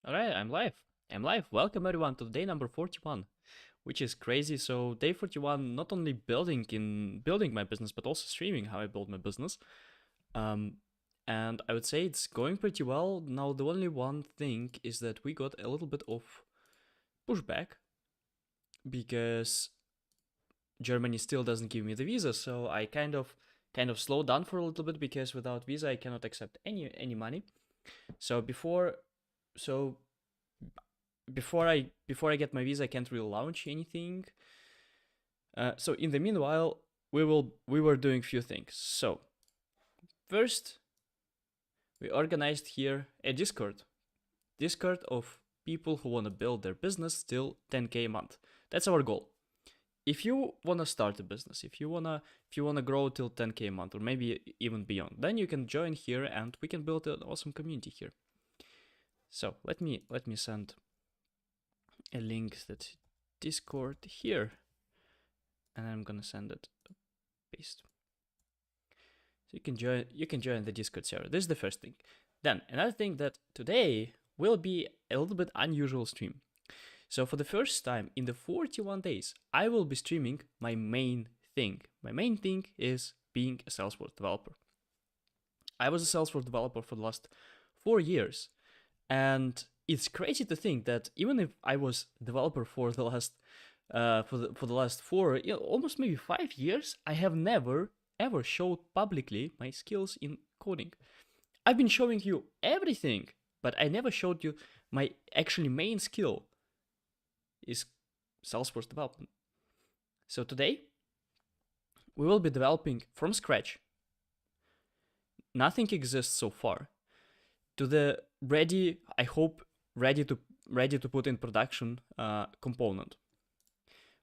All right, I'm live. I'm live. Welcome everyone to day number 41, which is crazy. So day 41, not only building my business, but also streaming how I build my business. Um, and I would say it's going pretty well. Now the only one thing is that we got a little bit of pushback because Germany still doesn't give me the visa. So I kind of slowed down for a little bit because without visa I cannot accept any money. So so before I get my visa, I can't really launch anything. So in the meanwhile, we were doing few things. So first, we organized here a Discord of people who want to build their business till 10k a month. That's our goal. If you want to start a business, if you wanna grow till 10k a month or maybe even beyond, then you can join here and we can build an awesome community here. So let me send a link that Discord here, and I'm gonna send it paste. So you can join the Discord server. This is the first thing. Then another thing that today will be a little bit unusual stream. So for the first time in the 41 days, I will be streaming my main thing. My main thing is being a Salesforce developer. I was a Salesforce developer for the last 4 years, and it's crazy to think that even if I was developer for the last for the last 4, almost maybe 5 years, I have never ever showed publicly my skills in coding. I've been showing you everything, but I never showed you my actually main skill is Salesforce development. So today we will be developing from scratch. Nothing exists so far. To the ready, I hope ready to put in production component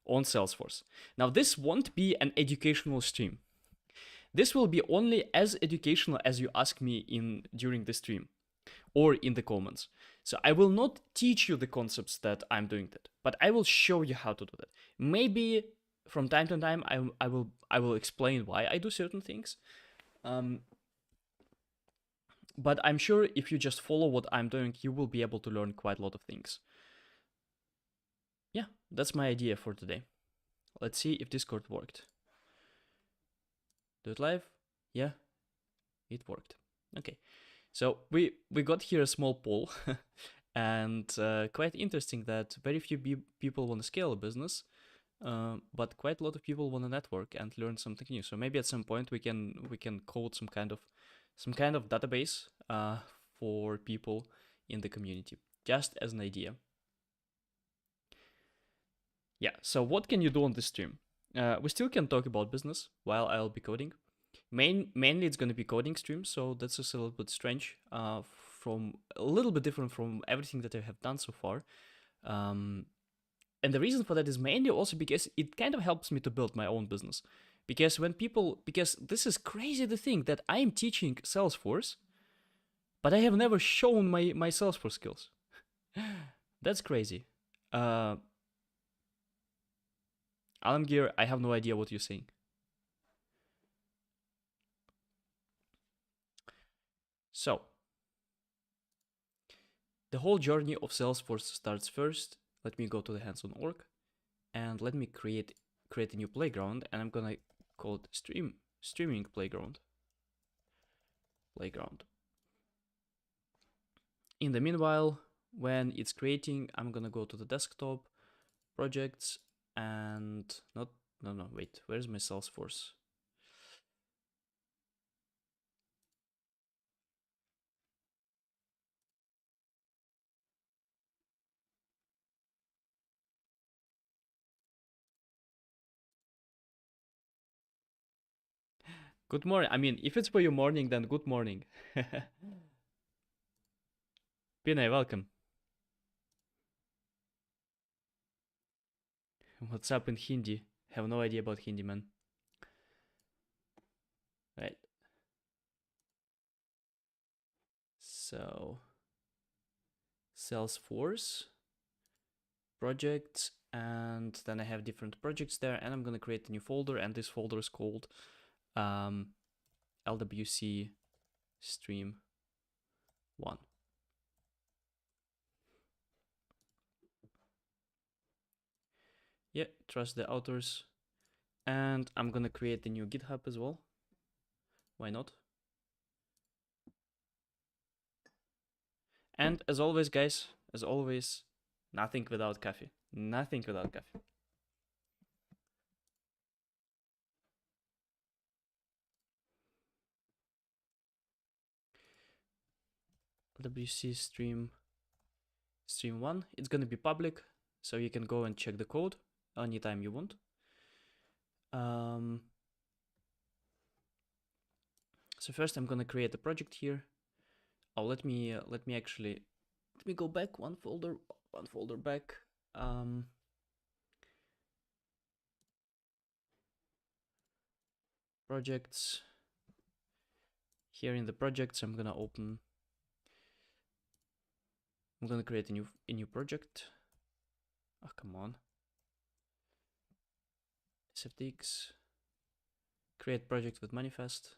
on Salesforce. Now this won't be an educational stream. This will be only as educational as you ask me during the stream or in the comments. So I will not teach you the concepts that I'm doing that, but I will show you how to do that. Maybe from time to time I will explain why I do certain things. But I'm sure if you just follow what I'm doing, you will be able to learn quite a lot of things. Yeah, that's my idea for today. Let's see if Discord worked. Do it live? Yeah, it worked. Okay, so we got here a small poll, and quite interesting that very few people want to scale a business, but quite a lot of people want to network and learn something new. So maybe at some point we can code some kind of database for people in the community, just as an idea. Yeah, so what can you do on this stream? We still can talk about business while I'll be coding. Mainly it's going to be coding stream, so that's just a little bit strange, from a little bit different from everything that I have done so far. And the reason for that is mainly also because it kind of helps me to build my own business. Because this is crazy to think that I'm teaching Salesforce, but I have never shown my Salesforce skills. That's crazy. Alamgir, I have no idea what you're saying. So, the whole journey of Salesforce starts first. Let me go to the hands-on org, and let me create a new playground, and I'm gonna call it streaming playground. In the meanwhile, when it's creating, I'm gonna go to the desktop, projects, and wait, where's my Salesforce? Good morning. I mean, if it's for your morning, then good morning. Pinay, welcome. What's up in Hindi? Have no idea about Hindi, man. Right. So, Salesforce, projects, and then I have different projects there, and I'm gonna create a new folder, and this folder is called LWC Stream 1. Yeah, trust the authors. And I'm gonna create a new GitHub as well. Why not? And as always, guys, as always, nothing without coffee. Nothing without coffee. WC stream 1. It's gonna be public, so you can go and check the code anytime you want. So first I'm gonna create a project here. Oh, let me go back one folder back. Projects. Here in the projects, I'm gonna create a new project. Oh, come on. SFTX. Create project with manifest.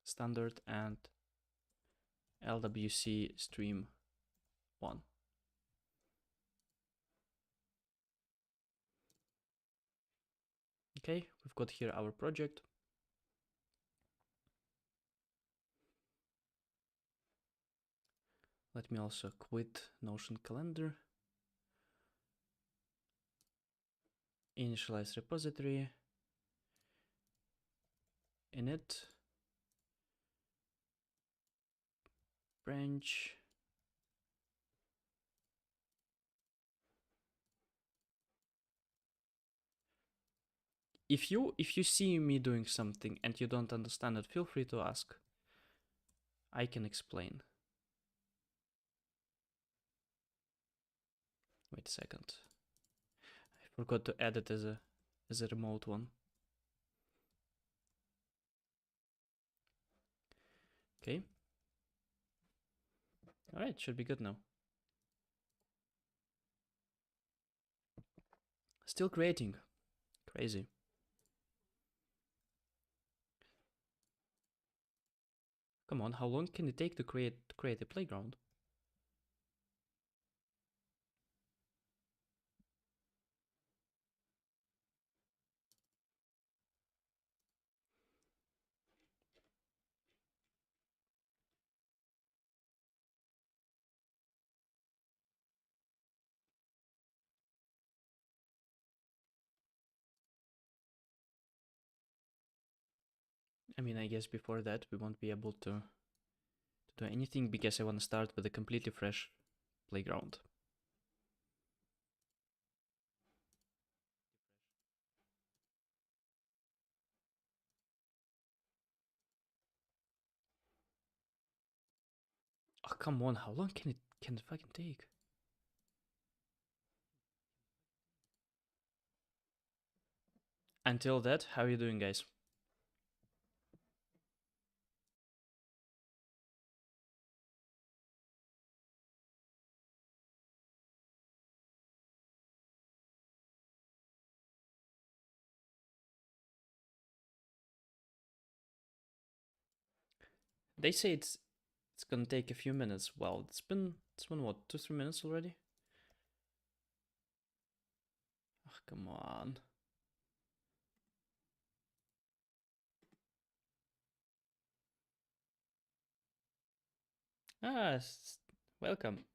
Standard and LWC stream 1. Okay, we've got here our project. Let me also quit Notion calendar. Initialize repository. Init. Branch. If you see me doing something and you don't understand it, feel free to ask. I can explain. Wait a second. I forgot to add it as a remote one. Okay. All right, should be good now. Still creating. Crazy. Come on, how long can it take to create a playground? I mean, I guess before that we won't be able to do anything because I want to start with a completely fresh playground. Oh, come on, how long can it fucking take? Until that, how are you doing, guys? They say it's gonna take a few minutes. Well, it's been what, 2-3 minutes already? Oh, come on. Ah, welcome.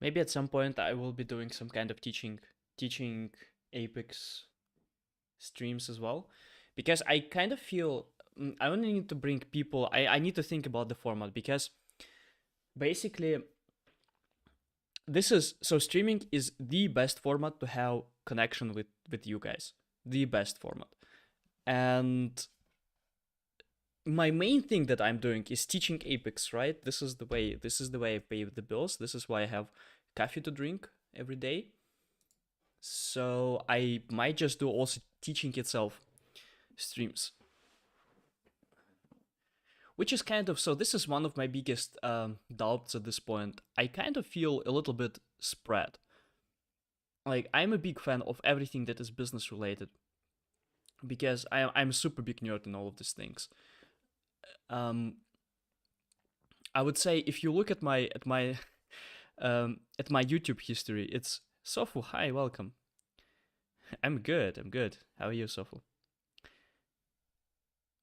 Maybe at some point I will be doing some kind of teaching Apex streams as well, because I kind of feel I only need to bring people. I need to think about the format, because basically streaming is the best format to have connection with you guys, the best format. And my main thing that I'm doing is teaching Apex, right? This is the way I pay the bills. This is why I have coffee to drink every day. So I might just do also teaching itself streams. which is kind of, so this is one of my biggest doubts at this point. I kind of feel a little bit spread. Like, I'm a big fan of everything that is business related, because I'm a super big nerd in all of these things. I would say if you look at my at my YouTube history, it's Sofu. Hi, welcome. I'm good. How are you, Sofu?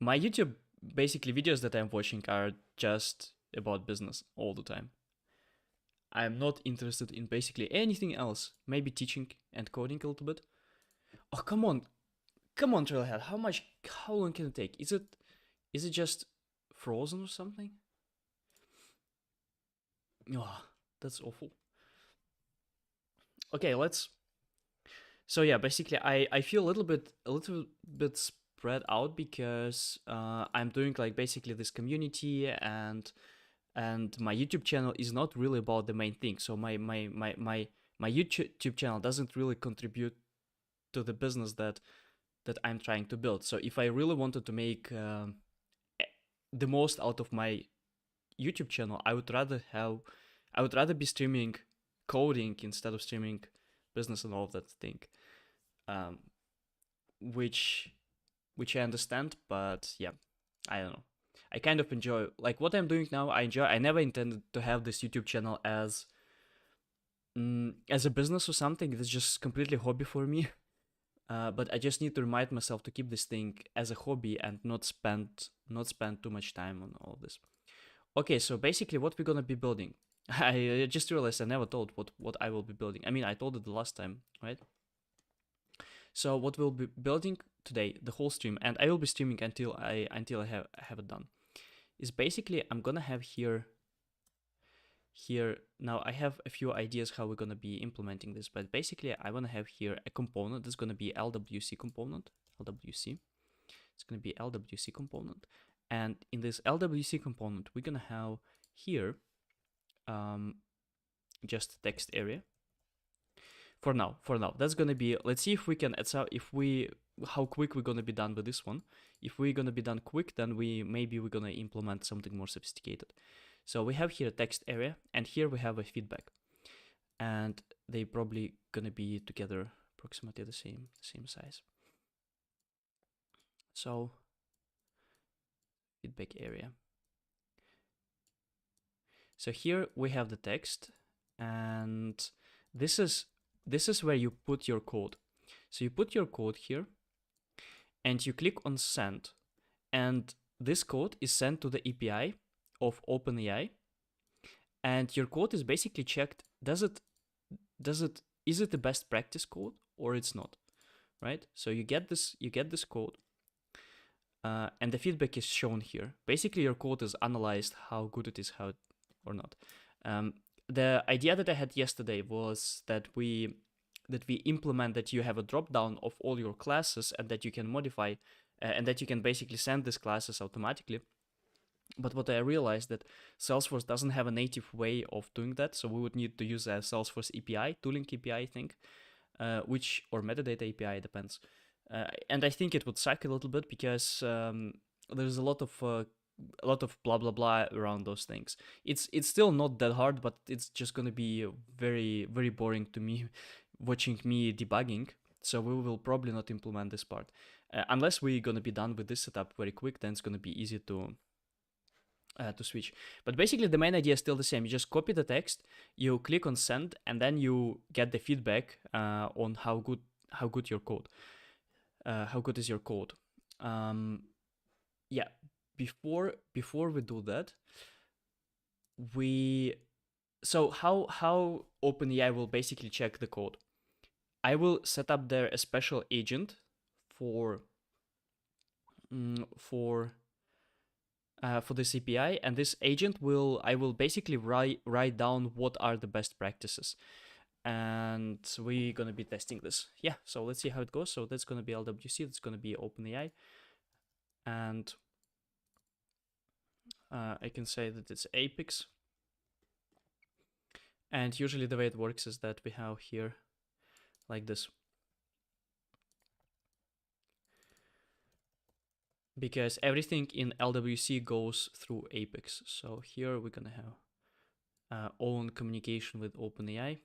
My YouTube basically videos that I'm watching are just about business all the time. I'm not interested in basically anything else. Maybe teaching and coding a little bit. Oh, come on, Trailhead. How long can it take? Is it just frozen or something? Oh, that's awful. Okay, let's. So yeah, basically, I feel a little bit spread out because I'm doing like basically this community, and my YouTube channel is not really about the main thing. So my YouTube channel doesn't really contribute to the business that I'm trying to build. So if I really wanted to make the most out of my YouTube channel, I would rather be streaming coding instead of streaming business and all of that thing, which I understand, but yeah, I don't know. I kind of enjoy like what I'm doing now. I never intended to have this YouTube channel as a business or something. It's just completely hobby for me. But I just need to remind myself to keep this thing as a hobby and not spend too much time on all this. Okay, so basically what we're gonna be building. I just realized I never told what I will be building. I mean, I told it the last time, right? So what we'll be building today, the whole stream, and I will be streaming until I have it done, is basically I'm gonna have here now. I have a few ideas how we're gonna be implementing this, but basically I wanna have here a component that's gonna be LWC component. It's gonna be LWC component, and in this LWC component we're gonna have here just text area. For now, that's gonna be. Let's see if we can. How quick we're gonna be done with this one. If we're gonna be done quick, then we're gonna implement something more sophisticated. So we have here text area, and here we have a feedback, and they probably gonna be together approximately the same size. So feedback area. So here we have the text, and this is where you put your code. So you put your code here, and you click on send, and this code is sent to the API of OpenAI, and your code is basically checked. Is it the best practice code or it's not, right? So you get this code, and the feedback is shown here. Basically, your code is analyzed how good it is, or not. The idea that I had yesterday was that we implement that you have a drop down of all your classes, and that you can modify, and that you can basically send these classes automatically. But what I realized that Salesforce doesn't have a native way of doing that, so we would need to use a Salesforce API, tooling API, I think, or metadata API, depends. And I think it would suck a little bit because there's a lot of blah blah blah around those things. It's still not that hard, but it's just gonna be very very boring to me watching me debugging. So we will probably not implement this part unless we're gonna be done with this setup very quick. Then it's gonna be easy to switch. But basically the main idea is still the same. You just copy the text, you click on send, and then you get the feedback on how good your code, how good is your code. Yeah. Before we do that, so how OpenAI will basically check the code. I will set up there a special agent for this API, and this agent I will basically write down what are the best practices, and we're gonna be testing this. Yeah, so let's see how it goes. So that's gonna be LWC, that's gonna be OpenAI, and I can say that it's Apex. And usually the way it works is that we have here like this. because everything in LWC goes through Apex. So here we're gonna have own communication with OpenAI,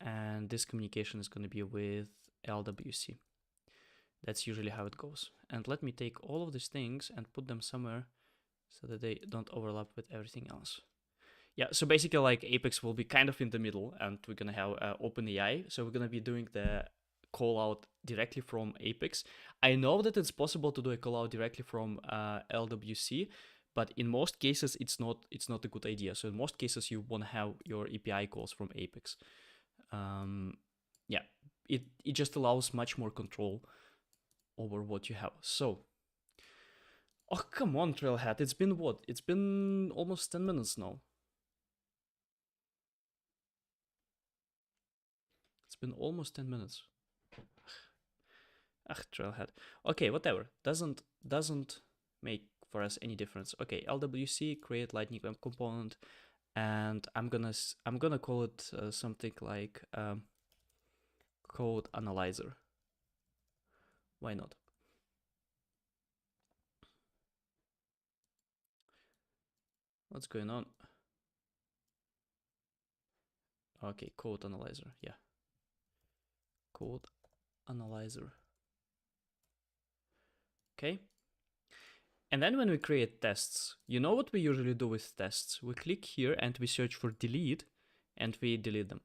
and this communication is gonna be with LWC. That's usually how it goes. And let me take all of these things and put them somewhere so that they don't overlap with everything else. Yeah, so basically like Apex will be kind of in the middle, and we're gonna have OpenAI. So we're gonna be doing the call out directly from Apex. I know that it's possible to do a call out directly from LWC, but in most cases it's not a good idea. So in most cases you want to have your API calls from Apex. Yeah, it just allows much more control over what you have. So, oh come on, Trailhead, it's been what? It's been almost 10 minutes now. It's been almost 10 minutes. Ugh, Trailhead. Okay, whatever. Doesn't make for us any difference. Okay, LWC create Lightning Web component, and I'm gonna call it something like code analyzer. Why not? What's going on? Okay, code analyzer. Yeah, code analyzer. Okay. And then when we create tests, you know what we usually do with tests? We click here and we search for delete, and we delete them.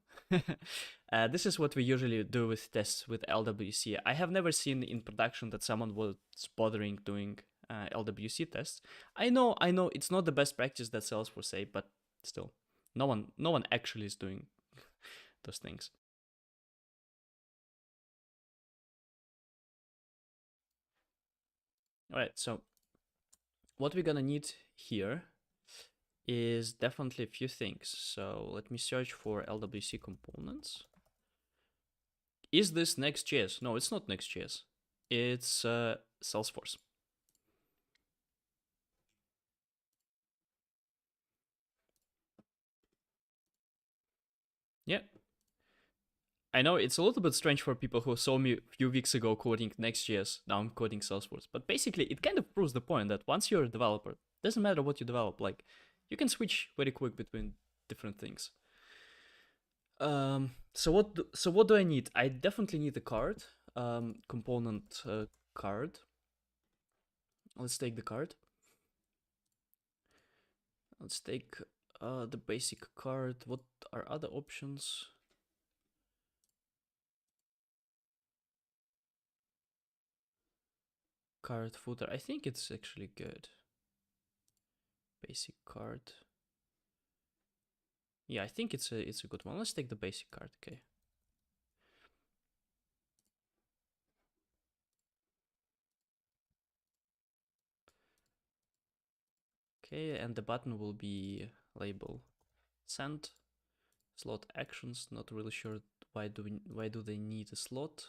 This is what we usually do with tests with LWC. I have never seen in production that someone was bothering doing LWC tests. I know it's not the best practice that Salesforce say, but still, no one actually is doing those things. All right, so what we're gonna need here is definitely a few things. So let me search for LWC components. Is this Next.js? No, it's not Next.js. It's Salesforce. Yeah. I know it's a little bit strange for people who saw me a few weeks ago coding Next.js. Now I'm coding Salesforce. But basically, it kind of proves the point that once you're a developer, doesn't matter what you develop, like, you can switch very quick between different things. So what do I need? I definitely need a card, component card. Let's take the card. Let's take the basic card. What are other options? Card footer. I think it's actually good. Basic card. Yeah, I think it's a good one. Let's take the basic card. Okay. Okay, and the button will be label send slot actions. Not really sure why do they need a slot.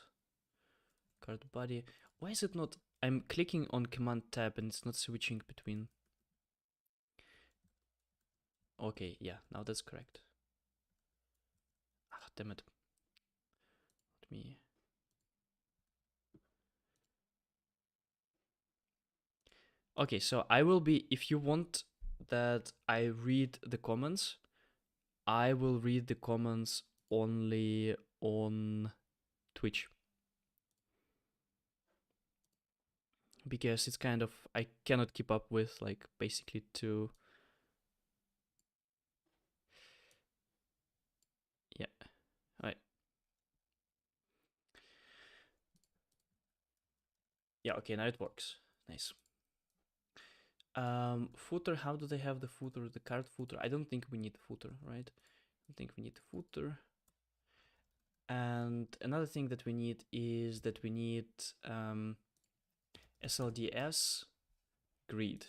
Card body. Why is it not? I'm clicking on command tab and it's not switching between. Okay, yeah, now that's correct. Ah, damn it. Let me. Okay, so I will be, if you want that I read the comments, I will read the comments only on Twitch. Because it's kind of, I cannot keep up with like basically two. Yeah, right. Yeah, okay, now it works. Nice. Footer, how do they have the footer, the card footer? I don't think we need the footer, right? I think we need the footer. And another thing that we need is that we need SLDS grid.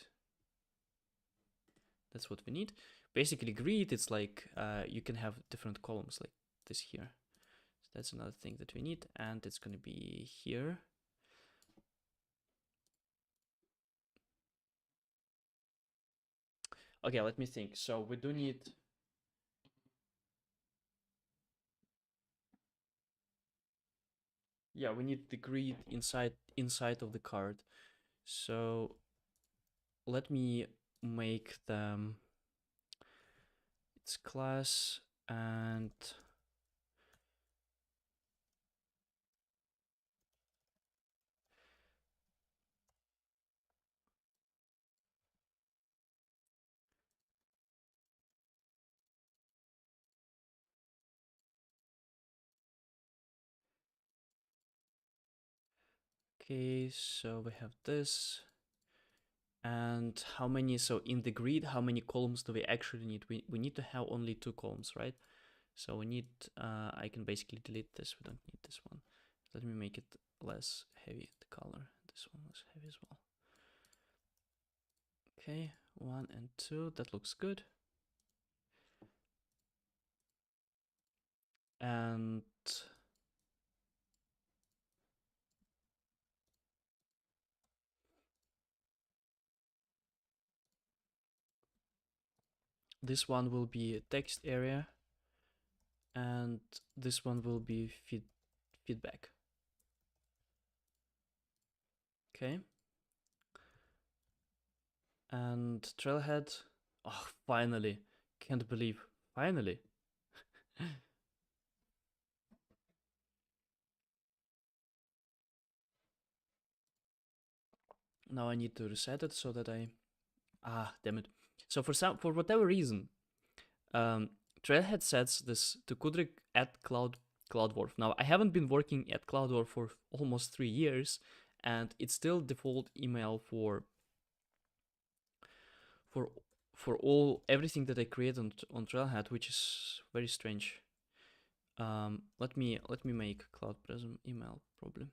That's what we need. Basically, grid, it's like you can have different columns like this here. So that's another thing that we need, and it's going to be here. Okay, let me think. So we do need. Yeah, we need the grid inside of the card. So let me make them its class, and okay, so we have this. And how many, so in the grid, how many columns do we actually need? We need to have only 2 columns, right? So we need, I can basically delete this, we don't need this one. Let me make it less heavy, the color, this one less heavy as well. Okay, 1 and 2, that looks good. And this one will be a text area, and this one will be feedback. Okay. And trailhead, oh, finally, can't believe, finally. Now I need to reset it so that damn it. So for whatever reason, Trailhead sets this to Kudrik at CloudWorf. Now I haven't been working at CloudWorf for almost 3 years, and it's still default email for all everything that I create on Trailhead, which is very strange. Let me make Cloud Prism email probably.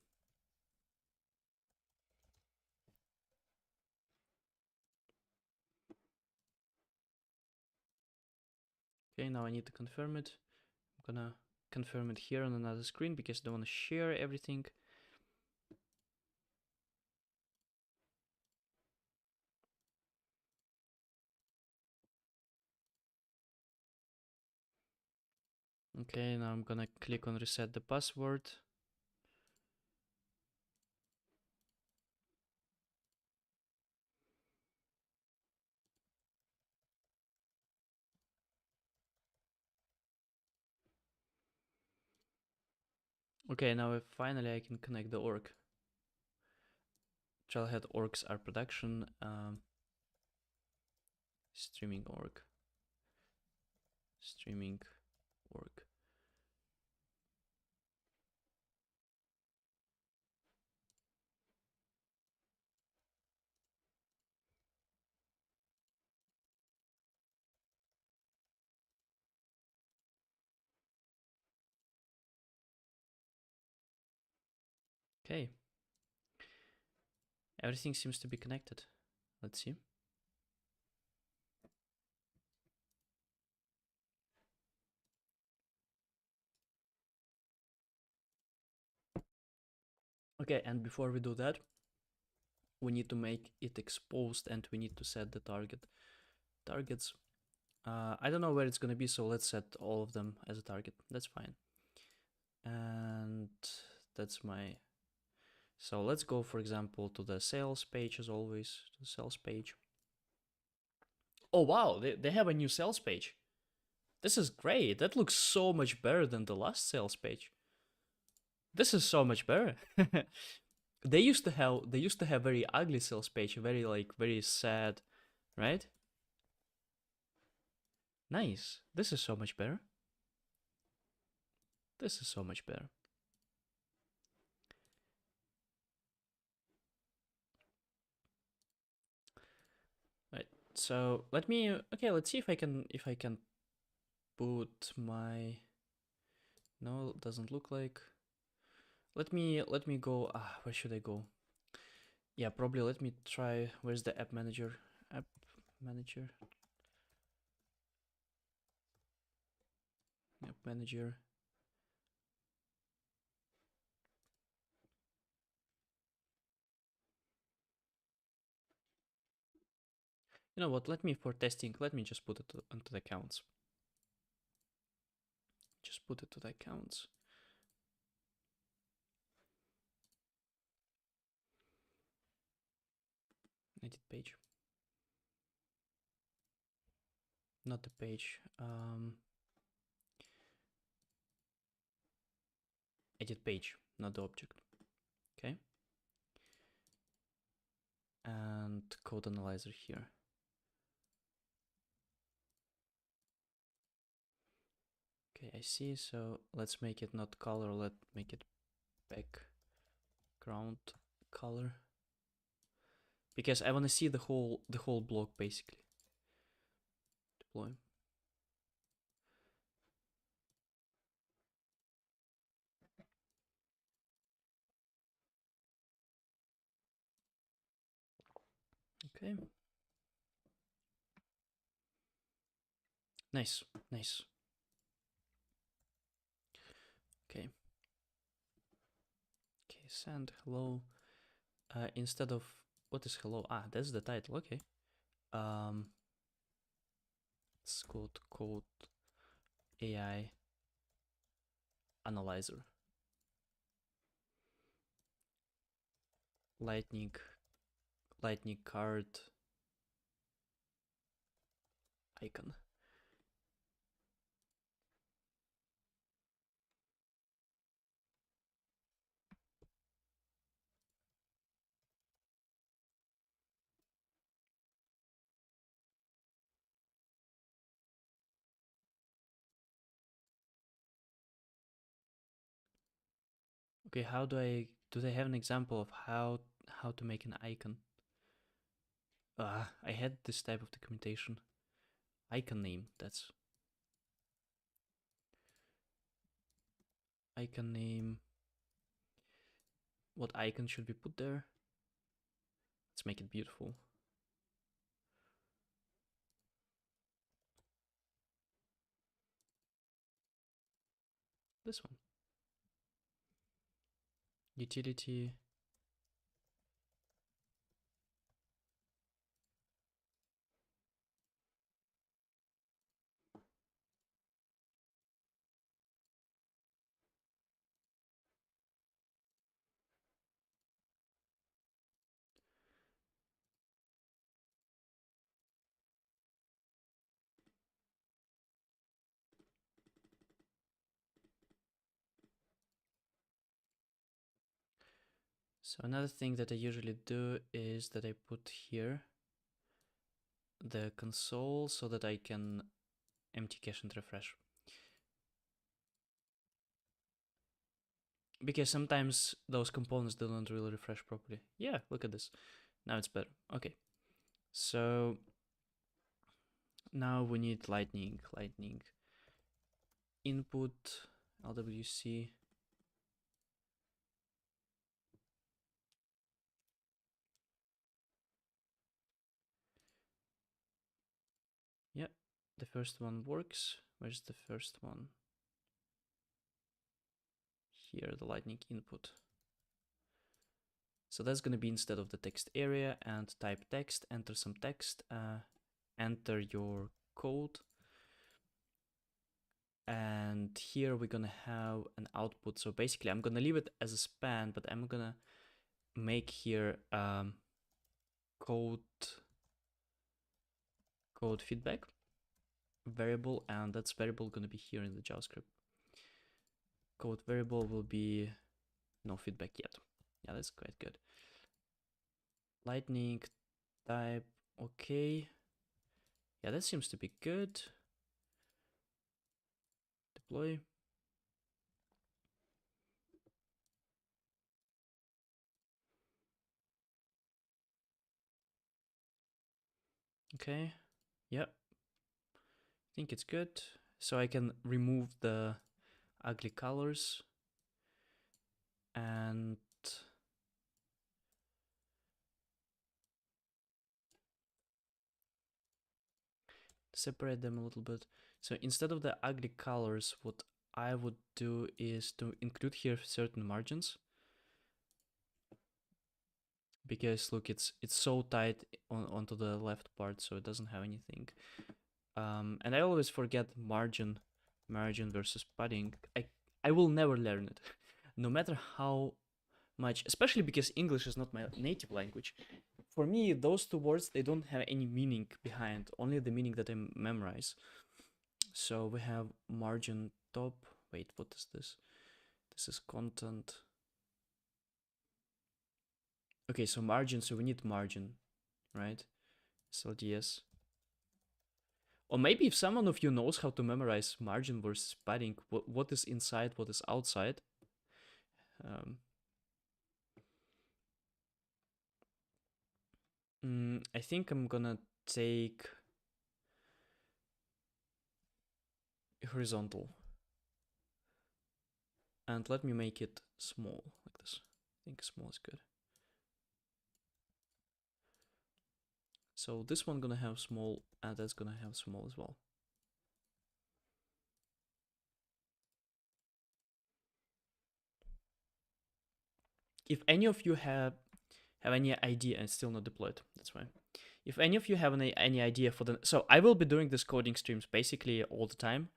Okay, now I need to confirm it. I'm gonna confirm it here on another screen because I don't want to share everything. Okay, now I'm gonna click on reset the password. Okay, now finally I can connect the org. Trailhead orgs are production, streaming org. Okay. Everything seems to be connected. Let's see. Okay, and before we do that, we need to make it exposed and we need to set the targets. I don't know where it's gonna be, so let's set all of them as a target. That's fine. And that's my... So let's go, for example, to the sales page as always, to the sales page. Oh wow, they have a new sales page. This is great. That looks so much better than the last sales page. This is so much better. They used to have very ugly sales page, very sad, right? Nice. This is so much better. This is so much better. Right. So let's see if I can put my... No, it doesn't look like. Let me go. Where should I go? Yeah, probably let me try. Where's the app manager? App manager. App manager. You know what? For testing, let me just put it onto the accounts. Just put it to the accounts. Edit page. Not the page. Edit page, not the object. Okay. And code analyzer here. Okay, I see. So let's make it not color. Let's make it background color, because I want to see the whole block basically. Deploy. Okay. Nice, nice. Okay. Okay, send hello. Instead of what is hello? Ah, that's the title. Okay. It's called code AI analyzer. Lightning card icon. Okay, how do they have an example of how to make an icon? I had this type of documentation. Icon name, that's icon name. What icon should we put there? Let's make it beautiful. This one. Utility. So another thing that I usually do is that I put here the console so that I can empty cache and refresh. Because sometimes those components don't really refresh properly. Yeah, look at this. Now it's better. Okay. So now we need lightning input LWC. Yeah, the first one works. Where's the first one? Here, the lightning input. So that's going to be instead of the text area, and type text, enter some text, enter your code. And here we're going to have an output. So basically I'm going to leave it as a span, but I'm going to make here code feedback variable, and that's variable going to be here in the JavaScript. Code variable will be no feedback yet. Yeah, that's quite good. Lightning type, okay. Yeah, that seems to be good. Deploy. Okay, yep. I think it's good. So I can remove the ugly colors and separate them a little bit. So instead of the ugly colors, what I would do is to include here certain margins, because look, it's so tight onto the left part, so it doesn't have anything. And I always forget margin versus padding. I will never learn it, no matter how much, especially because English is not my native language. for me, those two words, they don't have any meaning behind, only the meaning that I memorize. So we have margin top. Wait, what is this? This is content. Okay, so margin, so we need margin, right? SLDS. Or maybe if someone of you knows how to memorize margin versus padding, what is inside, what is outside. I think I'm gonna take horizontal. And let me make it small, like this. I think small is good. So this one gonna have small, and that's gonna have small as well. If any of you have any idea, and still not deployed, that's why. If any of you have any idea for the, so I will be doing this coding streams basically all the time,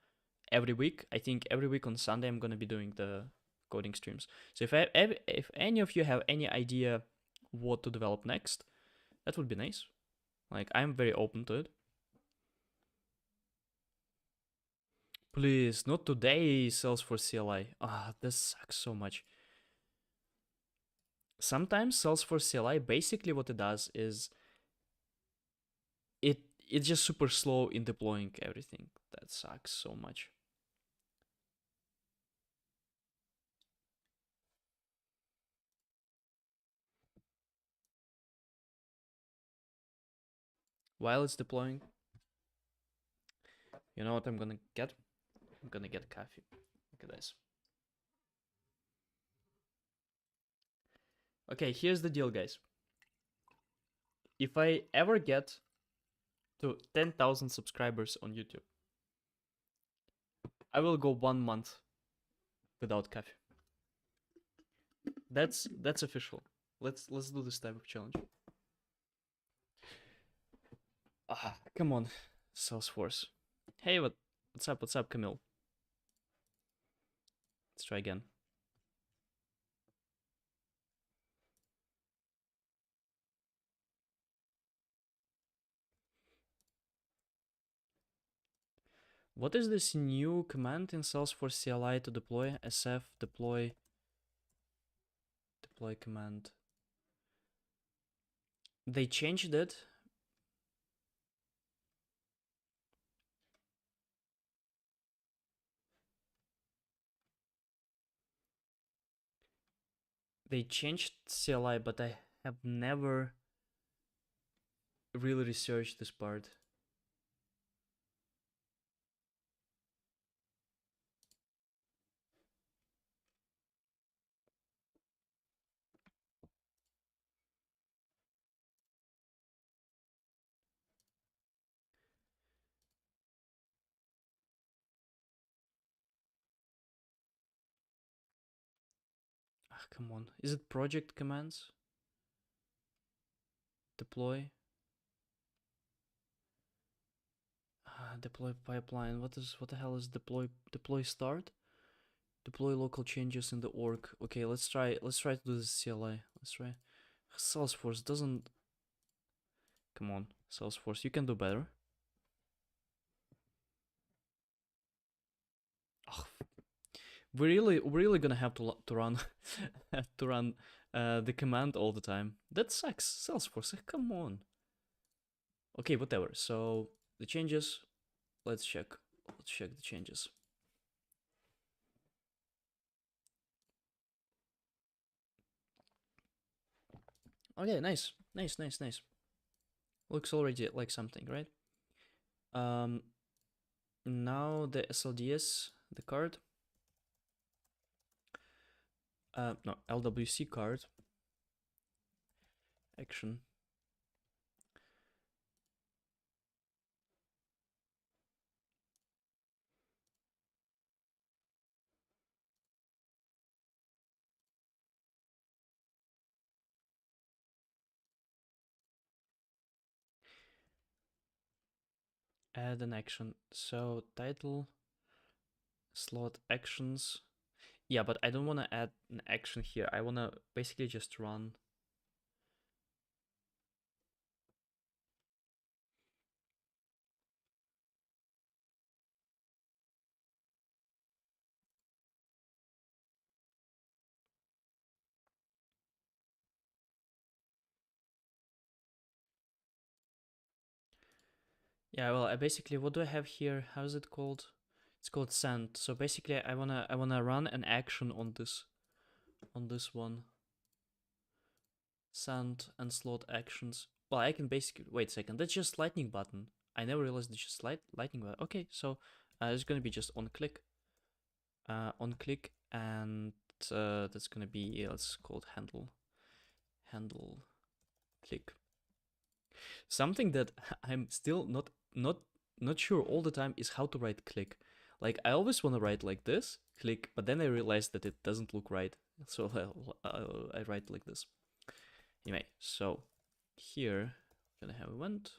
every week. I think every week on Sunday I'm gonna be doing the coding streams. So if any of you have any idea what to develop next, that would be nice. Like, I'm very open to it. Please, not today, Salesforce CLI. Ah, this sucks so much. Sometimes Salesforce CLI, basically what it does is it's just super slow in deploying everything. That sucks so much. While it's deploying, you know what I'm gonna get? I'm gonna get coffee. Look at this. Okay, here's the deal, guys. If I ever get to 10,000 subscribers on YouTube, I will go 1 month without coffee. That's official. Let's do this type of challenge. Ah, come on, Salesforce. Hey, what's up? What's up, Camille? Let's try again. What is this new command in Salesforce CLI to deploy? SF deploy command. They changed it. They changed CLI, but I have never really researched this part. Ah, come on. Is it project commands? Deploy. Deploy pipeline. What the hell is deploy start? Deploy local changes in the org. Okay, let's try to do this CLI. Let's try. Salesforce doesn't. Come on, Salesforce, you can do better. Oh, we're really gonna have to run to run the command all the time. That sucks, Salesforce. Come on. Okay, whatever. So the changes. Let's check. Let's check the changes. Okay, nice. Looks already like something, right? Now the SLDS, the card. No, LWC card. Action. Add an action. So title, slot actions. Yeah, but I don't want to add an action here. I want to basically just run Yeah, well, I basically, what do I have here? How is it called? It's called send. So basically, I wanna run an action on this one. Send and slot actions. Well, I can basically wait a second. That's just lightning button. I never realized it's just lightning button. Okay, so it's gonna be just on click, and that's gonna be, let's call it handle click. Something that I'm still not sure all the time is how to write click. Like I always want to write like this, click, but then I realize that it doesn't look right, so I write like this. Anyway, so here I'm gonna have event.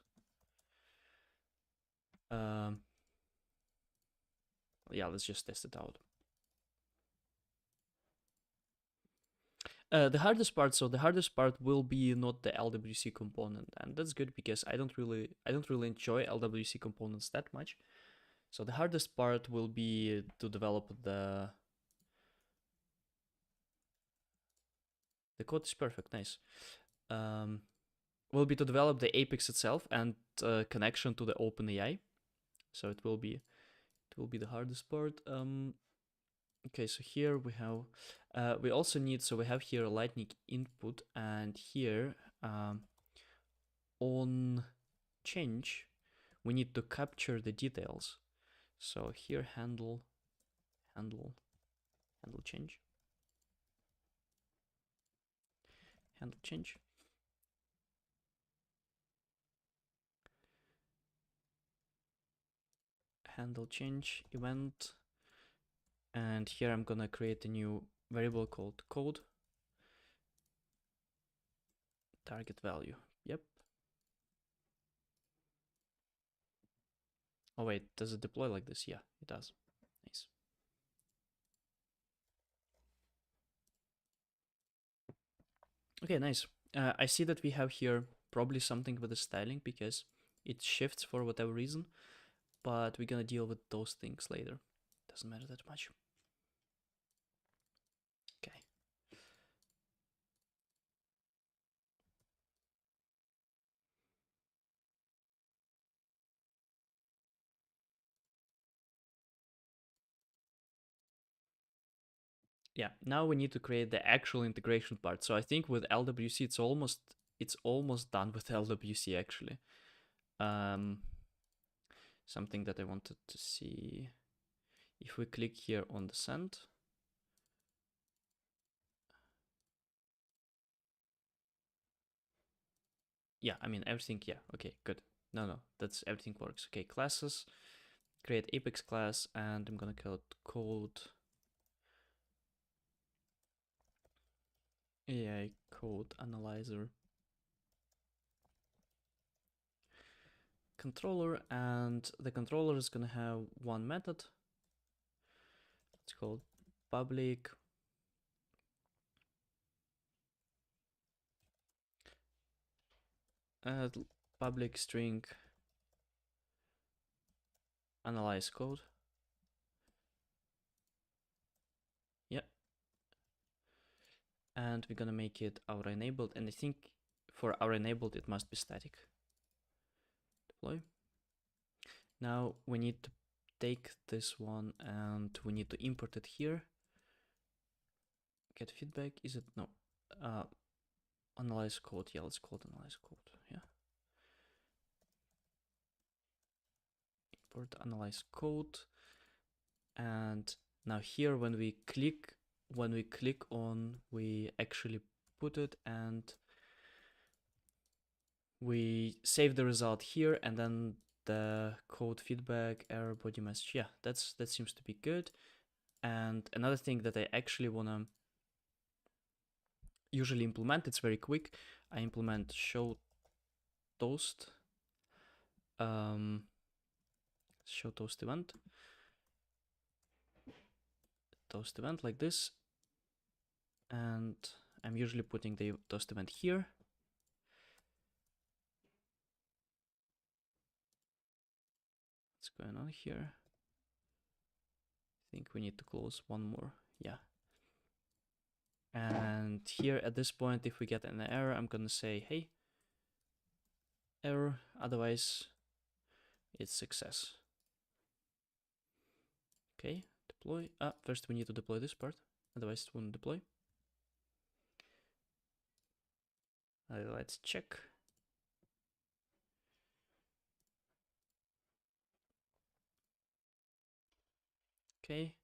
Yeah, let's just test it out. The hardest part will be not the LWC component, and that's good because I don't really enjoy LWC components that much. So the hardest part will be to develop the code is perfect, nice. Will be to develop the Apex itself and connection to the OpenAI. So it will be the hardest part. Okay, so here we have we also need, so we have here a lightning input, and here on change we need to capture the details. So here handle change. Handle change. Handle change event. And here I'm gonna create a new variable called code. Target value. Yep. Oh wait, does it deploy like this? Yeah, it does. Nice. Okay, nice. I see that we have here probably something with the styling because it shifts for whatever reason, but we're gonna deal with those things later. Doesn't matter that much. Okay. Yeah, now we need to create the actual integration part. So I think with LWC it's almost done with LWC actually. Something that I wanted to see. If we click here on the send, yeah, I mean everything, yeah, okay, good. No, that's everything works. Okay, classes, create Apex class, and I'm gonna call it code AI code analyzer controller, and the controller is gonna have one method. It's called public public string analyze code. Yeah, and we're gonna make it our enabled, and I think for our enabled it must be static. Deploy. Now we need to take this one and we need to import it here. Get feedback. Is it no? Analyze code. Yeah, let's call it analyze code. Yeah. Import analyze code. And now here when we click on, we actually put it and we save the result here, and then the code feedback error body message. Yeah, that seems to be good. And another thing that I actually wanna usually implement, it's very quick. I implement show toast, show toast event like this, and I'm usually putting the toast event here. What's going on here? I think we need to close one more. Yeah. And here at this point, if we get an error, I'm gonna say, hey, error. Otherwise, it's success. Okay, deploy. First we need to deploy this part, otherwise it won't deploy. Let's check. Okay,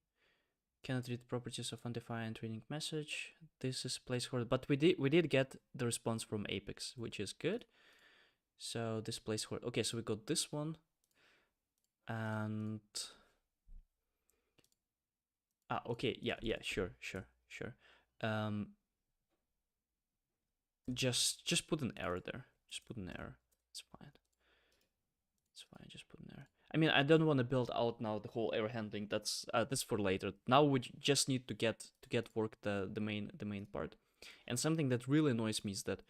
cannot read properties of undefined reading message. This is placeholder, but we did get the response from Apex, which is good. So this placeholder. Okay, so we got this one, and okay, yeah, sure. Just put an error there. Just put an error. It's fine. It's fine. Just put an error. I mean, I don't want to build out now the whole error handling. That's for later. Now we just need to get work the main part. And something that really annoys me is that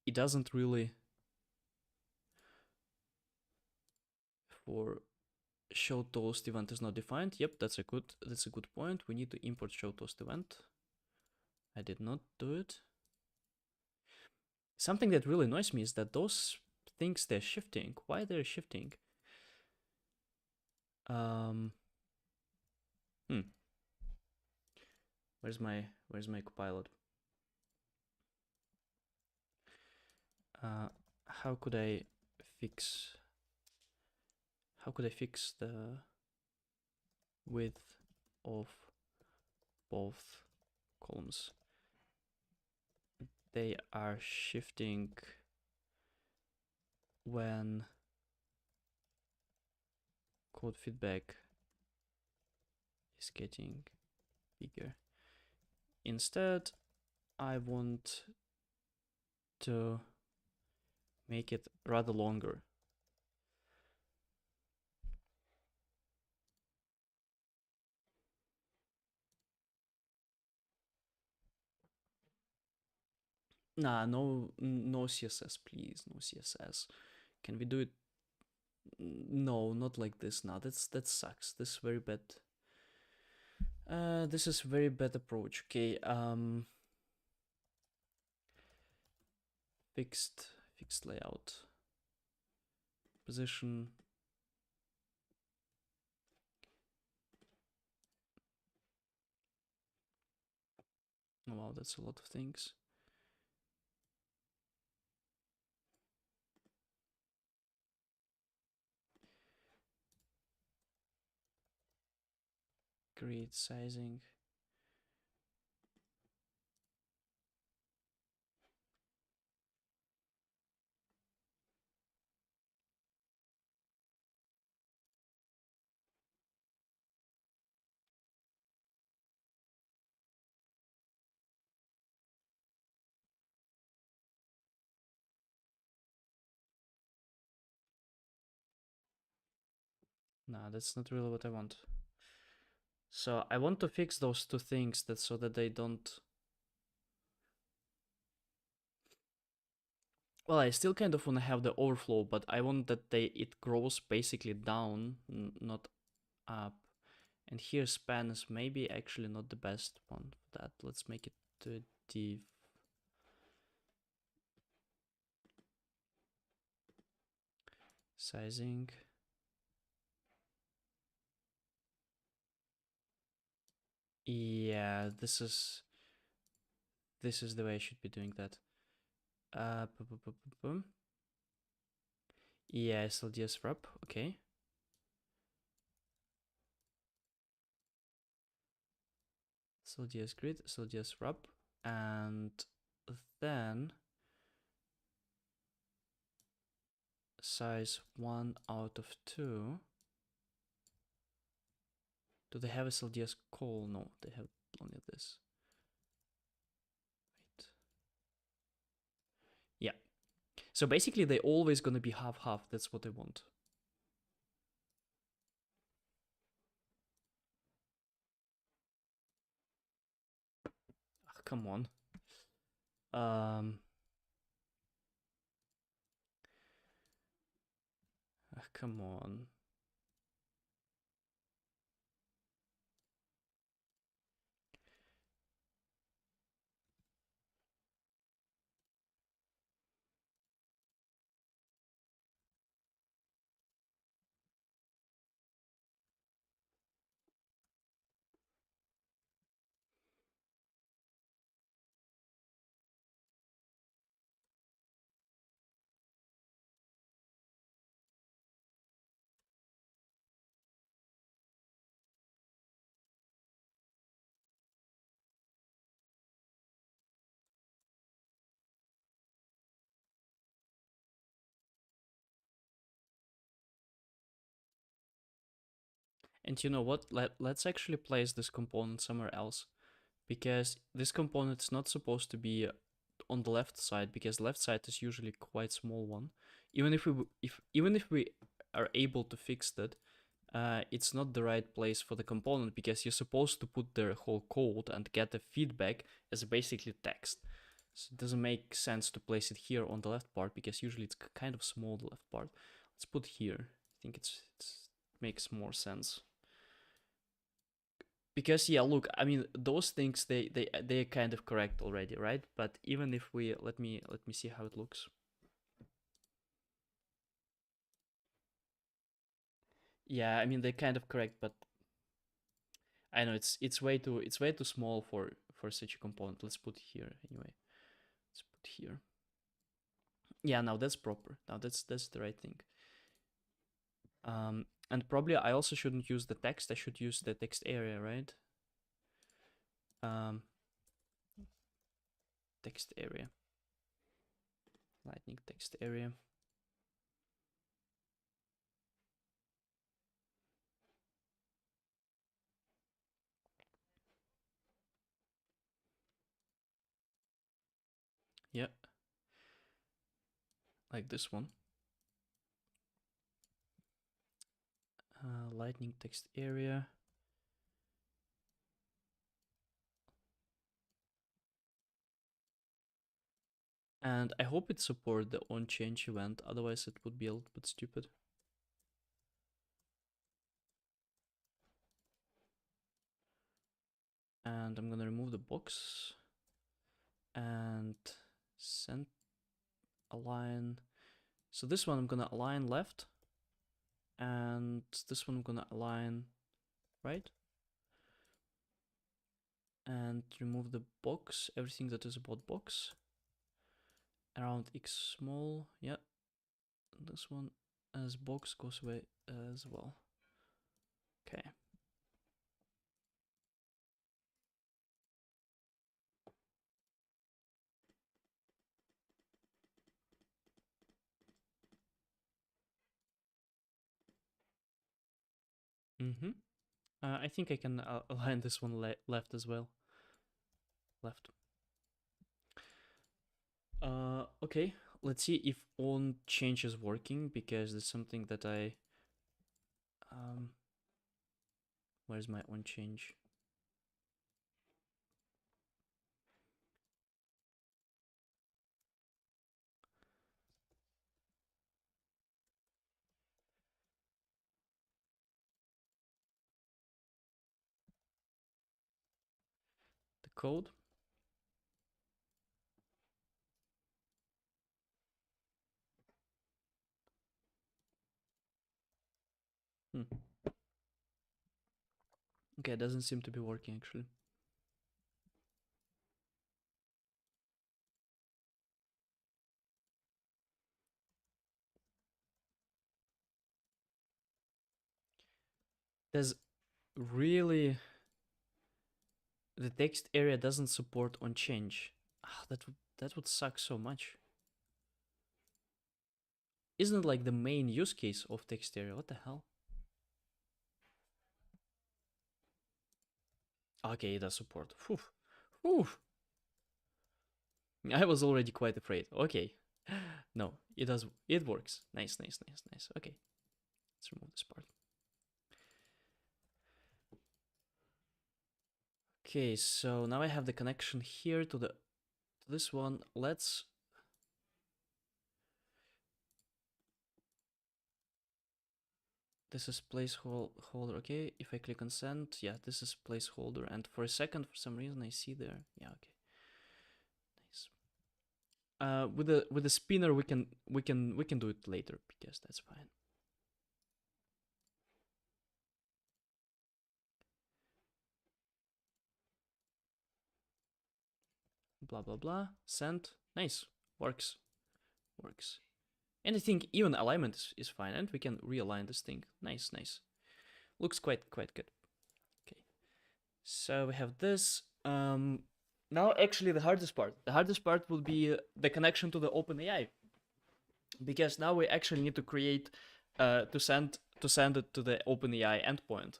it doesn't really for show toast event is not defined. Yep, that's a good point. We need to import show toast event. I did not do it. Something that really annoys me is that those things they're shifting. Why they're shifting? Where's my copilot? How could I fix the width of both columns? They are shifting when code feedback is getting bigger. Instead, I want to make it rather longer. Nah, no CSS, please, no CSS. Can we do it? No, not like this. Nah, that sucks. This is very bad. This is very bad approach. Okay. Fixed layout. Position. Oh, wow, that's a lot of things. Grid sizing. Nah, that's not really what I want. So I want to fix those two things so that they don't. Well, I still kind of want to have the overflow, but I want that it grows basically down, not up. And here span is maybe actually not the best one for that. Let's make it div. Sizing. Yeah, this is the way I should be doing that. Yeah, SLDS wrap, okay. SLDS grid, SLDS wrap, and then size 1 out of 2. Do they have SLDS call? No, they have only this. Wait. Yeah. So basically they're always gonna be half-half, that's what I want. Come on. Come on. And you know what? Let's actually place this component somewhere else, because this component is not supposed to be on the left side, because left side is usually quite small one. Even if we are able to fix that, it's not the right place for the component, because you're supposed to put the whole code and get the feedback as basically text. So it doesn't make sense to place it here on the left part, because usually it's kind of small, the left part. Let's put here. I think it makes more sense. Because yeah, look, I mean, those things they're kind of correct already, right? But even if we let me see how it looks. Yeah, I mean they're kind of correct, but I know it's way too small for such a component. Let's put here anyway. Let's put here. Yeah, now that's proper. Now that's the right thing. And probably I also shouldn't use the text. I should use the text area, right? Text area. Lightning text area. Yeah. Like this one. Lightning text area. And I hope it supports the on-change event, otherwise it would be a little bit stupid. And I'm gonna remove the box and send align. So this one I'm gonna align left, and this one I'm gonna align right. And remove the box, everything that is about box. Around x small, yeah. This one as box goes away as well. Okay. I think I can align this one left as well. Left. Okay, let's see if on change is working, because it's something that I where's my on change? The code. Okay, it doesn't seem to be working actually. There's really, the text area doesn't support on change. That would suck so much. Isn't it like the main use case of text area? What the hell? Okay, it does support. Whew. Whew. I was already quite afraid. Okay. No, it does. It works. Nice, nice, nice, nice. Okay. Let's remove this part. Okay, so now I have the connection here to this one. Let's this is placeholder. Okay, if I click on send, yeah, this is placeholder. And for a second, for some reason, I see there. Yeah, okay. Nice. With the spinner, we can do it later, because that's fine. Blah blah blah. Send. Nice. Works. And I think even alignment is fine, and we can realign this thing. Nice, nice. Looks quite good. Okay. So we have this. Now actually the hardest part. The hardest part will be the connection to the OpenAI, because now we actually need to create to send it to the OpenAI endpoint.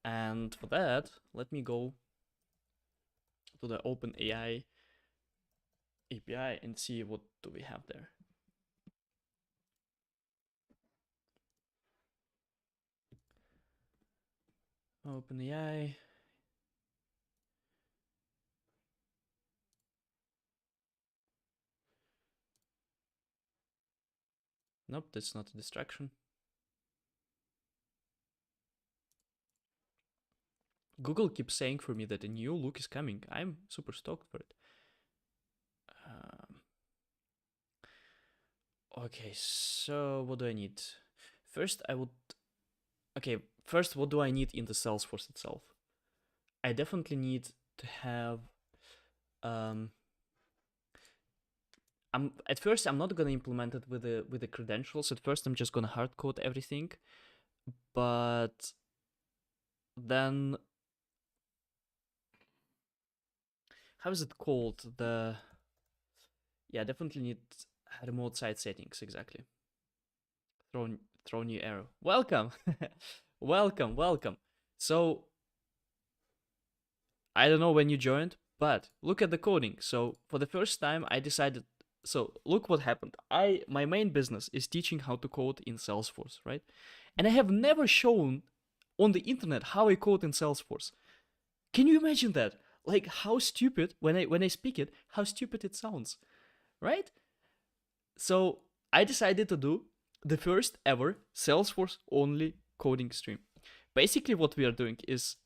And for that, let me go to the OpenAI API and see what do we have there. OpenAI. Nope, that's not a distraction. Google keeps saying for me that a new look is coming. I'm super stoked for it. Okay, so what do I need? First, first, what do I need in the Salesforce itself? I definitely need to have, at first, I'm not gonna implement it with the credentials. At first, I'm just gonna hard code everything, but then, how is it called? Yeah, definitely need remote site settings, exactly. Throw new arrow. Welcome, welcome. So I don't know when you joined, but look at the coding. So for the first time, I decided. So look what happened. My main business is teaching how to code in Salesforce, right? And I have never shown on the internet how I code in Salesforce. Can you imagine that? Like how stupid when I speak it, how stupid it sounds, right? So I decided to do the first ever Salesforce only coding stream. Basically, what we are doing is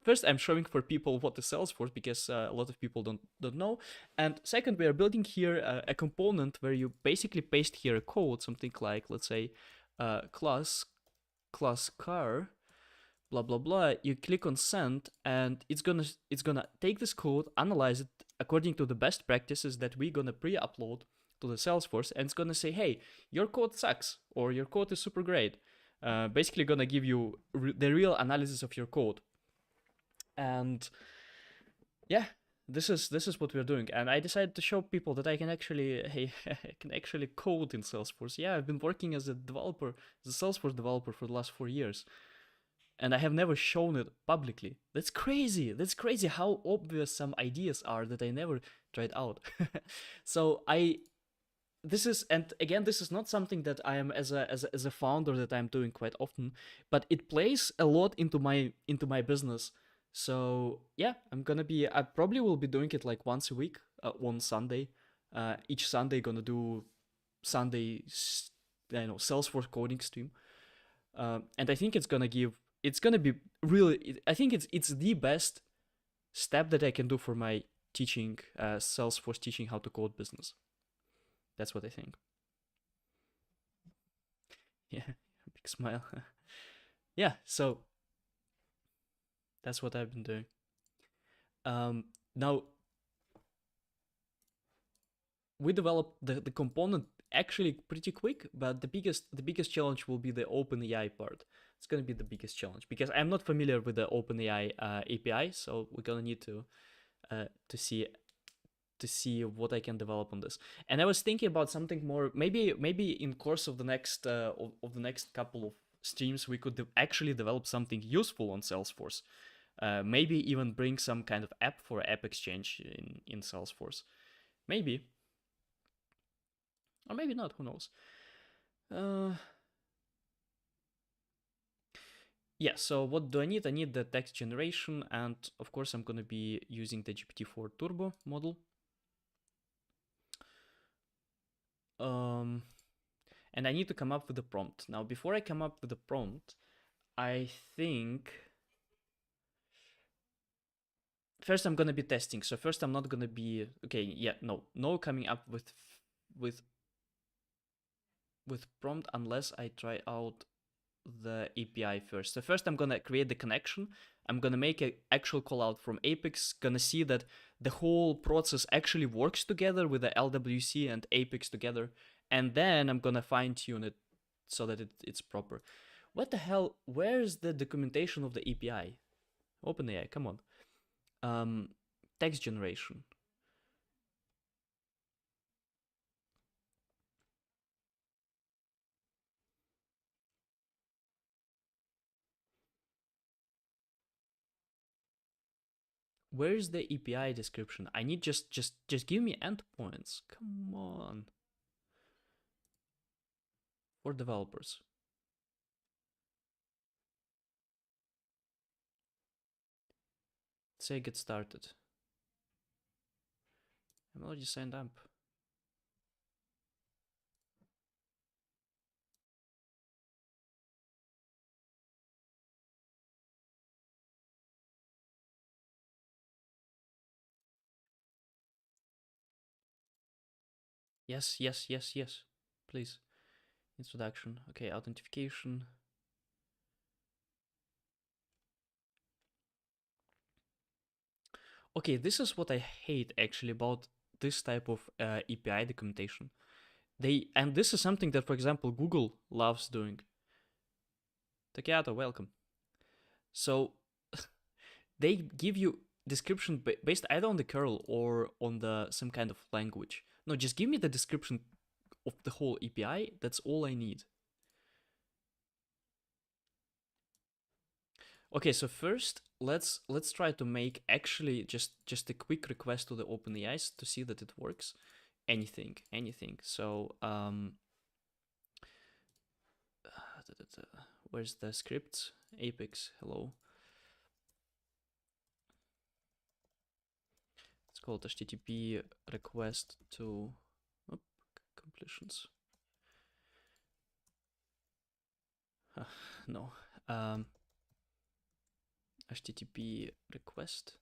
first I'm showing for people what is Salesforce because a lot of people don't know, and second we are building here a component where you basically paste here a code, something like let's say class car blah blah blah. You click on send, and it's gonna take this code, analyze it according to the best practices that we're gonna pre-upload to the Salesforce, and it's gonna say, hey, your code sucks or your code is super great. Basically gonna give you the real analysis of your code. And yeah, this is what we're doing. And I decided to show people that I can actually I can actually code in Salesforce. Yeah, I've been working as a developer, as a Salesforce developer for the last 4 years, and I have never shown it publicly. That's crazy. That's crazy how obvious some ideas are that I never tried out. So this is, and again, this is not something that I am as a founder that I'm doing quite often, but it plays a lot into my business. So yeah, I probably will be doing it like once a week, on Sunday. Each Sunday gonna do Sunday, Salesforce coding stream. And I think it's gonna be really, I think it's the best step that I can do for my teaching, Salesforce teaching how to code business. That's what I think. Yeah, big smile. Yeah, so that's what I've been doing. Now we developed the component actually pretty quick, but the biggest challenge will be the OpenAI part. It's gonna be the biggest challenge because I'm not familiar with the OpenAI API, so we're gonna need to see what I can develop on this. And I was thinking about something more. Maybe in course of the next of the next couple of streams, we could actually develop something useful on Salesforce. Maybe even bring some kind of app for app exchange in Salesforce. Maybe, or maybe not. Who knows? Yeah, so what do I need? I need the text generation, and of course I'm gonna be using the GPT-4 Turbo model. And I need to come up with a prompt. Now, before I come up with a prompt, I think first I'm gonna be testing. So first I'm not gonna be no coming up with prompt unless I try out the API first. So first I'm gonna create the connection. I'm gonna make an actual call out from Apex, gonna see that the whole process actually works together with the LWC and Apex together, and then I'm gonna fine tune it so that it's proper. What the hell? Where's the documentation of the API? OpenAI, come on. Text generation. where's the API description? I need just give me endpoints. Come on. For developers. Say get started. I'm already signed up. Yes, yes, yes, yes. Please. Introduction. Okay, authentication. Okay, this is what I hate actually about this type of API documentation. And this is something that, for example, Google loves doing. Takeato, welcome. So they give you description based either on the curl or on the some kind of language. No, just give me the description of the whole API. That's all I need. Okay, so first let's try to make actually just a quick request to the OpenAI to see that it works. Anything. So where's the script? Apex, hello. It's called HTTP request to completions. No. HTTP request.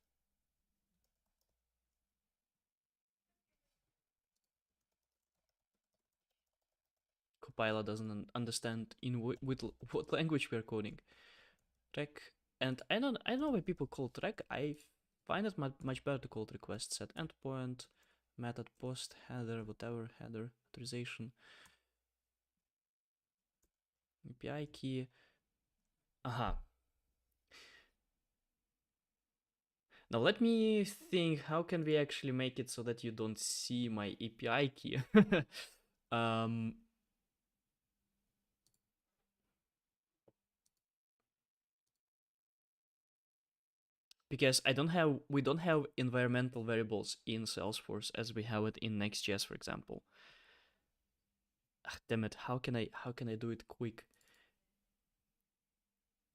Compiler doesn't understand in with what language we're coding. Rec, and I don't know why people call it rec. I find it much better to call it request set endpoint, method post header, whatever header authorization, API key. Aha. Now let me think. How can we actually make it so that you don't see my API key? Because we don't have environmental variables in Salesforce as we have it in Next.js, for example. Ugh, damn it! How can I do it quick?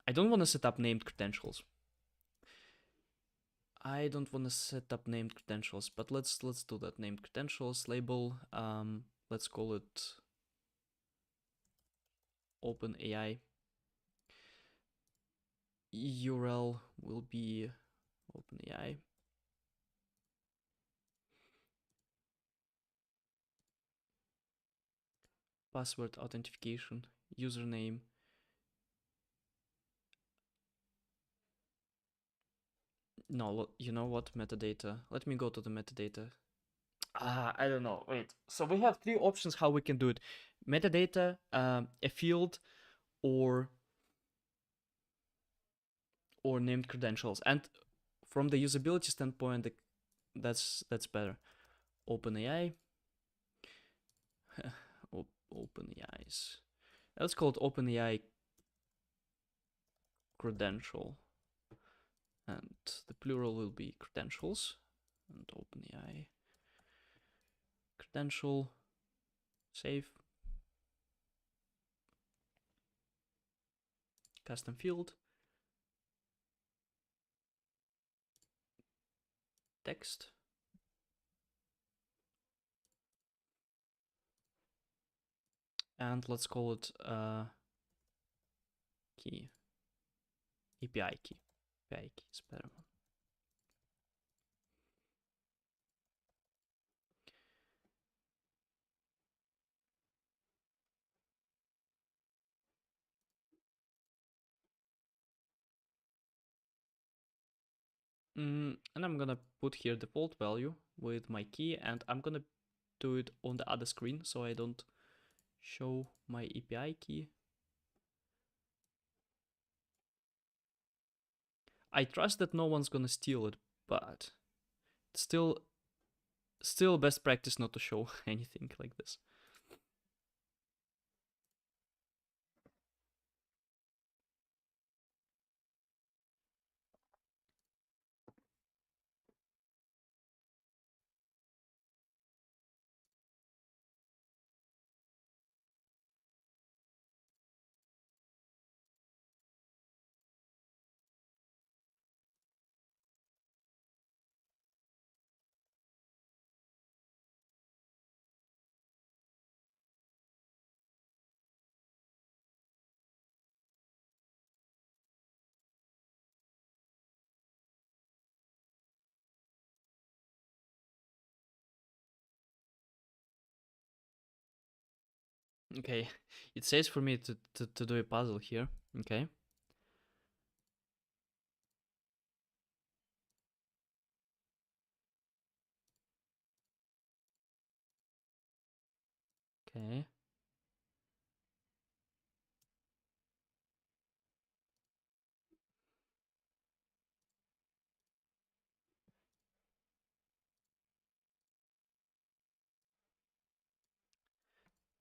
I don't want to set up named credentials. I don't want to set up named credentials, but let's do that. Named credentials label. Let's call it OpenAI. URL will be OpenAI. Password authentication, username. No, you know what? Metadata. Let me go to the metadata. I don't know. Wait. So we have three options how we can do it: metadata, a field, or named credentials. And from the usability standpoint, that's better. OpenAI. OpenAI's. Let's call it OpenAI credential. And the plural will be credentials. And OpenAI credential. Save. Custom field. Text. And let's call it key. API key. API key is better one. And I'm gonna put here default value with my key, and I'm gonna do it on the other screen so I don't show my API key. I trust that no one's gonna steal it, but still best practice not to show anything like this. Okay, it says for me to do a puzzle here. Okay. Okay.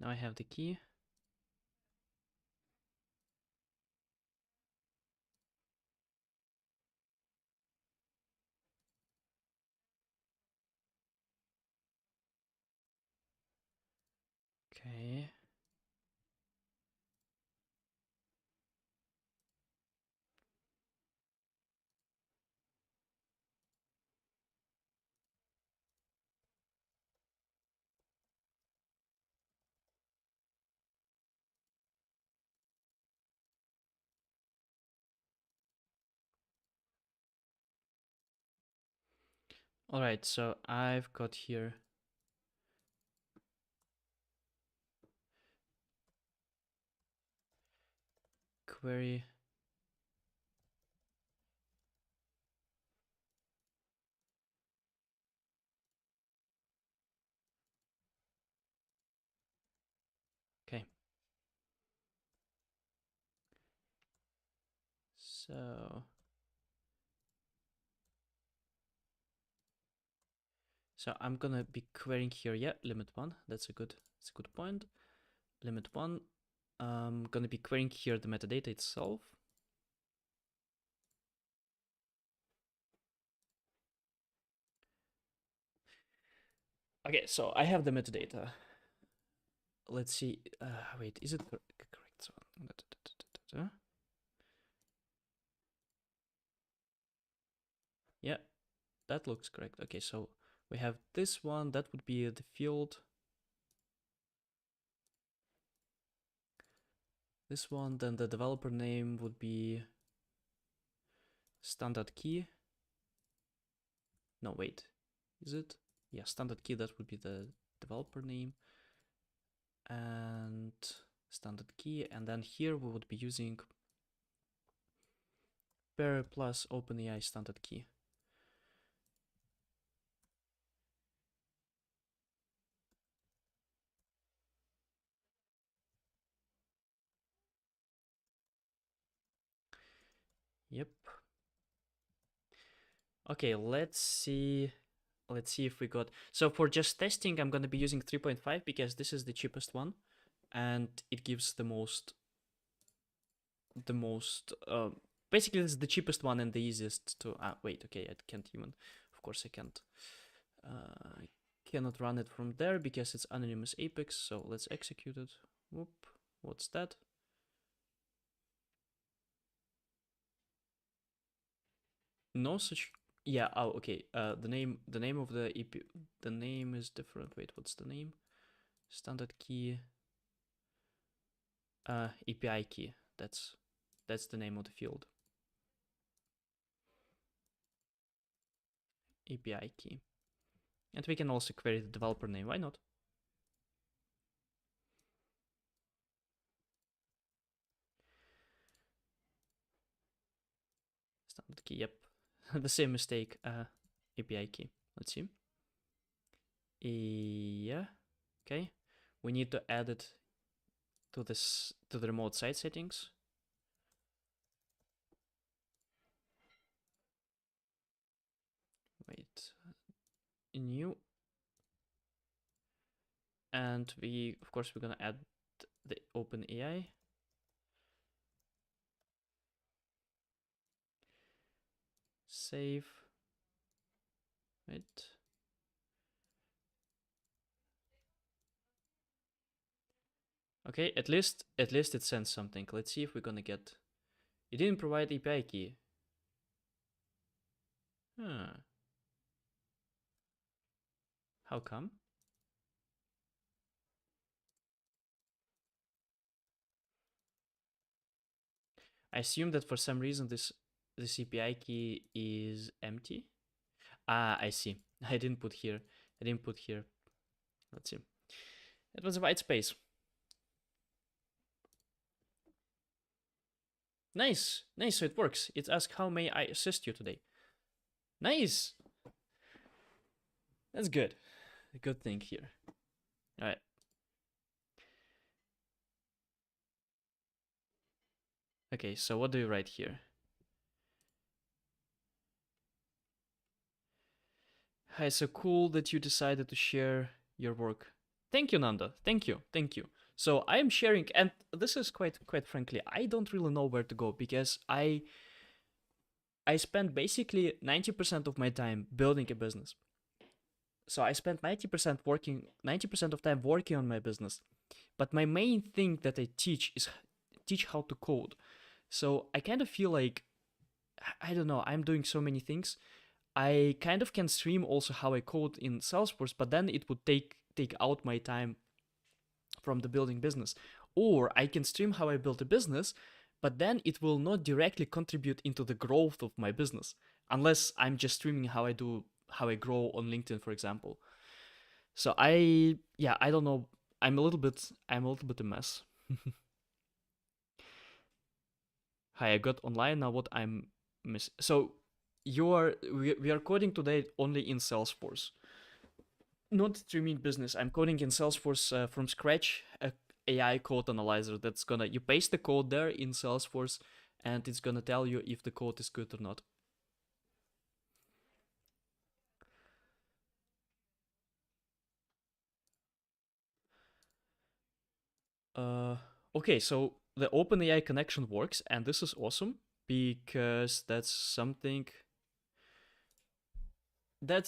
Now I have the key. Okay. All right, so I've got here query. Okay. So I'm gonna be querying here, yeah, limit one. That's a good point. Limit one. I'm gonna be querying here the metadata itself. Okay, so I have the metadata. Let's see. Wait, is it correct? So, yeah, that looks correct. Okay, so we have this one. That would be the field. This one, then the developer name would be standard key. No, wait, is it? Yeah, standard key, that would be the developer name. And standard key, and then here we would be using pair plus OpenAI standard key. Yep. Okay, let's see if we got, so for just testing I'm going to be using 3.5 because this is the cheapest one and it gives the most basically this is the cheapest one and the easiest to wait, okay, I can't even, of course I can't, I cannot run it from there because it's anonymous Apex. So let's execute it. Whoop, what's that? No such, yeah, oh okay, the name of the EP, the name is different. Wait, what's the name? Standard key, API key. That's the name of the field. API key. And we can also query the developer name, why not? Standard key, yep. The same mistake, API key. Let's see. Yeah, okay. We need to add it to the remote site settings. Wait, new. And we, of course, we're gonna add the OpenAI. Save. Wait. Okay, at least it sends something. Let's see if we're gonna get. It didn't provide API key. Huh. How come? I assume that for some reason this API key is empty. Ah, I see. I didn't put here. Let's see. It was a white space. Nice, nice. So it works. It asks, how may I assist you today? Nice. That's good. A good thing here. All right. Okay, so what do you write here? Hi, so cool that you decided to share your work. Thank you, Nanda. Thank you. Thank you. So I am sharing, and this is quite frankly, I don't really know where to go because I spend basically 90% of my time building a business. So I spent 90% of time working on my business. But my main thing that I teach is teach how to code. So I kind of feel like I don't know, I'm doing so many things. I kind of can stream also how I code in Salesforce, but then it would take out my time from the building business. Or I can stream how I build a business, but then it will not directly contribute into the growth of my business unless I'm just streaming how I grow on LinkedIn, for example. So I don't know. I'm a little bit a mess. Hi, I got online now. What I'm miss. So we are coding today only in Salesforce, not streaming business. I'm coding in Salesforce from scratch. A AI code analyzer that's gonna you paste the code there in Salesforce, and it's gonna tell you if the code is good or not. Uh, okay, so the OpenAI connection works, and this is awesome because that's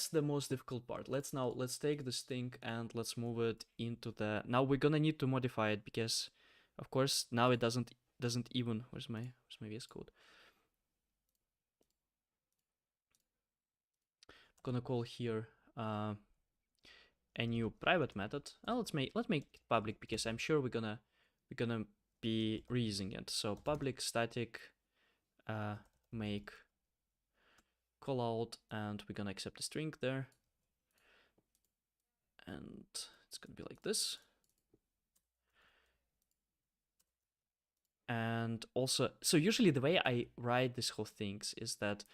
the most difficult part. Let's take this thing and let's move it into the now we're gonna need to modify it because of course now it doesn't even where's my VS code. I'm gonna call here a new private method. Let's make it public because I'm sure we're gonna be reusing it. So public static make call out, and we're gonna accept a string there, and it's gonna be like this. And also, so usually the way I write this whole things is that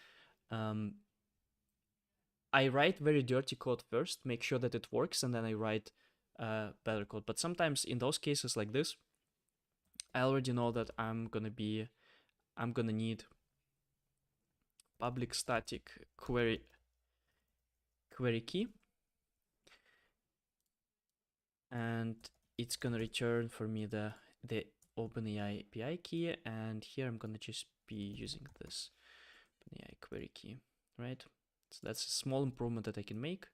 I write very dirty code first, make sure that it works, and then I write better code. But sometimes in those cases like this, I already know that I'm gonna need public static query key, and it's gonna return for me the OpenAI API key, and here I'm gonna just be using this OpenAI query key, right? So that's a small improvement that I can make.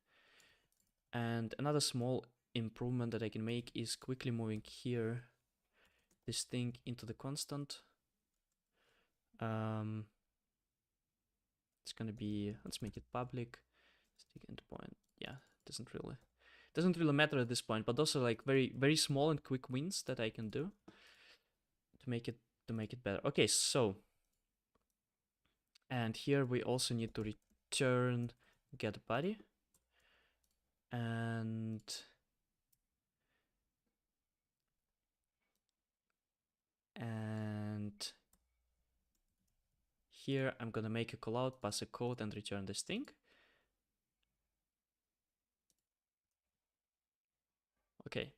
And another small improvement that I can make is quickly moving here this thing into the constant. It's gonna be, let's make it public. Stick endpoint. Yeah, doesn't really matter at this point, but also like very small and quick wins that I can do to make it better. Okay, so and here we also need to return get body, and here I'm gonna make a callout, pass a code, and return this thing. Okay.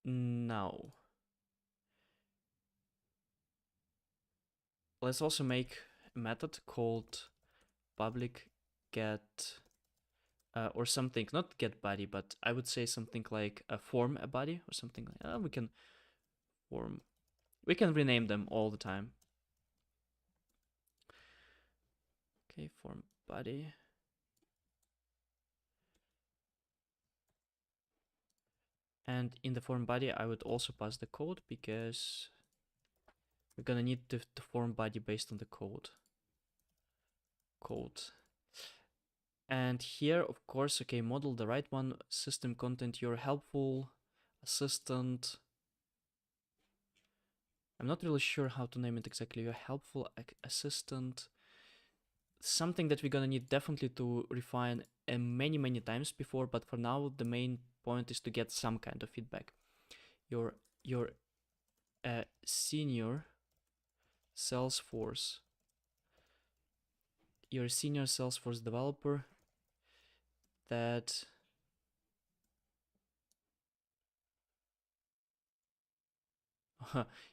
Now let's also make a method called public get or something, not get body, but I would say something like form a body or something like that. We can rename them all the time. Okay, form body. And in the form body, I would also pass the code because we're gonna need the form body based on the code. And here, of course, okay, model the right one, system content, you're helpful, assistant. I'm not really sure how to name it exactly. You're helpful assistant. Something that we're gonna need definitely to refine many times before, but for now the main point is to get some kind of feedback. Your senior Salesforce, you're a senior Salesforce developer that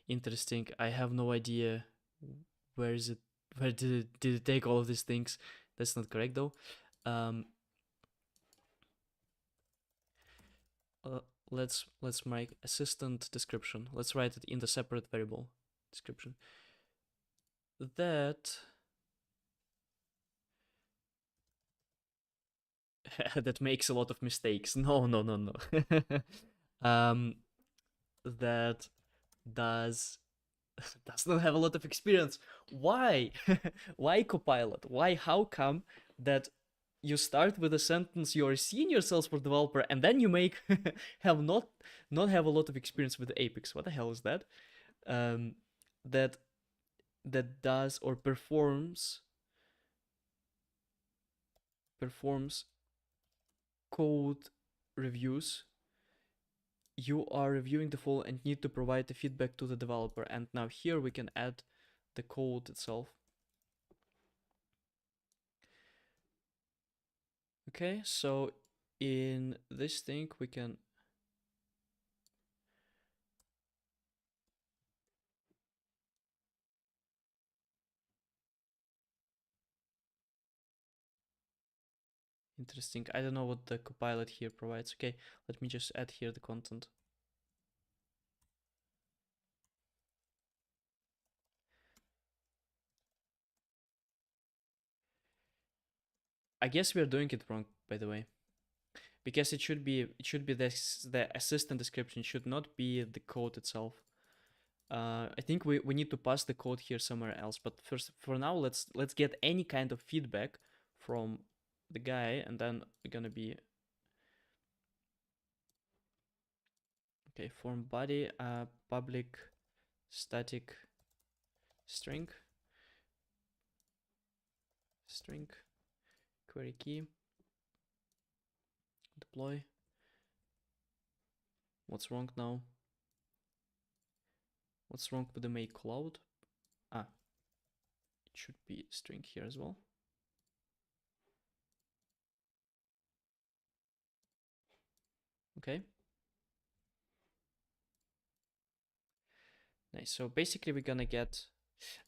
interesting. I have no idea where is it, where did it take all of these things. That's not correct though. Let's make assistant description. Let's write it in the separate variable description. That that makes a lot of mistakes. No. That does not have a lot of experience. Why? Why Copilot? Why? How come that you start with a sentence, you're a senior Salesforce developer, and then you make have not have a lot of experience with Apex? What the hell is that? That does or performs code reviews. You are reviewing the file and need to provide the feedback to the developer. And now here we can add the code itself. Okay, so in this thing we can interesting. I don't know what the Copilot here provides. Okay, let me just add here the content. I guess we are doing it wrong, by the way, because it should be the assistant description should not be the code itself. I think we need to pass the code here somewhere else. But first, for now, let's get any kind of feedback from the guy, and then we're gonna be okay. Form body public static string query key deploy. What's wrong now? What's wrong with the make cloud? It should be string here as well. Okay. Nice. So basically we're gonna get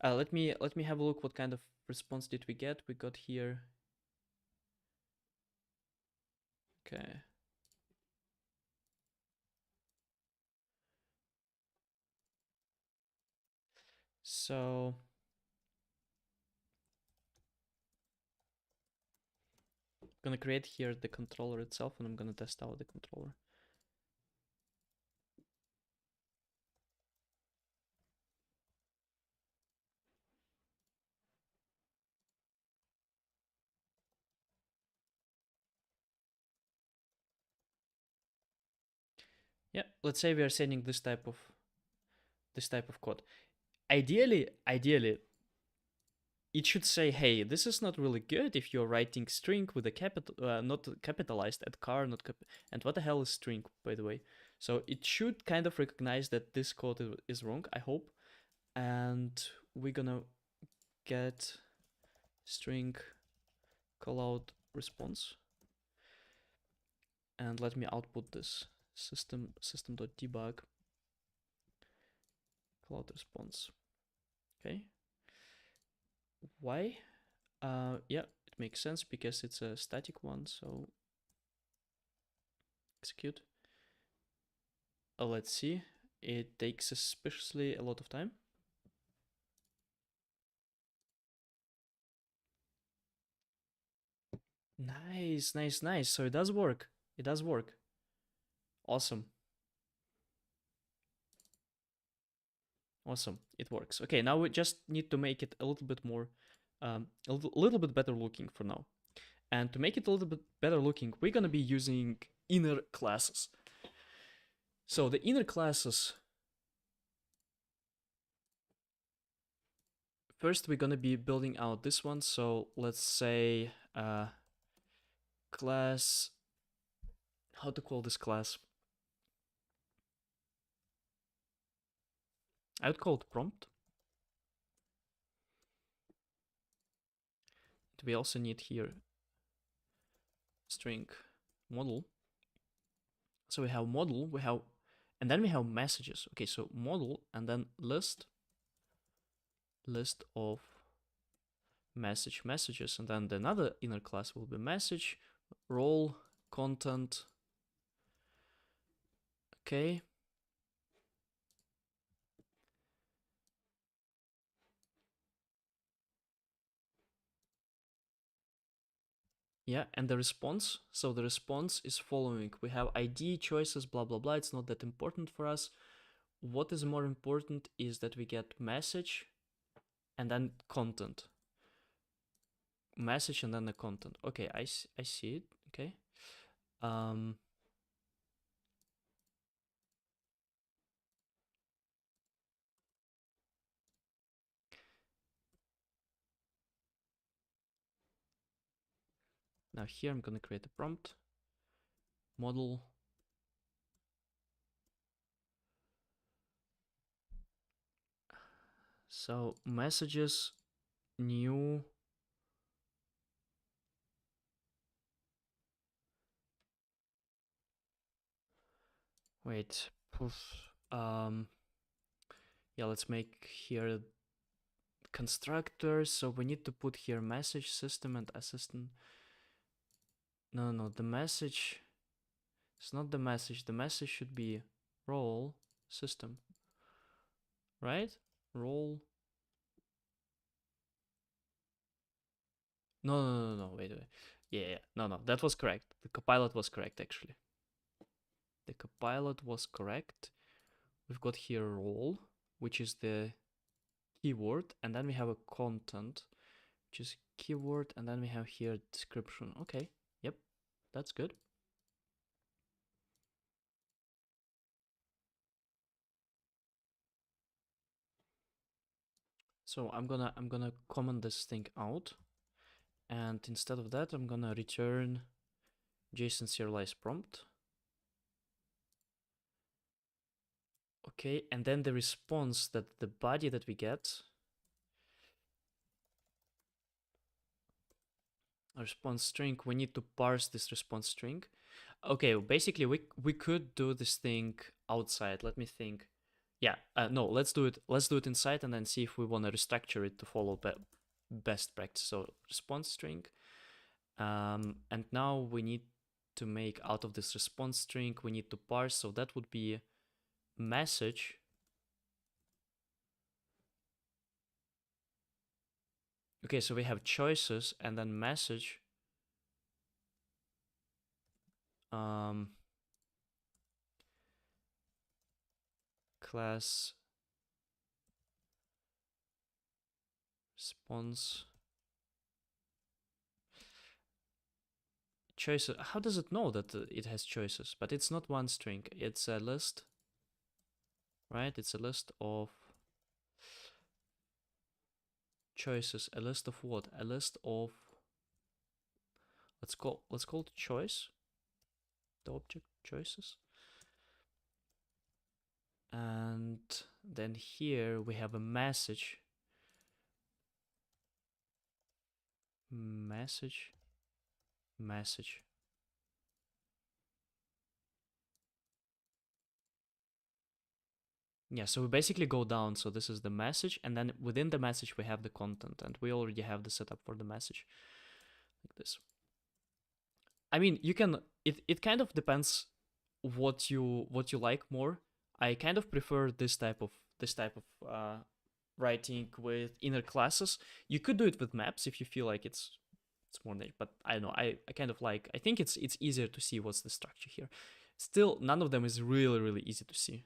let me have a look what kind of response did we get. We got here. Okay. So I'm gonna create here the controller itself, and I'm gonna test out the controller. Yeah, let's say we are sending this type of code. Ideally, it should say, hey, this is not really good if you're writing string with a capital, not capitalized at car, not and what the hell is string, by the way? So it should kind of recognize that this code is wrong, I hope. And we're gonna get string callout response. And let me output this system.debug callout response. Okay. Why? Yeah, it makes sense because it's a static one, so execute. Let's see. It takes suspiciously a lot of time. Nice. So it does work. Awesome. It works. Okay, now we just need to make it a little bit more, a little bit better looking for now. And to make it a little bit better looking, we're gonna be using inner classes. So the inner classes, first we're gonna be building out this one. So let's say class, how to call this class? I would call it prompt. We also need here string model. So we have model, we have, and then we have messages. Okay, so model and then list of messages, and then another inner class will be message, role, content. Okay. Yeah, and the response. So the response is following. We have ID, choices, blah, blah, blah. It's not that important for us. What is more important is that we get message and then content. Message and then the content. Okay, I see it. Okay. Now here I'm gonna create a prompt. Model. So messages, new. Wait. Yeah, let's make here constructors. So we need to put here message, system, and assistant. No, the message. It's not the message. The message should be role, system. Right? Role. No. Wait. Yeah. No. That was correct. The copilot was correct, actually. The copilot was correct. We've got here role, which is the keyword, and then we have a content, which is keyword, and then we have here description. Okay, yep, that's good. So I'm gonna comment this thing out, and instead of that, I'm gonna return JSON serialized prompt. Okay, and then the response, that the body that we get, a response string, we need to parse this response string. Okay, basically we could do this thing outside. Let me think. Yeah, no, let's do it inside and then see if we want to restructure it to follow best practice. So response string, and now we need to make out of this response string, we need to parse. So that would be message. Okay, so we have choices and then message. Class response choices. How does it know that it has choices? But it's not one string, it's a list, right? It's a list of choices. A list of what? A list of, let's call it choice, the object choices. And then here we have a message. Message. Yeah, so we basically go down. So this is the message, and then within the message we have the content, and we already have the setup for the message, like this. I mean, you can. It kind of depends what you like more. I kind of prefer this type of writing with inner classes. You could do it with maps if you feel like it's more niche, but I don't know. I kind of like. I think it's easier to see what's the structure here. Still, none of them is really easy to see,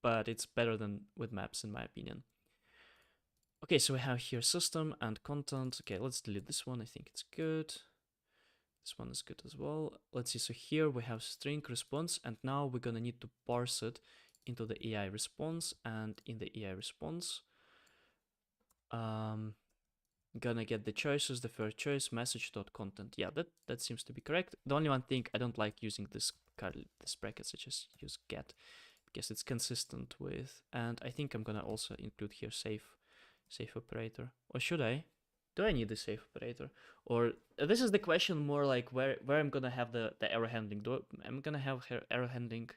but it's better than with maps in my opinion. Okay, so we have here system and content. Okay, let's delete this one. I think it's good. This one is good as well. Let's see. So here we have string response, and now we're gonna need to parse it into the AI response, and in the AI response, gonna get the choices, the first choice, message.content. Yeah, that seems to be correct. The only one thing I don't like using this brackets, I just use get because it's consistent with, and I think I'm gonna also include here save operator. Or should I? Do I need the save operator? Or this is the question more like where I'm gonna have the error handling. I'm gonna have error handling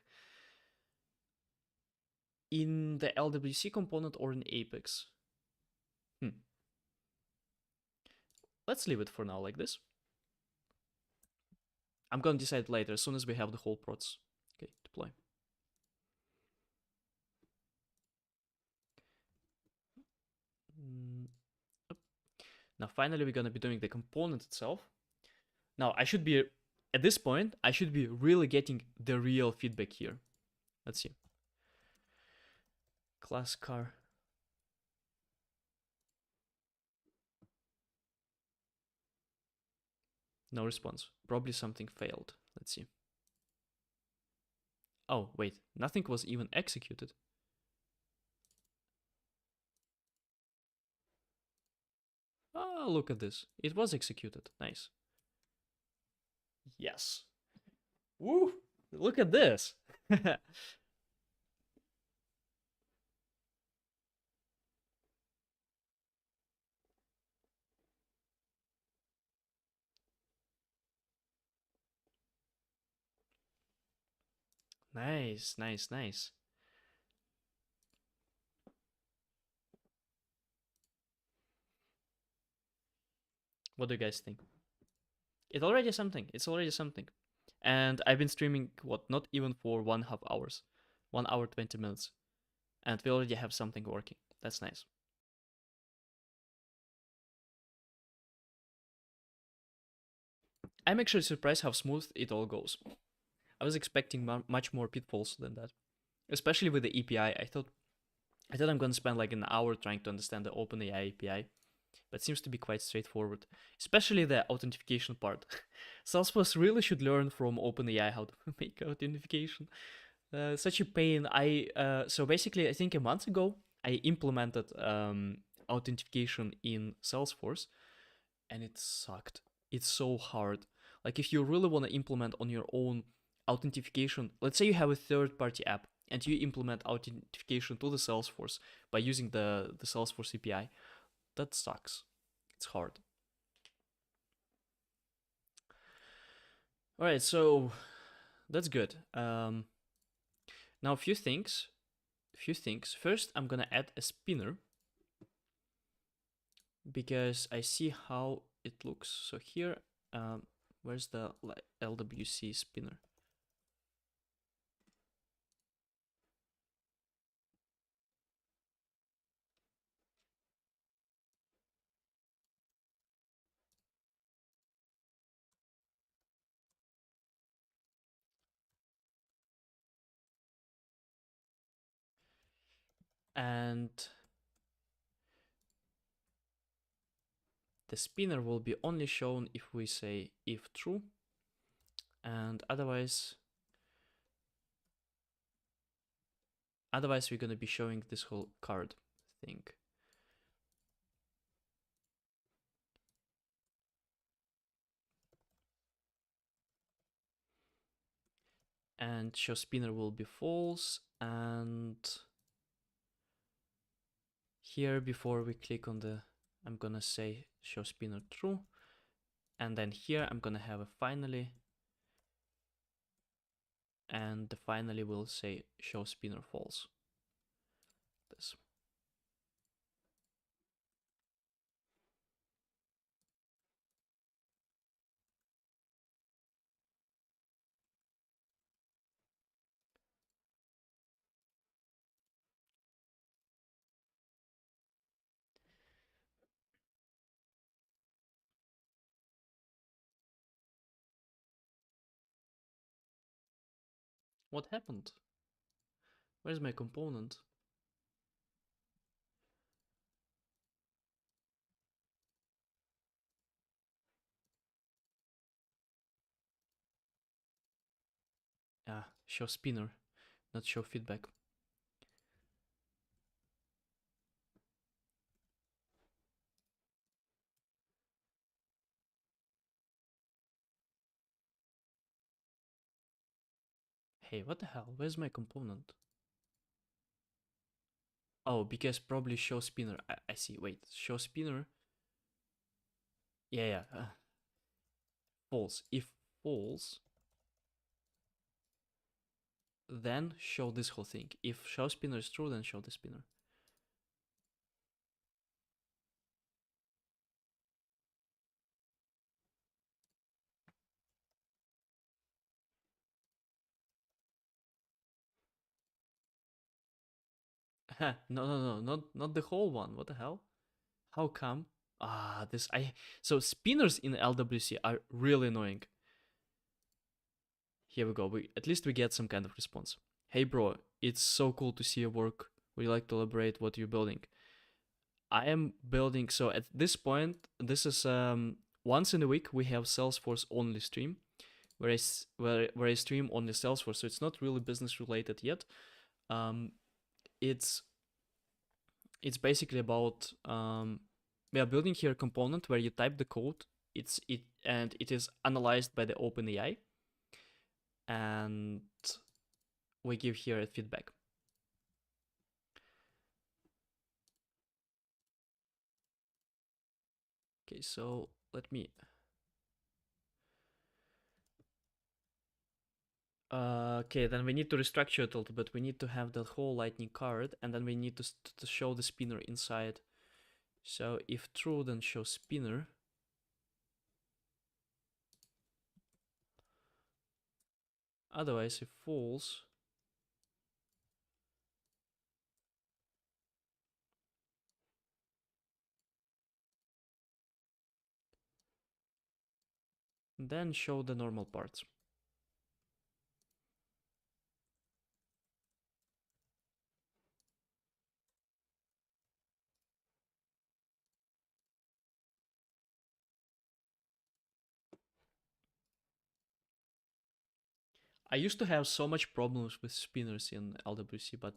in the LWC component or in Apex? Let's leave it for now like this. I'm gonna decide later as soon as we have the whole prods. Okay, deploy. Now finally we're gonna be doing the component itself. Now I should be, at this point, I should be really getting the real feedback here. Let's see. Class car. No response. Probably something failed. Let's see. Oh, wait. Nothing was even executed. Oh, look at this. It was executed. Nice. Yes. Woo! Look at this. Nice, nice, nice. What do you guys think? It's already something. It's already something. And I've been streaming, what, not even for 1.5 hours. 1 hour, 20 minutes. And we already have something working. That's nice. I'm actually surprised how smooth it all goes. I was expecting much more pitfalls than that. Especially with the API. I thought I'm going to spend like an hour trying to understand the OpenAI API. But it seems to be quite straightforward. Especially the authentication part. Salesforce really should learn from OpenAI how to make authentication. Such a pain. So basically, I think a month ago, I implemented authentication in Salesforce, and it sucked. It's so hard. Like if you really want to implement on your own authentication, let's say you have a third-party app and you implement authentication to the Salesforce by using the Salesforce API, that sucks. It's hard. All right, so that's good. Now a few things. First, I'm gonna add a spinner because I see how it looks. So here, where's the LWC spinner? And the spinner will be only shown if we say if true, and otherwise we're going to be showing this whole card thing. And show spinner will be false, and here before we click on the, I'm gonna say show spinner true, and then here I'm gonna have a finally, and the finally will say show spinner false. This. What happened? Where's my component? Ah, show spinner, not show feedback. Hey, what the hell? Where's my component? Oh, because probably show spinner. I see. Wait, show spinner. Yeah. False. If false, then show this whole thing. If show spinner is true, then show the spinner. Not the whole one. What the hell? How come? So spinners in LWC are really annoying. Here we go. At least we get some kind of response. Hey bro, it's so cool to see your work. Would you like to elaborate what you're building? I am building. So at this point, this is once in a week we have Salesforce only stream, where I stream only Salesforce. So it's not really business related yet. Um, it's basically about we are building here a component where you type the code. It is analyzed by the OpenAI, and we give here a feedback. Okay, so let me. Okay, then we need to restructure it a little bit. We need to have the whole lightning card, and then we need to show the spinner inside. So if true, then show spinner. Otherwise, if false, then show the normal parts. I used to have so much problems with spinners in LWC, but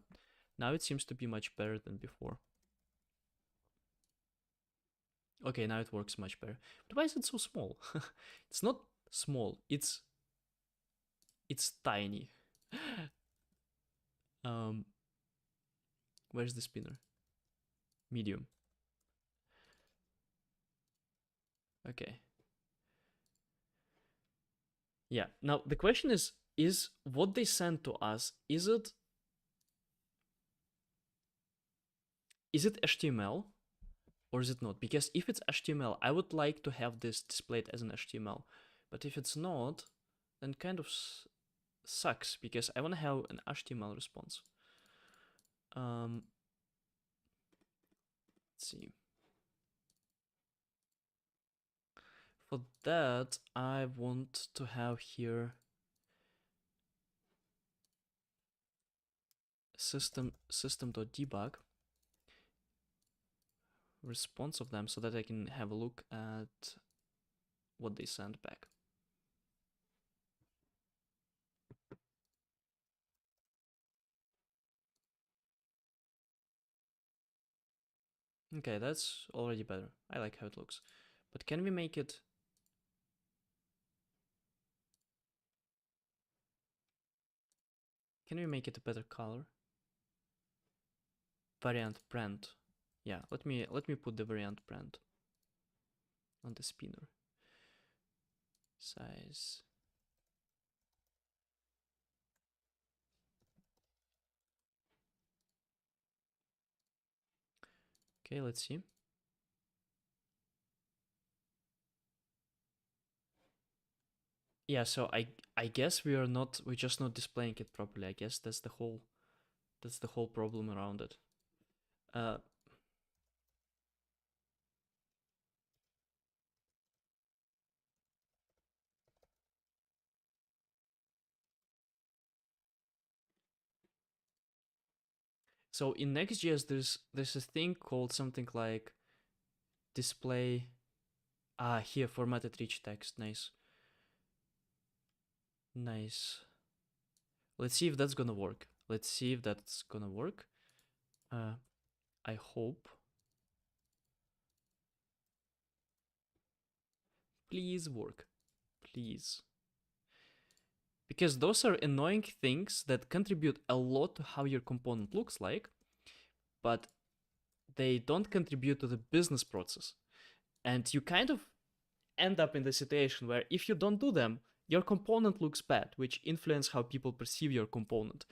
now it seems to be much better than before. Okay, now it works much better. But why is it so small? It's not small, it's tiny. Where's the spinner? Medium. Okay. Yeah. Now the question is what they send to us, is it HTML or is it not? Because if it's HTML, I would like to have this displayed as an HTML. But if it's not, then kind of sucks because I want to have an HTML response. Let's see. For that, I want to have here system.debug response of them so that I can have a look at what they sent back. Okay, that's already better. I like how it looks. But can we make it... Can we make it a better color? Variant brand. Yeah, let me put the variant brand on the spinner. Size. Okay, let's see. Yeah, so I guess we're just not displaying it properly. I guess that's the whole problem around it. So in Next.js, there's a thing called something like display. Here, formatted rich text. Nice. Nice. Let's see if that's gonna work. I hope. Please work. Please. because those are annoying things that contribute a lot to how your component looks like, but they don't contribute to the business process. And you kind of end up in the situation where if you don't do them, your component looks bad, which influence how people perceive your component.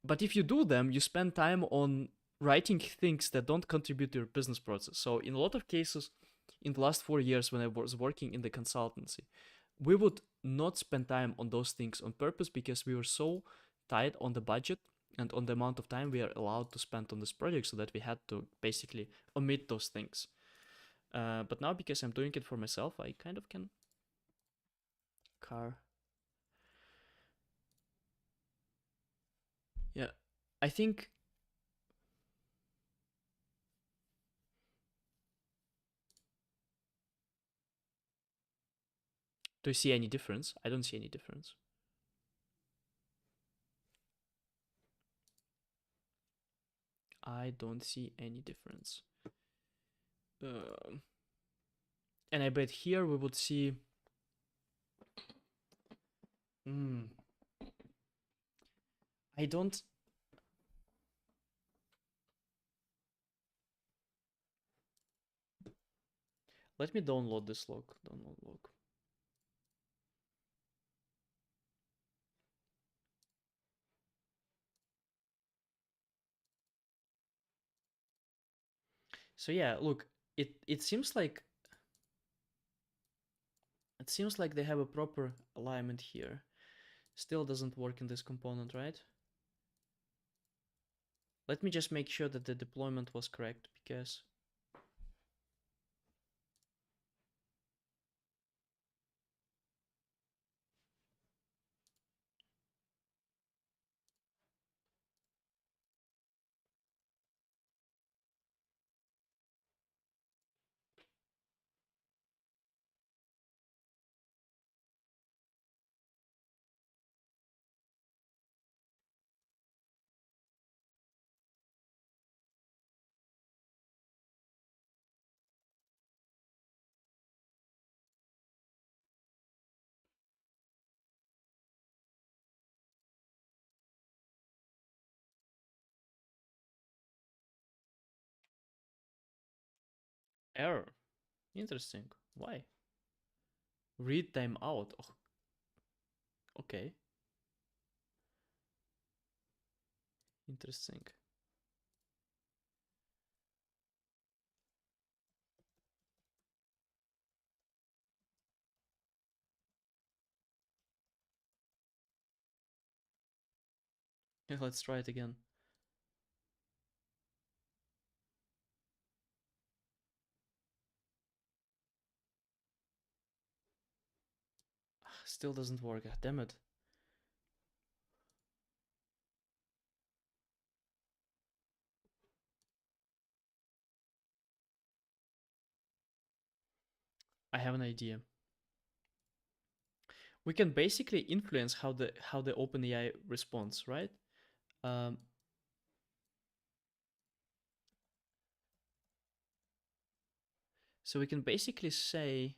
But if you do them, you spend time on writing things that don't contribute to your business process. So in a lot of cases, in the last 4 years when I was working in the consultancy, we would not spend time on those things on purpose because we were so tight on the budget and on the amount of time we are allowed to spend on this project, so that we had to basically omit those things. But now, because I'm doing it for myself, I kind of can. Car. Yeah, I think. Do you see any difference? I don't see any difference. I don't see any difference. And I bet here we would see. I don't. Let me download this log. Download log. So yeah, look, it seems like they have a proper alignment here. Still doesn't work in this component, right? Let me just make sure that the deployment was correct, because error. Interesting. Why? Read timeout. Oh, okay. Interesting. Yeah, let's try it again. Still doesn't work. Damn it. I have an idea. We can basically influence how the OpenAI responds, right? So we can basically say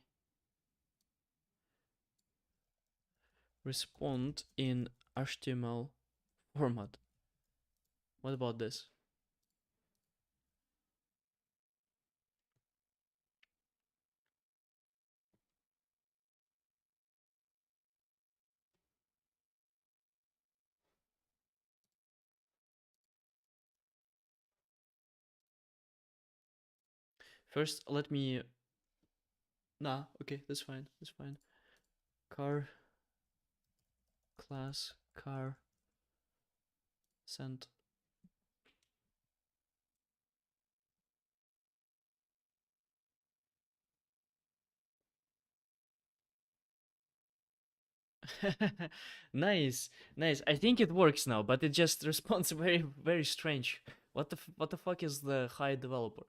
respond in HTML format. What about this? First, let me. Nah, okay, that's fine. That's fine. Car class car send. Nice, nice. I think it works now, but it just responds very, very strange. What the fuck is the high developer?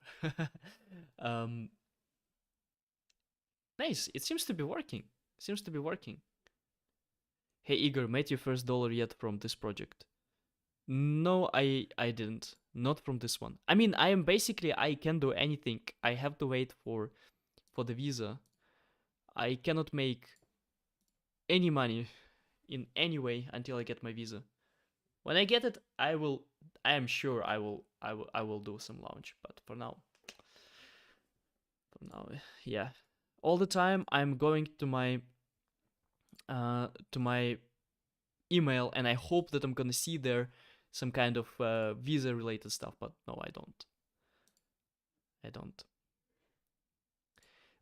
um, nice. It seems to be working. Seems to be working. Hey Igor, made your first dollar yet from this project? No, I didn't. Not from this one. I mean, I can do anything. I have to wait for the visa. I cannot make any money in any way until I get my visa. When I get it, I am sure I will do some launch. But for now, yeah. All the time I'm going to my email, and I hope that I'm gonna see there some kind of visa related stuff. But no, I don't. I don't.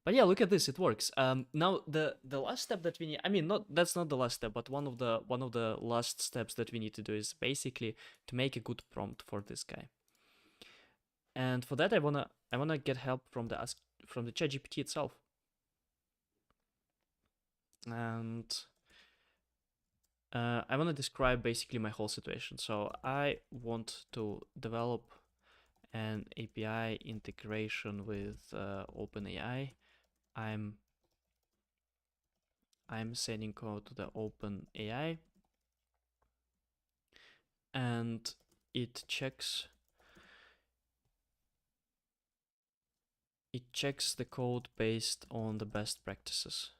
But yeah, look at this, it works. Now the last step that we need, I mean, not that's not the last step, but one of the last steps that we need to do is basically to make a good prompt for this guy. And for that, I wanna get help from the ChatGPT itself. And I wanna describe basically my whole situation. So I want to develop an API integration with OpenAI. I'm sending code to the OpenAI, and it checks the code based on the best practices.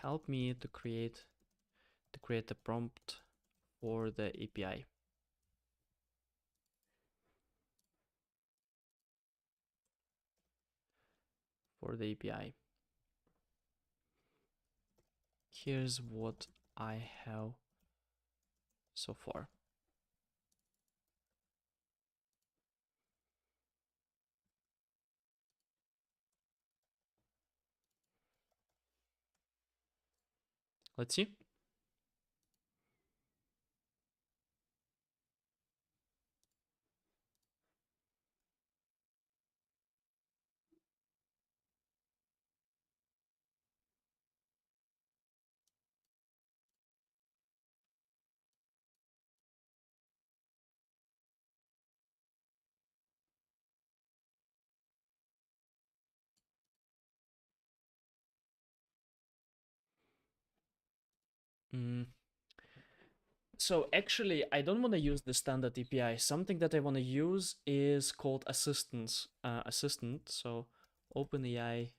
Help me to create the prompt for the API. Here's what I have so far. Let's see. So actually, I don't want to use the standard API. Something that I want to use is called assistant. So OpenAI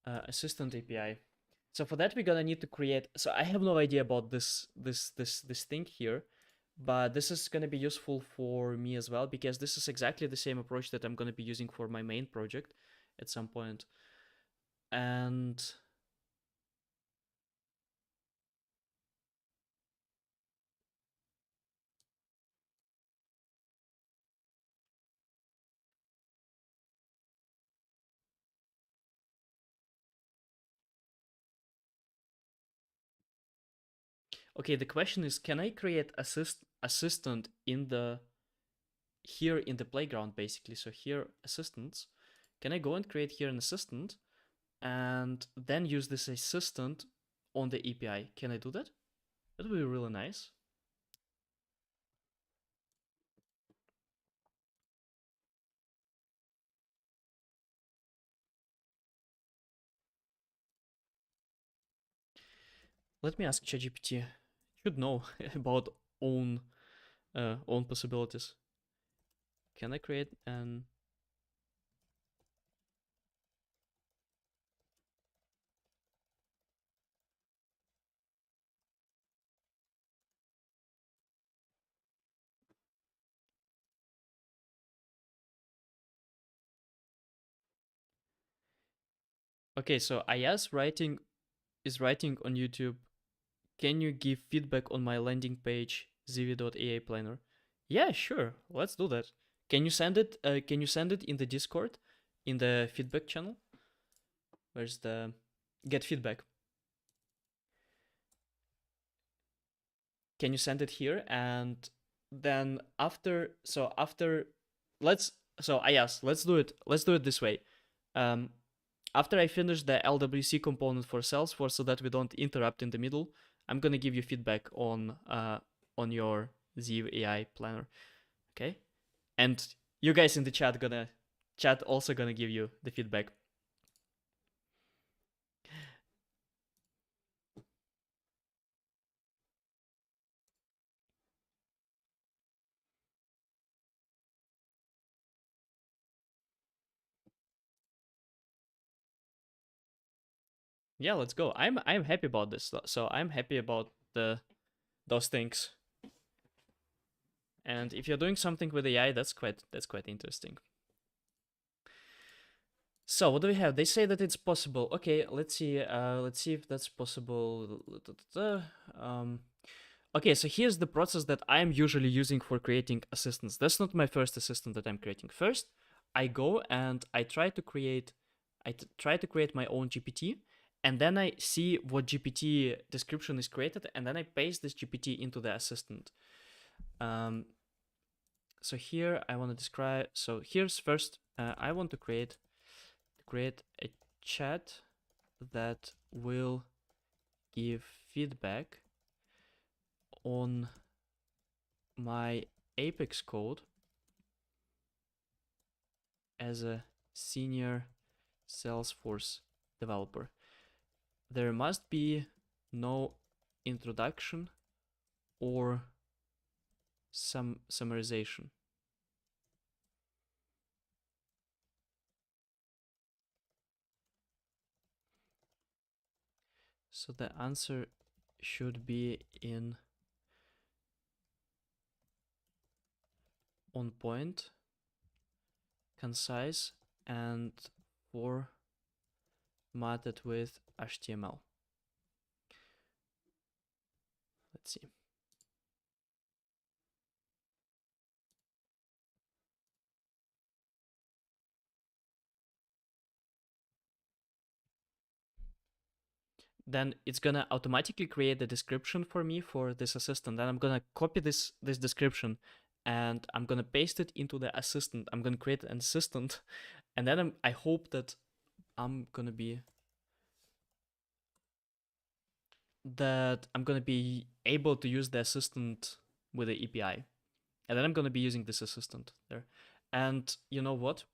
assistant API. So for that, we're gonna need to create. So I have no idea about this thing here, but this is gonna be useful for me as well because this is exactly the same approach that I'm gonna be using for my main project at some point. And okay, the question is, can I create assistant in the here in the playground basically? So here assistants, can I go and create here an assistant and then use this assistant on the API? Can I do that? That would be really nice. Let me ask ChatGPT. Should know about own possibilities. Can I create an okay, so Ayaz is writing on YouTube, can you give feedback on my landing page zivi.ai planner? Yeah, sure. Let's do that. Can you send it in the Discord in the feedback channel? Where's the get feedback? Can you send it here? And then after let's so Ayaz, let's do it this way. Um After I finish the LWC component for Salesforce so that we don't interrupt in the middle, I'm gonna give you feedback on your Ziv AI planner. Okay? And you guys in the chat also gonna give you the feedback. Yeah, let's go. I'm happy about this. So I'm happy about those things. And if you're doing something with AI, that's quite interesting. So what do we have? They say that it's possible. Okay, let's see. Let's see if that's possible. Okay, so here's the process that I'm usually using for creating assistants. That's not my first assistant that I'm creating. First, I go and I try to create my own GPT, and then I see what GPT description is created, and then I paste this GPT into the assistant. So here I want to describe. So here's first, I want to create a chat that will give feedback on my Apex code as a senior Salesforce developer. There must be no introduction or some summarization. So the answer should be in on point, concise, and formatted with HTML. Let's see. Then it's gonna automatically create the description for me for this assistant. Then I'm gonna copy this description and I'm gonna paste it into the assistant. I'm gonna create an assistant, and then I hope that I'm gonna be able to use the assistant with the API, and then I'm gonna be using this assistant there. And you know what?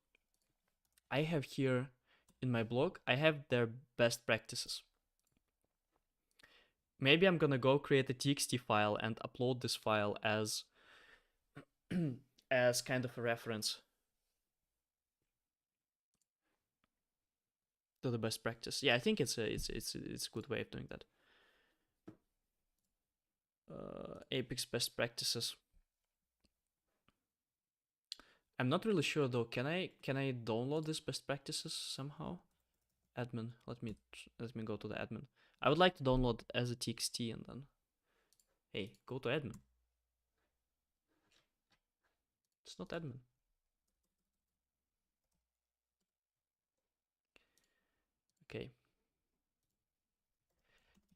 I have here in my blog, I have their best practices. Maybe I'm gonna go create a txt file and upload this file as as kind of a reference to the best practice. Yeah, I think it's a good way of doing that. Apex best practices. I'm not really sure though. Can I download this best practices somehow? Admin. Let me go to the admin. I would like to download as a txt and then hey, go to admin. It's not admin. Okay.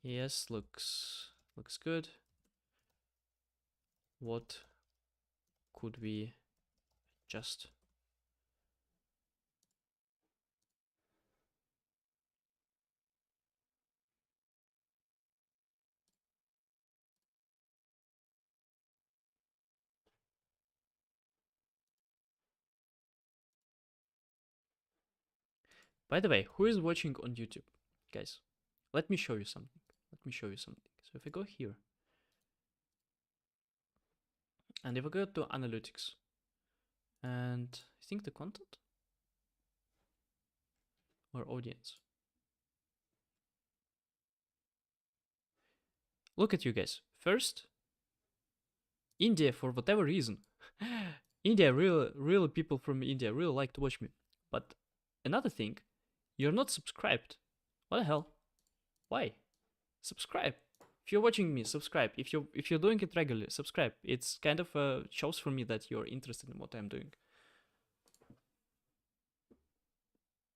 Yes, looks good. What could we just By the way, who is watching on YouTube? Guys, let me show you something. So if I go here, and if I go to analytics, and I think the content or audience. Look at you guys. First, India, for whatever reason. India, real people from India really like to watch me. But another thing, you're not subscribed. What the hell? Why? Subscribe. If you're watching me, subscribe. If you're doing it regularly, subscribe. It's kind of shows for me that you're interested in what I'm doing.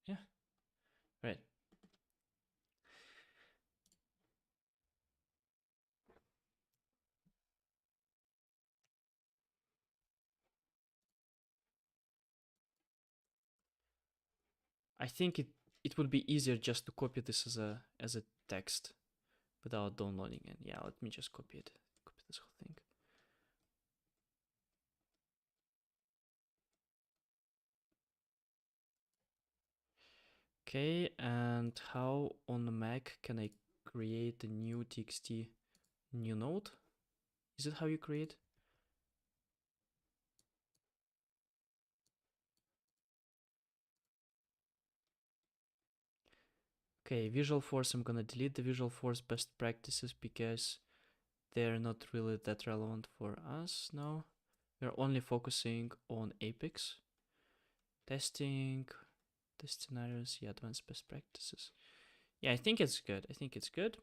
Yeah. Right. I think it would be easier just to copy this as a text without downloading it. Yeah, let me just copy it. Copy this whole thing. Okay, and how on the Mac can I create a new txt new node? Is it how you create? Okay, Visualforce, I'm gonna delete the Visualforce best practices because they're not really that relevant for us now. We're only focusing on Apex. Testing, test scenarios, yeah, advanced best practices. Yeah, I think it's good. I think it's good.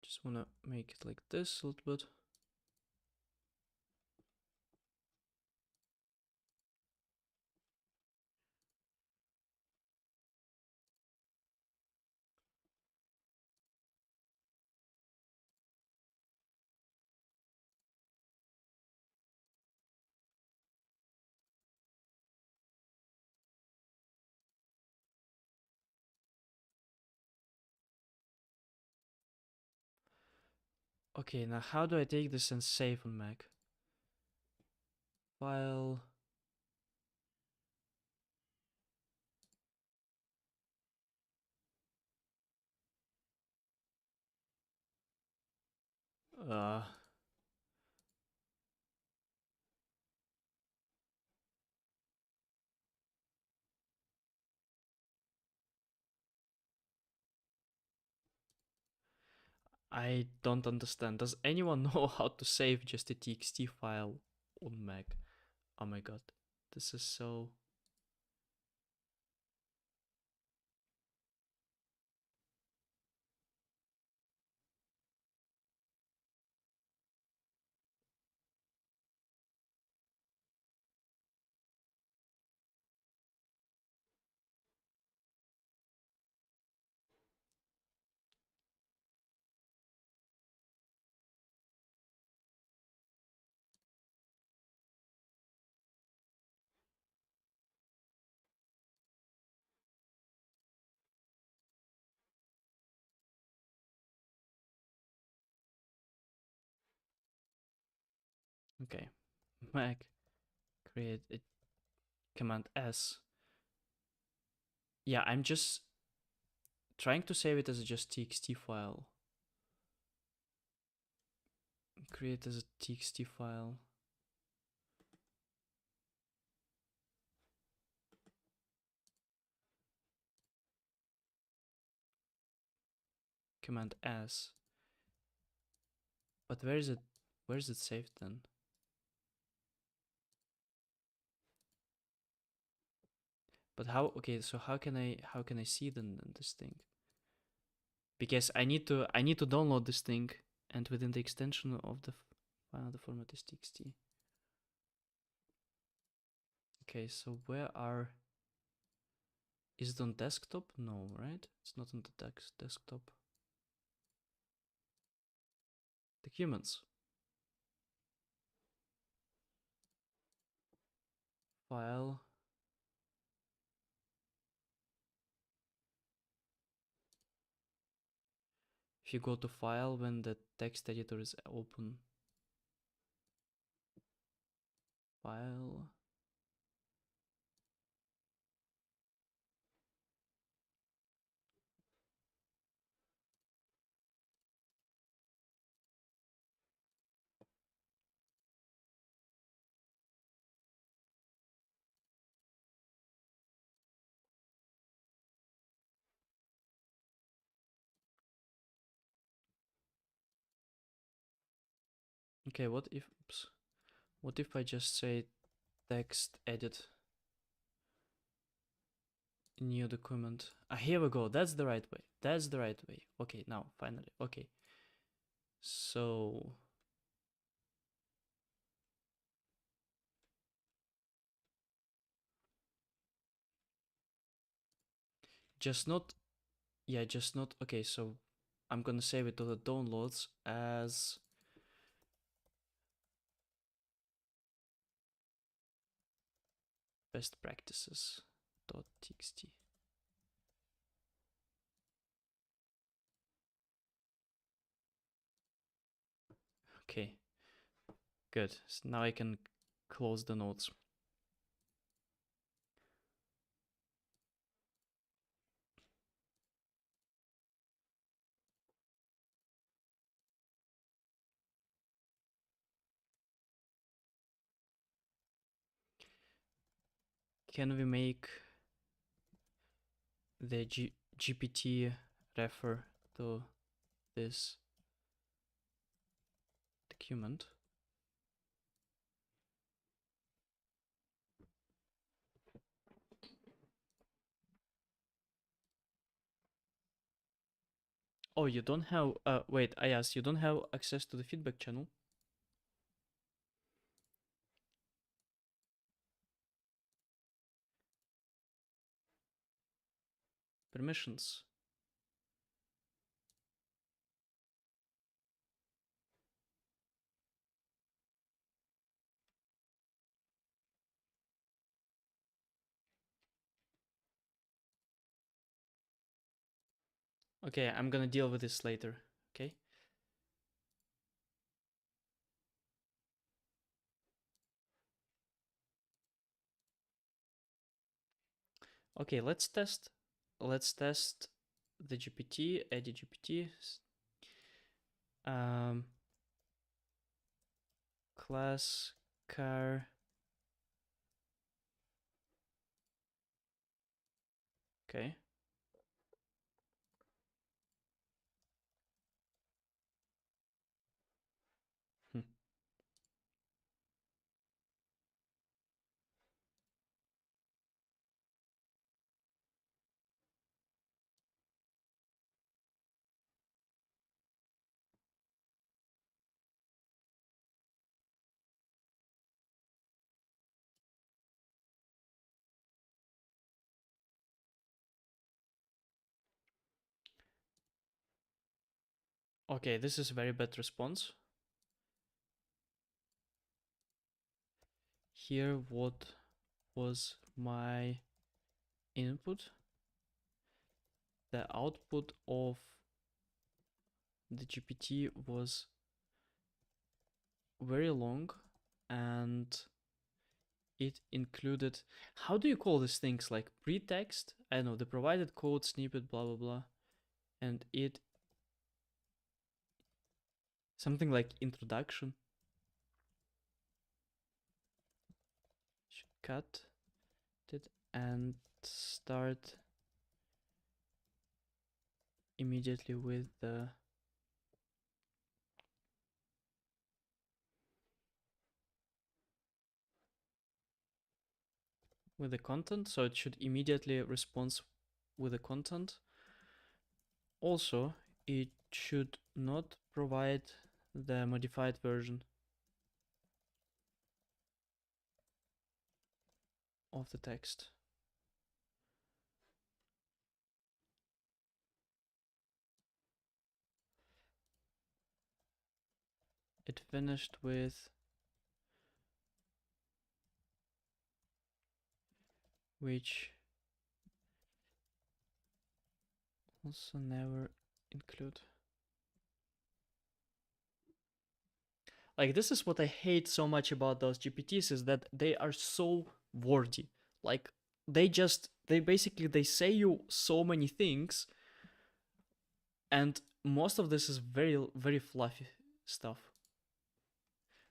Just wanna make it like this a little bit. Okay, now how do I take this and save on Mac? File. Uh, I don't understand. Does anyone know how to save just a TXT file on Mac? Oh my god, this is so... Okay, Mac, create a command S. Yeah, I'm just trying to save it as just TXT file. Create as a TXT file. Command S. But where is it? Where is it saved then? But how? Okay, so how can I see then this thing? Because I need to download this thing, and within the extension of the file, the format is txt. Okay, so where are... Is it on desktop? No, right? It's not on the desktop. Documents. File. If you go to file when the text editor is open. File. Okay, what if... Oops. What if I just say text edit new document? Ah, here we go. That's the right way. That's the right way. Okay, now finally. Okay. So just not... Yeah, just not... Okay, so I'm gonna save it to the downloads as best practices.txt. Okay, good. So now I can close the notes. can we make the GPT refer to this document? Oh, you don't have, wait, I asked, you don't have access to the feedback channel? Permissions. Okay, I'm gonna deal with this later, okay? Okay, let's test the GPT, edit GPT, um, class car, okay. Hmm. Okay, this is a very bad response. Here, what was my input? The output of the GPT was very long, and it included, how do you call these things, like pretext? I don't know, the provided code snippet, blah blah blah, and it something like introduction. Should cut it and start immediately with the content, so it should immediately respond with the content. Also, it should not provide the modified version of the text. It finished with which also never include. Like, this is what I hate so much about those GPTs, is that they are so wordy. Like, they basically they say you so many things, and most of this is very fluffy stuff.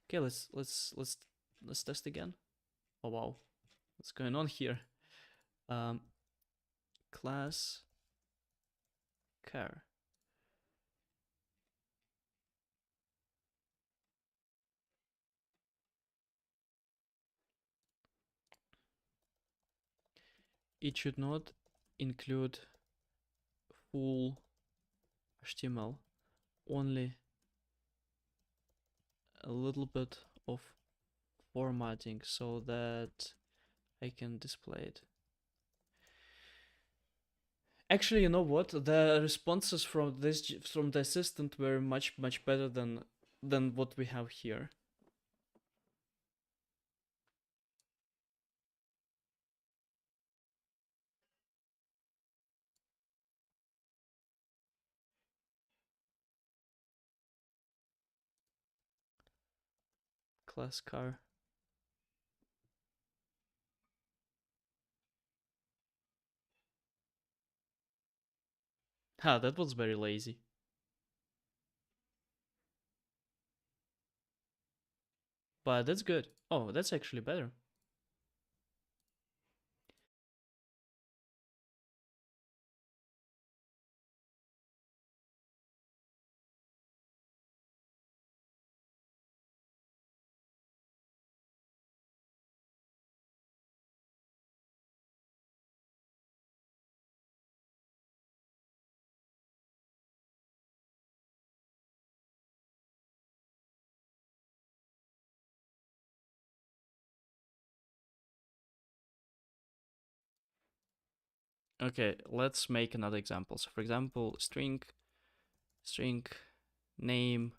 Okay, let's test again. Oh wow, what's going on here? Class car. It should not include full HTML, only a little bit of formatting so that I can display it. Actually, you know what? The responses from the assistant were much better than what we have here. Class car. Ha, that was very lazy. But that's good. Oh, that's actually better. Okay, let's make another example. So for example, string name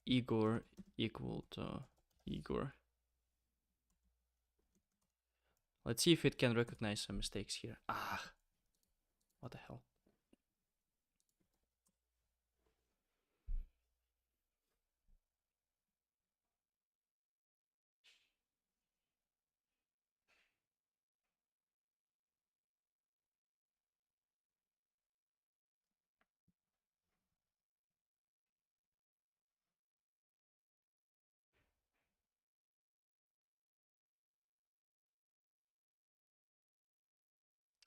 Igor equal to Igor. Let's see if it can recognize some mistakes here. Ah, what the hell?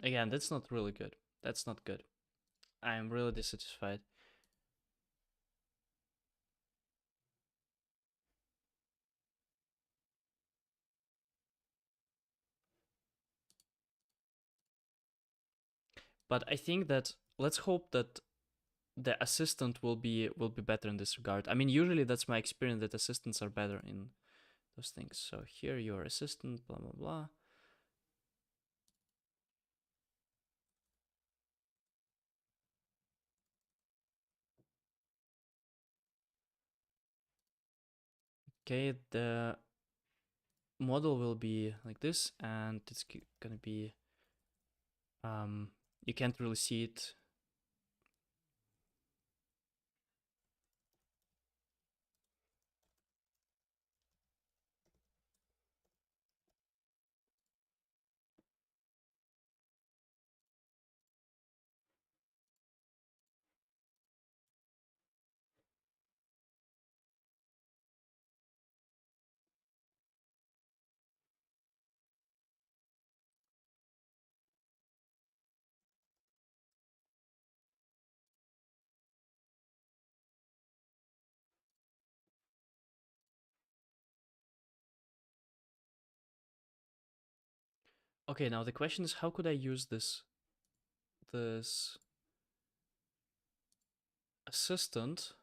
Again, that's not really good. That's not good. I am really dissatisfied. But I think that let's hope that the assistant will be better in this regard. I mean, usually that's my experience that assistants are better in those things. So here your assistant, blah blah blah. Okay, the model will be like this, and it's gonna be you can't really see it. Okay, now the question is, how could I use this assistant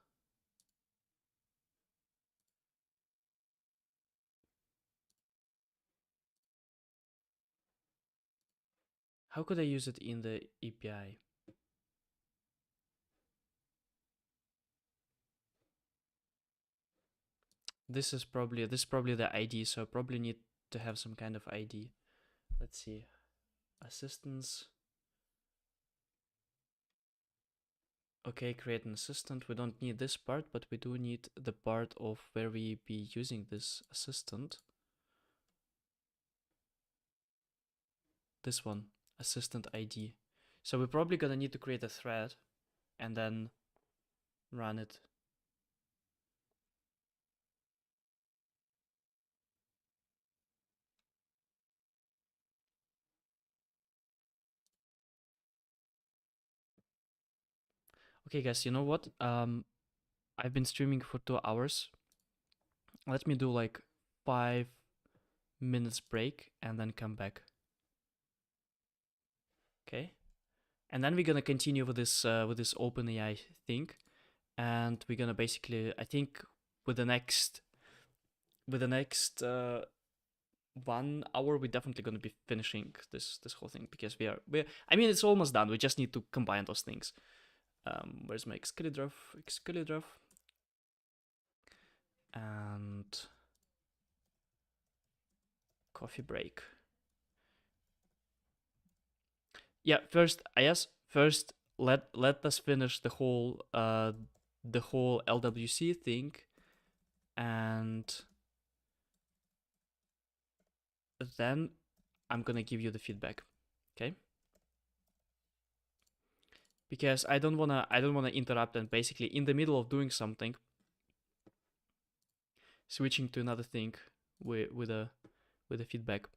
how could I use it in the API? This is probably the ID, so I probably need to have some kind of ID. Let's see. Assistants. Okay, create an assistant. We don't need this part, but we do need the part of where we be using this assistant. This one, assistant ID. So we're probably gonna need to create a thread and then run it. Okay, guys, you know what? I've been streaming for 2 hours. Let me do like 5 minutes break and then come back. Okay, and then we're gonna continue with this OpenAI thing, and we're gonna basically, I think, with the next 1 hour, we're definitely gonna be finishing this whole thing because we're. I mean, it's almost done. We just need to combine those things. Where's my Excalibur? And coffee break. Yeah, first let us finish the whole LWC thing, and then I'm gonna give you the feedback. Okay? Because I don't wanna interrupt and basically in the middle of doing something switching to another thing with a feedback.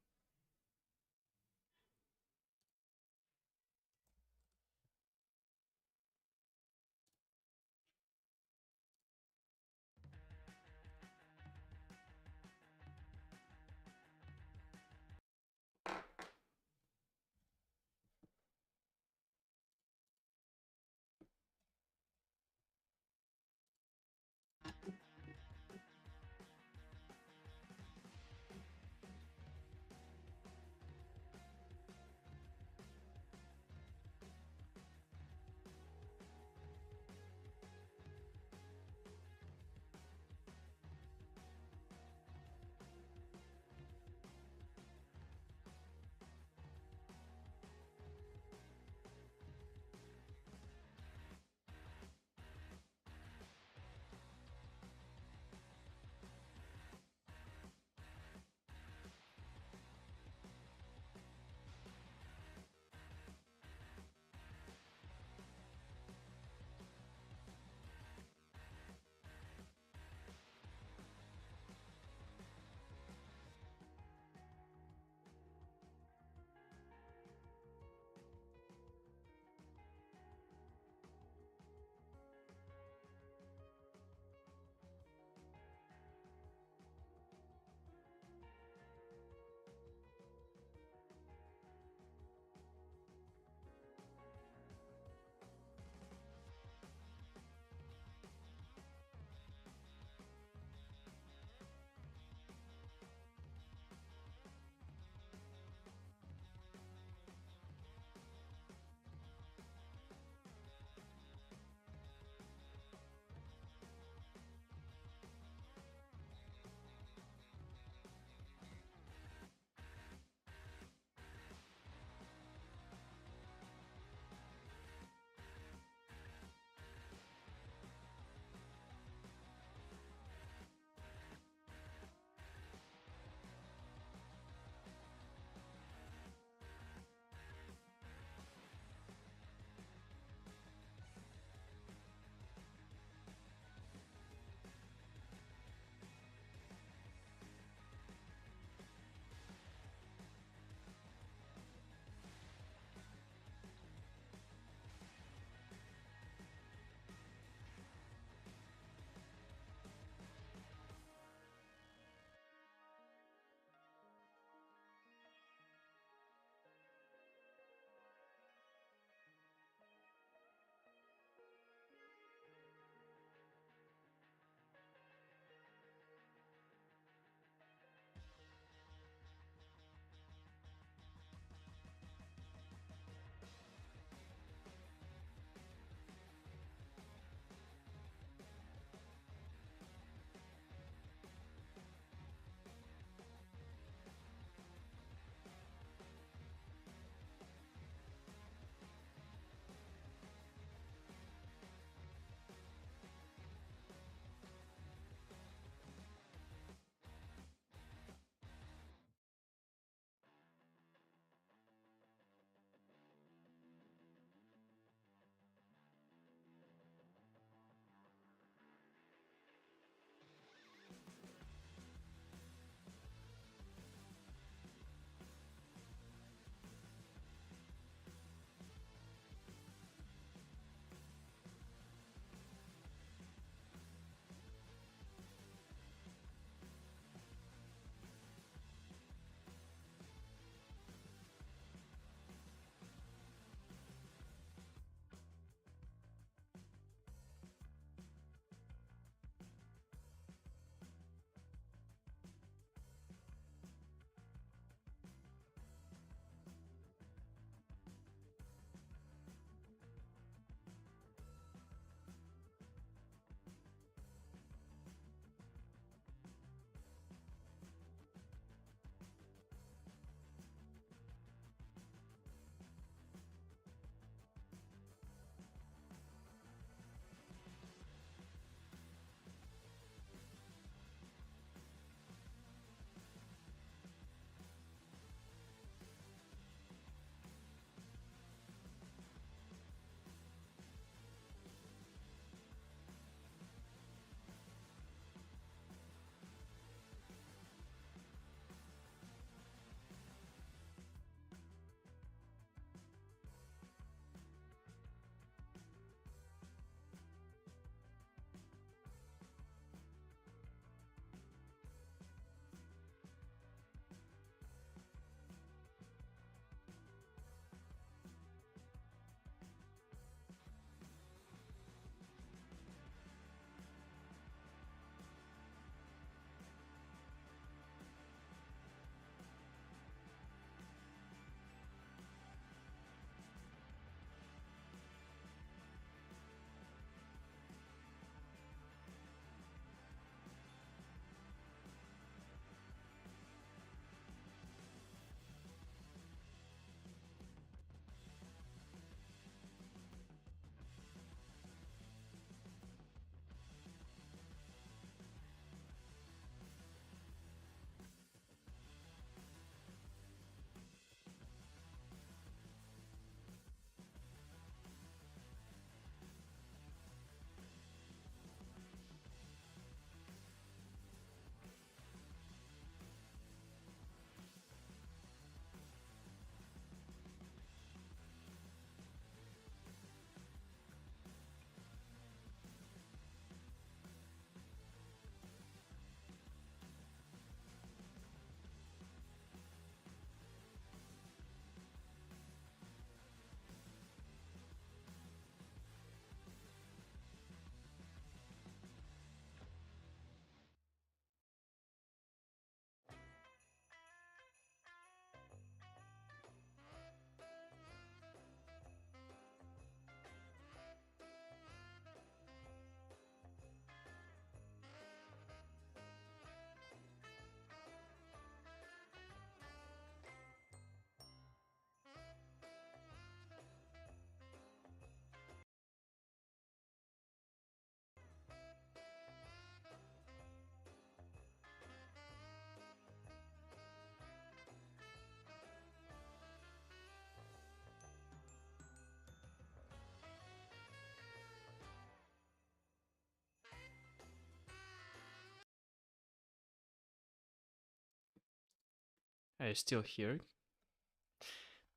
Are you still here?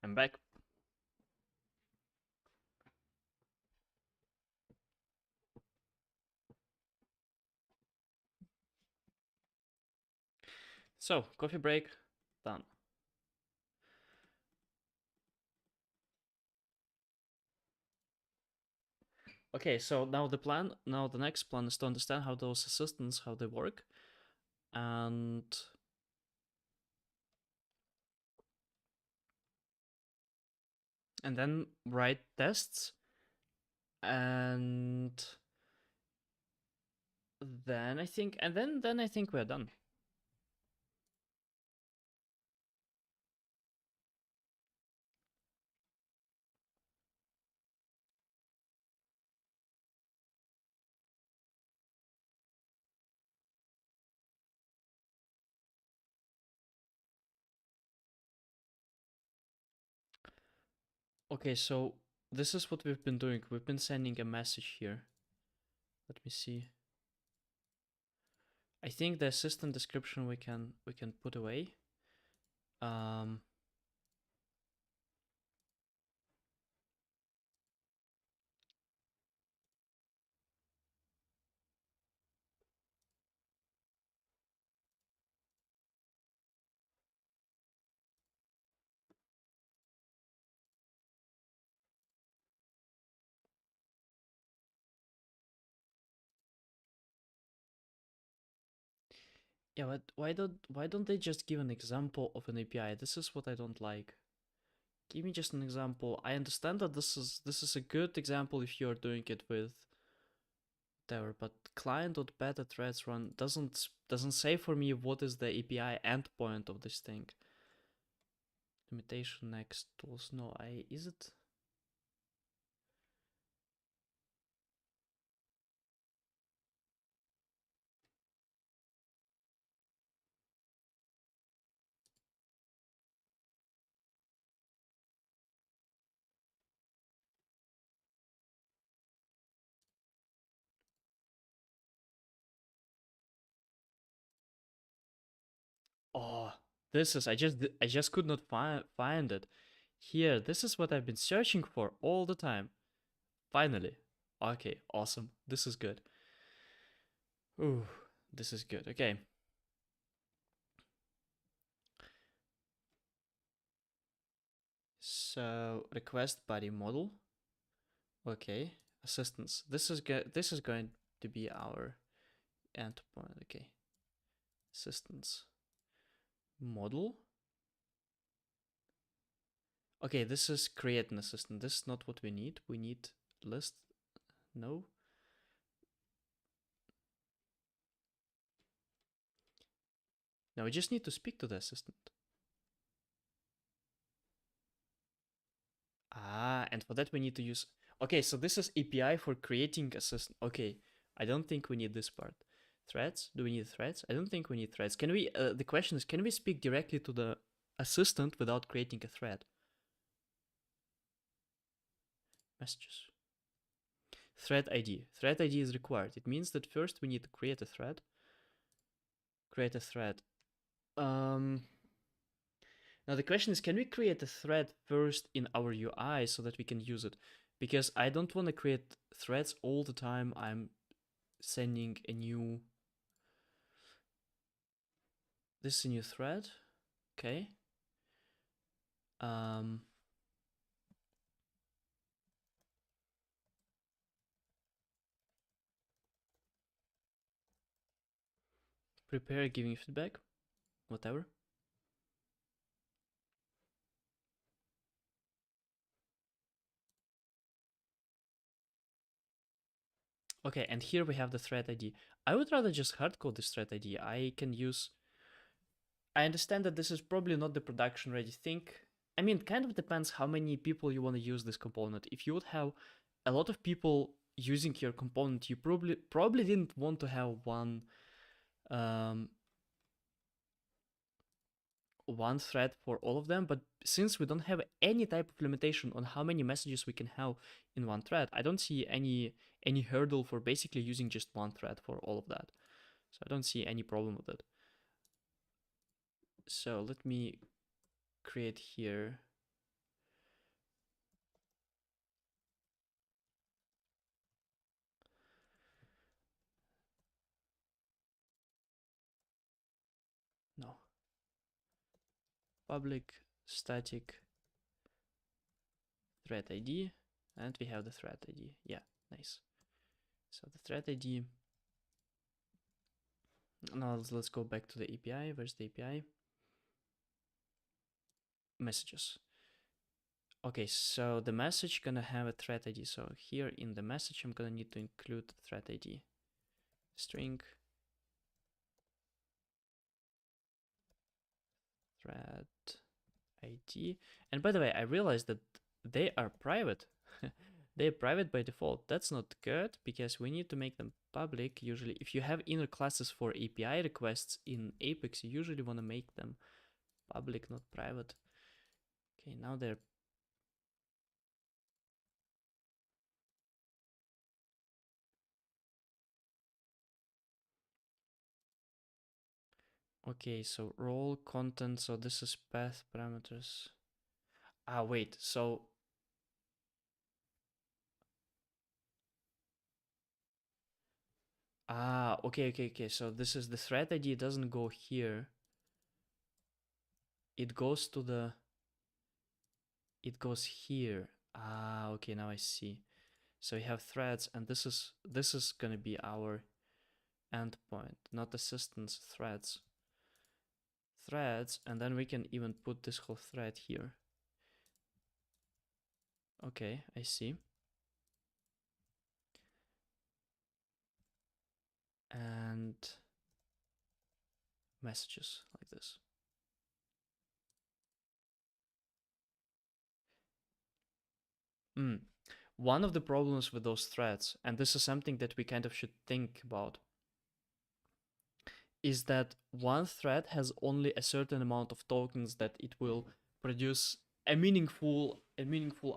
I'm back. So, coffee break, done. Okay, so now the next plan is to understand how those assistants, how they work, and then write tests, and then I think, then I think we're done. Okay, so this is what we've been doing. We've been sending a message here. Let me see. I think the assistant description we can put away. Yeah, but why don't they just give an example of an API? This is what I don't like. Give me just an example. I understand that this is a good example if you're doing it with whatever, but client.beta threads run doesn't say for me what is the API endpoint of this thing. Limitation next tools. No, is it? Oh, this is I just could not find it. Here, this is what I've been searching for all the time. Finally. Okay, awesome. This is good. Ooh, this is good. Okay. So request body model. Okay. Assistance. This is going to be our endpoint. Okay. Assistance. Model. Okay, this is create an assistant. This is not what we need. We need list. No. Now we just need to speak to the assistant. Ah, and for that we need to use... Okay, so this is API for creating assistant. Okay, I don't think we need this part. Threads? Do we need threads? I don't think we need threads. Can we... the question is, can we speak directly to the assistant without creating a thread? Messages. Thread ID. Thread ID is required. It means that first we need to create a thread. Create a thread. Now the question is, can we create a thread first in our UI so that we can use it? Because I don't want to create threads all the time I'm sending a new... This is a new thread. Okay. Prepare giving feedback. Whatever. Okay, and here we have the thread ID. I would rather just hardcode this thread ID. I can use... I understand that this is probably not the production ready thing. I mean, it kind of depends how many people you want to use this component. If you would have a lot of people using your component, you probably didn't want to have one thread for all of them. But since we don't have any type of limitation on how many messages we can have in one thread, I don't see any hurdle for basically using just one thread for all of that. So I don't see any problem with it. So let me create here. No. Public static thread ID, and we have the thread ID. Yeah, nice. So the thread ID. Now let's go back to the API. Where's the API? Messages. Okay, so the message gonna have a thread ID. So here in the message, I'm gonna need to include the thread ID. String thread ID. And by the way, I realized that they are private. They're private by default. That's not good because we need to make them public. Usually, if you have inner classes for API requests in Apex, you usually want to make them public, not private. Okay, now they're... Okay, so role content. So this is path parameters. Ah, wait. So okay. So this is the thread ID. It doesn't go here. It goes to the... It goes here. Ah, okay. Now I see. So we have threads, and this is gonna be our endpoint, not assistance, threads. Threads, and then we can even put this whole thread here. Okay, I see. And messages like this. One of the problems with those threads, and this is something that we kind of should think about, is that one thread has only a certain amount of tokens that it will produce a meaningful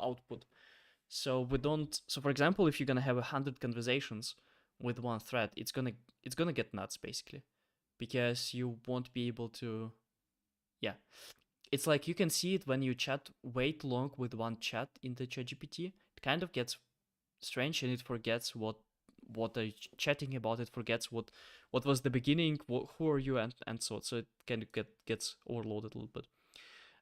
output. So we don't... So for example, if you're gonna have 100 conversations with one thread, it's gonna get nuts basically, because you won't be able to... Yeah, it's like you can see it when you chat way too long with one chat in the ChatGPT. It kind of gets strange, and it forgets what they're chatting about. It forgets what was the beginning, who are you, and so on. So it kind of gets overloaded a little bit.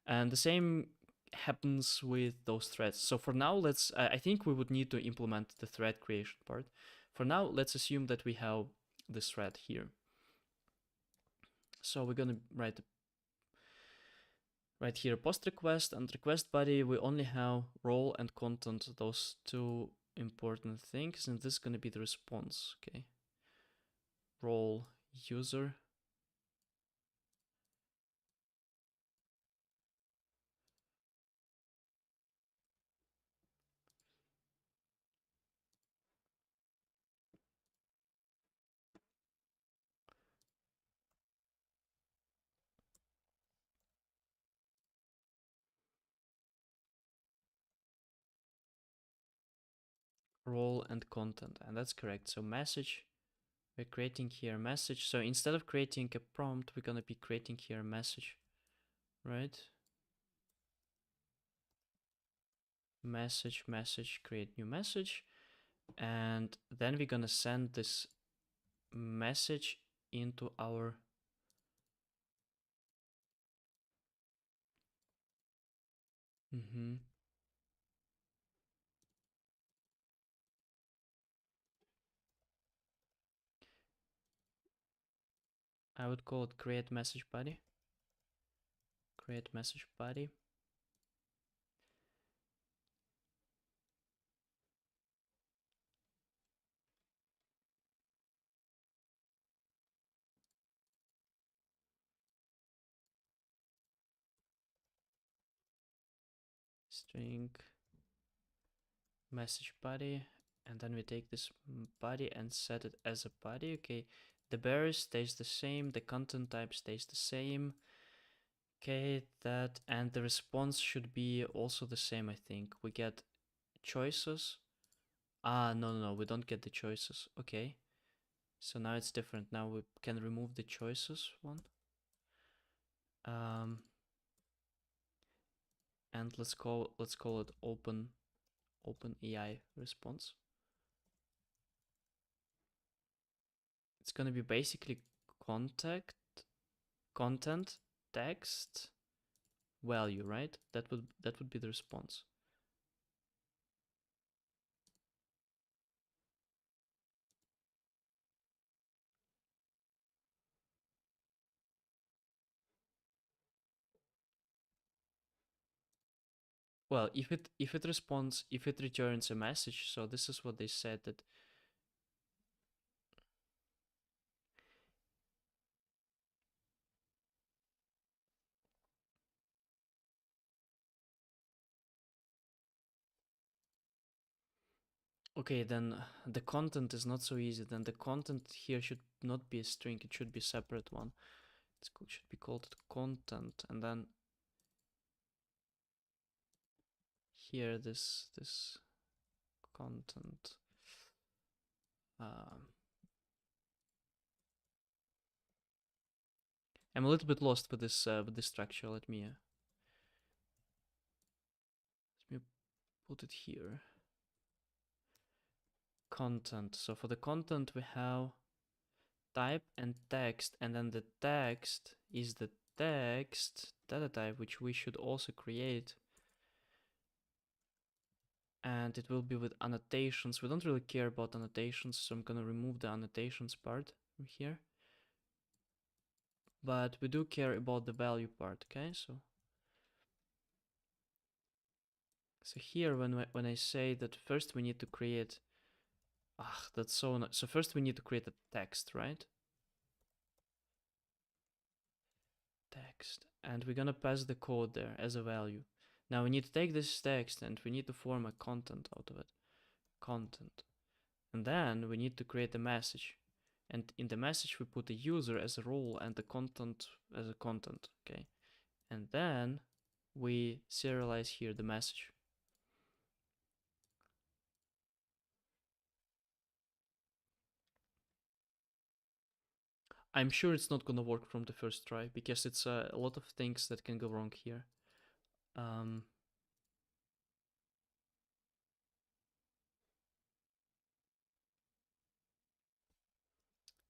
And the same happens with those threads. So for now, let's... I think we would need to implement the thread creation part. For now, let's assume that we have this thread here. So we're gonna write here post request, and request body. We only have role and content, those two important things, and this is gonna be the response. Okay, role user. Role and content, and that's correct. So message, we're creating here a message. So instead of creating a prompt, we're gonna be creating here a message, right? Message, create new message, and then we're gonna send this message into our... I would call it create message body. Create message body. String message body, and then we take this body and set it as a body. Okay, the bearer stays the same, the content type stays the same. Okay, that, and the response should be also the same. I think we get choices. No, we don't get the choices. Okay, so now it's different. Now we can remove the choices one. and let's call it open AI response. It's gonna be basically content text value, right? That would be the response. Well, if it returns a message, so this is what they said that okay, then the content is not so easy. Then the content here should not be a string, it should be a separate one. It should be called content, and then here this content. I'm a little bit lost with this structure. Let me put it here. Content. So for the content we have type and text, and then the text is the text data type, which we should also create. And it will be with annotations. We don't really care about annotations, so I'm gonna remove the annotations part from here. But we do care about the value part, okay? So here when I say that first we need to create that's so first we need to create a text, right? Text, and we're gonna pass the code there as a value. Now we need to take this text and we need to form a content out of it. Content. And then we need to create a message. And in the message we put a user as a role and the content as a content, okay? And then we serialize here the message. I'm sure it's not gonna work from the first try because it's a lot of things that can go wrong here.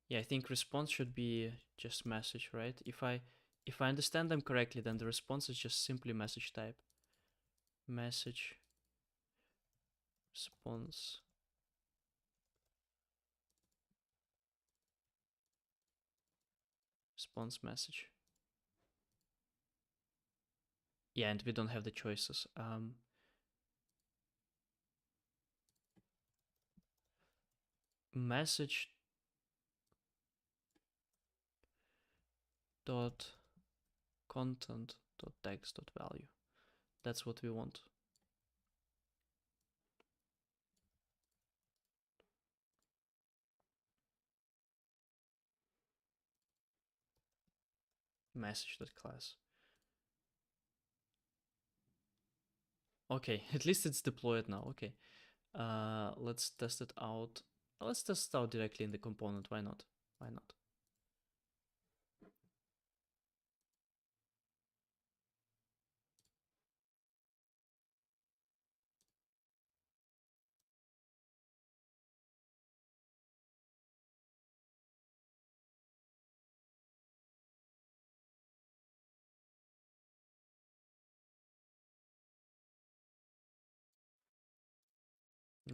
Yeah, I think response should be just message, right? If I understand them correctly, then the response is just simply message type. Message response. Response message. Yeah, and we don't have the choices. Message dot content dot text dot value. That's what we want. Message dot class. Okay, at least it's deployed now. Okay. Let's test it out. Let's test it out directly in the component. Why not? Why not?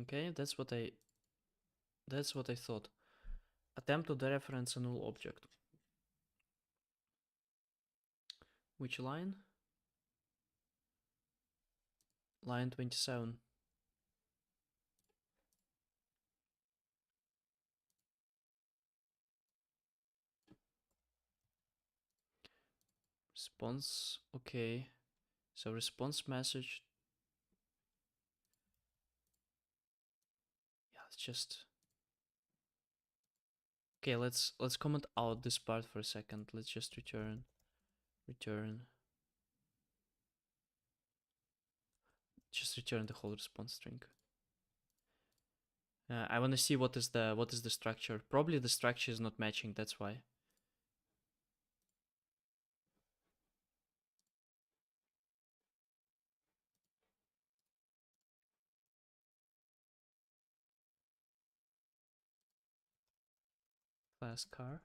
Okay, that's what I thought. Attempt to dereference a null object. Which line? Line 27. Response, okay. So response message. Yeah, it's just okay. Let's comment out this part for a second. Let's just return. Just return the whole response string. I want to see what is the structure. Probably the structure is not matching. That's why. Class car.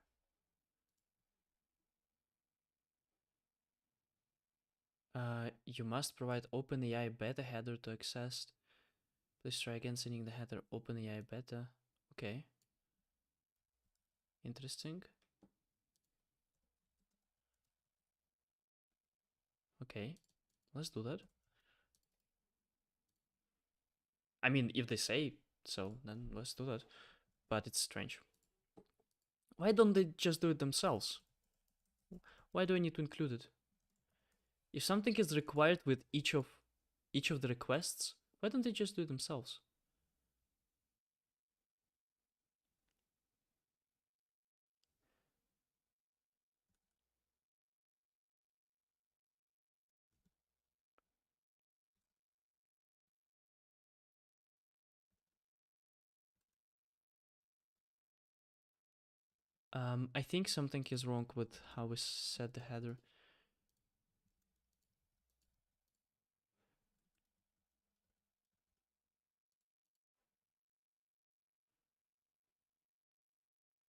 You must provide OpenAI beta header to access. Please try again sending the header OpenAI beta. Okay. Interesting. Okay. Let's do that. I mean, if they say so, then let's do that. But it's strange. Why don't they just do it themselves? Why do I need to include it? If something is required with each of the requests, why don't they just do it themselves? I think something is wrong with how we set the header.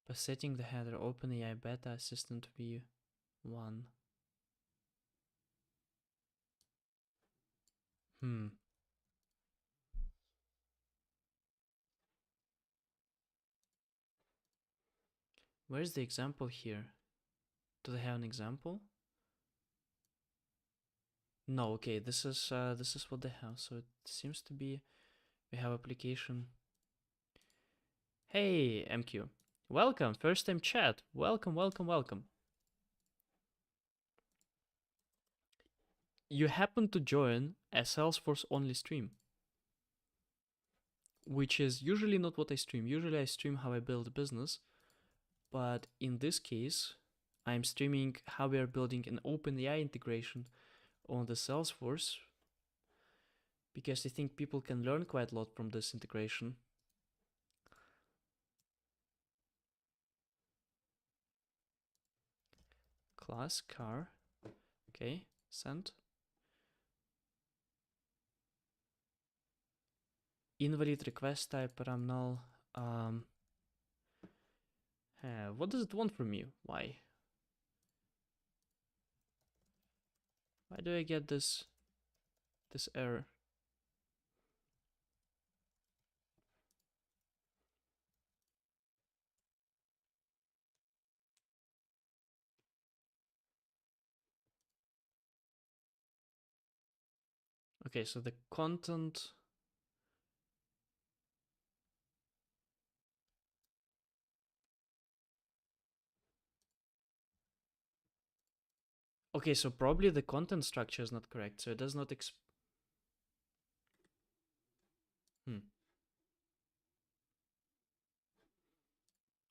By setting the header OpenAI beta assistant v1. Where's the example here? Do they have an example? No, okay, this is what they have. So it seems to be we have application. Hey, MQ. Welcome, first time chat. Welcome, welcome, welcome. You happen to join a Salesforce only stream, which is usually not what I stream. Usually I stream how I build a business, but in this case, I'm streaming how we are building an OpenAI integration on the Salesforce, because I think people can learn quite a lot from this integration. Class car. Okay, send. Invalid request type param null. What does it want from you? Why? Why do I get this error? Okay, so the content. Okay, so probably the content structure is not correct, so it does not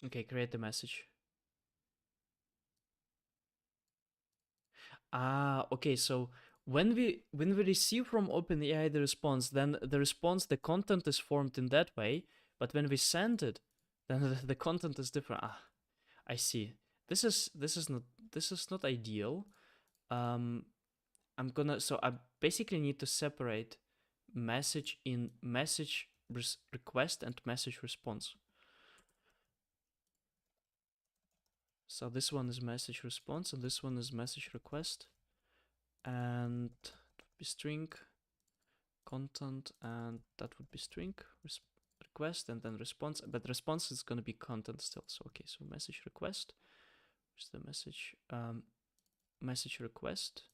Okay, create the message. Okay, so when we receive from OpenAI the response, then the content is formed in that way, but when we send it, then the content is different. I see. This is not ideal. I basically need to separate message in message request and message response. So this one is message response and this one is message request, and it would be string content, and that would be string request and then response, but response is going to be content still. So okay, so message request, where's the message? Message request,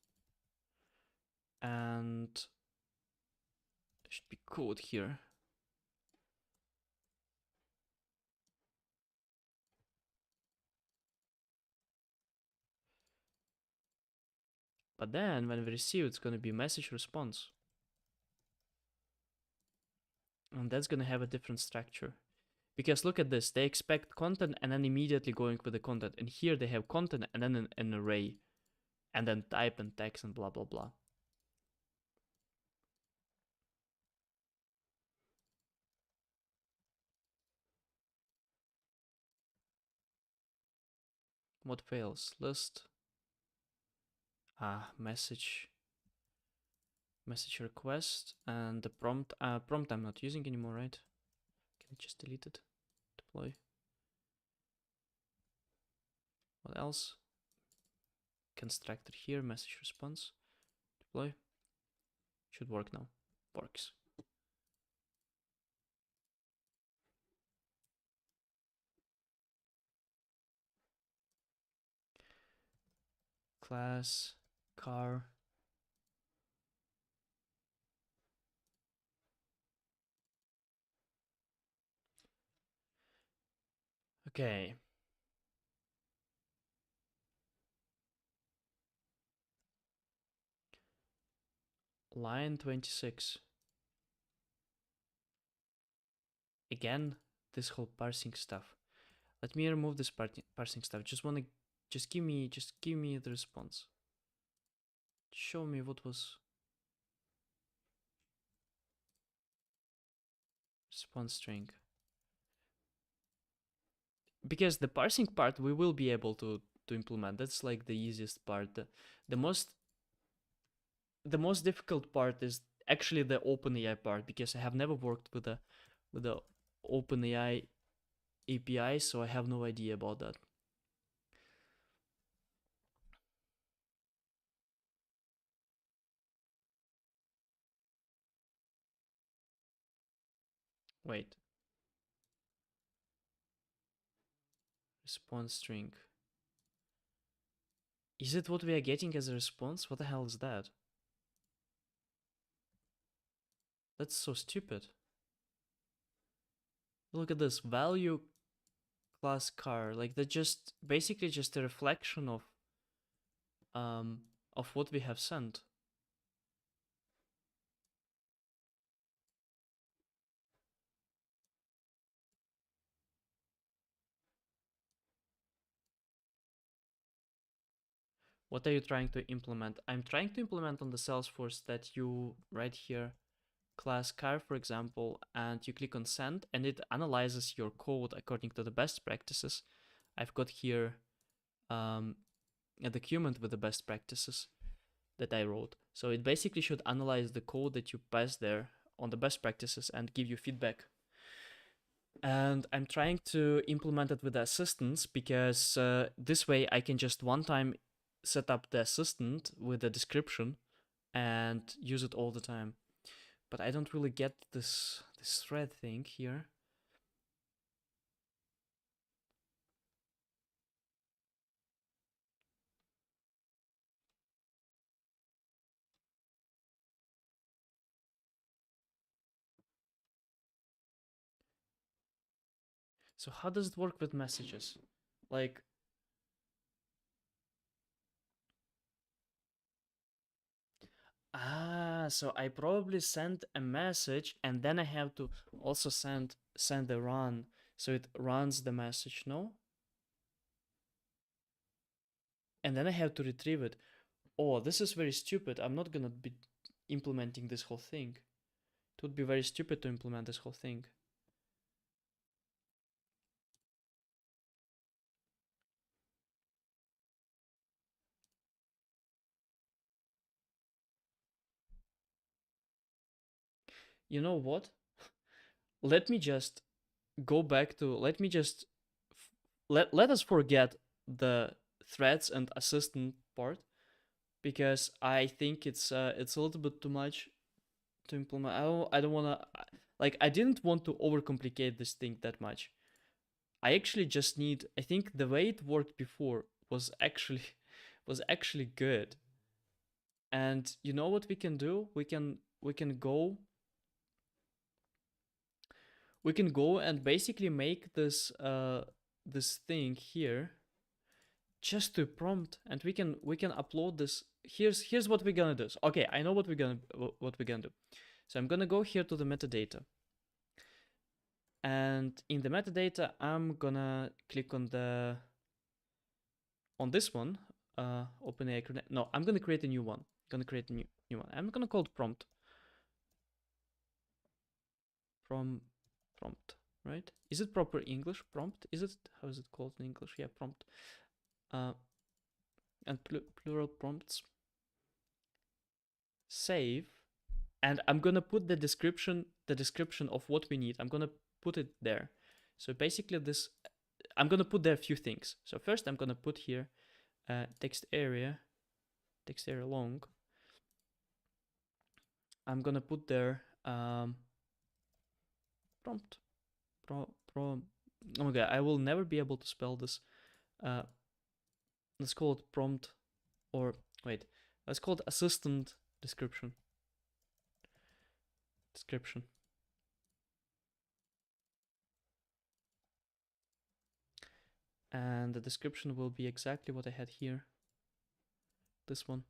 and there should be code here. But then when we receive, it's going to be message response. And that's going to have a different structure. Because look at this, they expect content and then immediately going with the content. And here they have content and then an array. And then type and text and blah, blah, blah. What fails? List. Message request, and the prompt. Prompt I'm not using anymore, right? Can I just delete it? Deploy. What else? Constructor here, message response, deploy. Should work now. Works. Class, car. Okay. Line 26. Again, this whole parsing stuff. Let me remove this parsing stuff. Just give me the response. Show me what was response string. Because the parsing part we will be able to implement. That's like the easiest part. The most difficult part is actually the OpenAI part, because I have never worked with the OpenAI API, so I have no idea about that. Wait. Response string. Is it what we are getting as a response? What the hell is that? That's so stupid. Look at this value class car. Like that's just basically just a reflection of what we have sent. What are you trying to implement? I'm trying to implement on the Salesforce that you write here class car, for example, and you click on send, and it analyzes your code according to the best practices. I've got here a document with the best practices that I wrote. So it basically should analyze the code that you pass there on the best practices and give you feedback. And I'm trying to implement it with the assistants, because this way I can just one time set up the assistant with the description and use it all the time. But I don't really get this thread thing here. So how does it work with messages? Like, so I probably send a message and then I have to also send a run, so it runs the message, no? And then I have to retrieve it. Oh, this is very stupid. I'm not gonna be implementing this whole thing. It would be very stupid to implement this whole thing. You know what? Let me just go back to, let us forget the threads and assistant part, because I think it's a little bit too much to implement. I don't want to, like, I didn't want to overcomplicate this thing that much. I actually just need, I think the way it worked before was actually good. And you know what we can do? We can go and basically make this this thing here just to prompt, and we can upload this. Here's what we're gonna do. So, okay, I know what we're gonna do. So I'm gonna go here to the metadata, and in the metadata I'm gonna click on this one, OpenAI. No, I'm gonna create a new one. I'm gonna call it prompt. Prompt, right? Is it proper English? Prompt? Is it? How is it called in English? Yeah, prompt. And plural prompts. Save, and I'm gonna put the description of what we need. I'm gonna put it there. So basically, this I'm gonna put there a few things. So first I'm gonna put here text area long. I'm gonna put there prompt. Oh my god, I will never be able to spell this. Let's call it prompt, or wait, let's call it assistant description. And the description will be exactly what I had here. This one.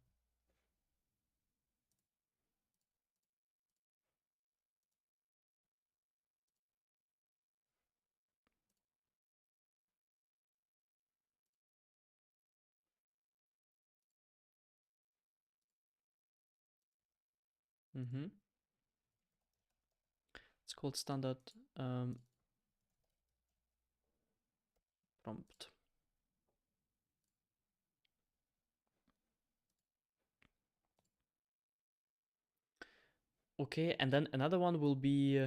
It's called standard prompt. Okay, and then another one will be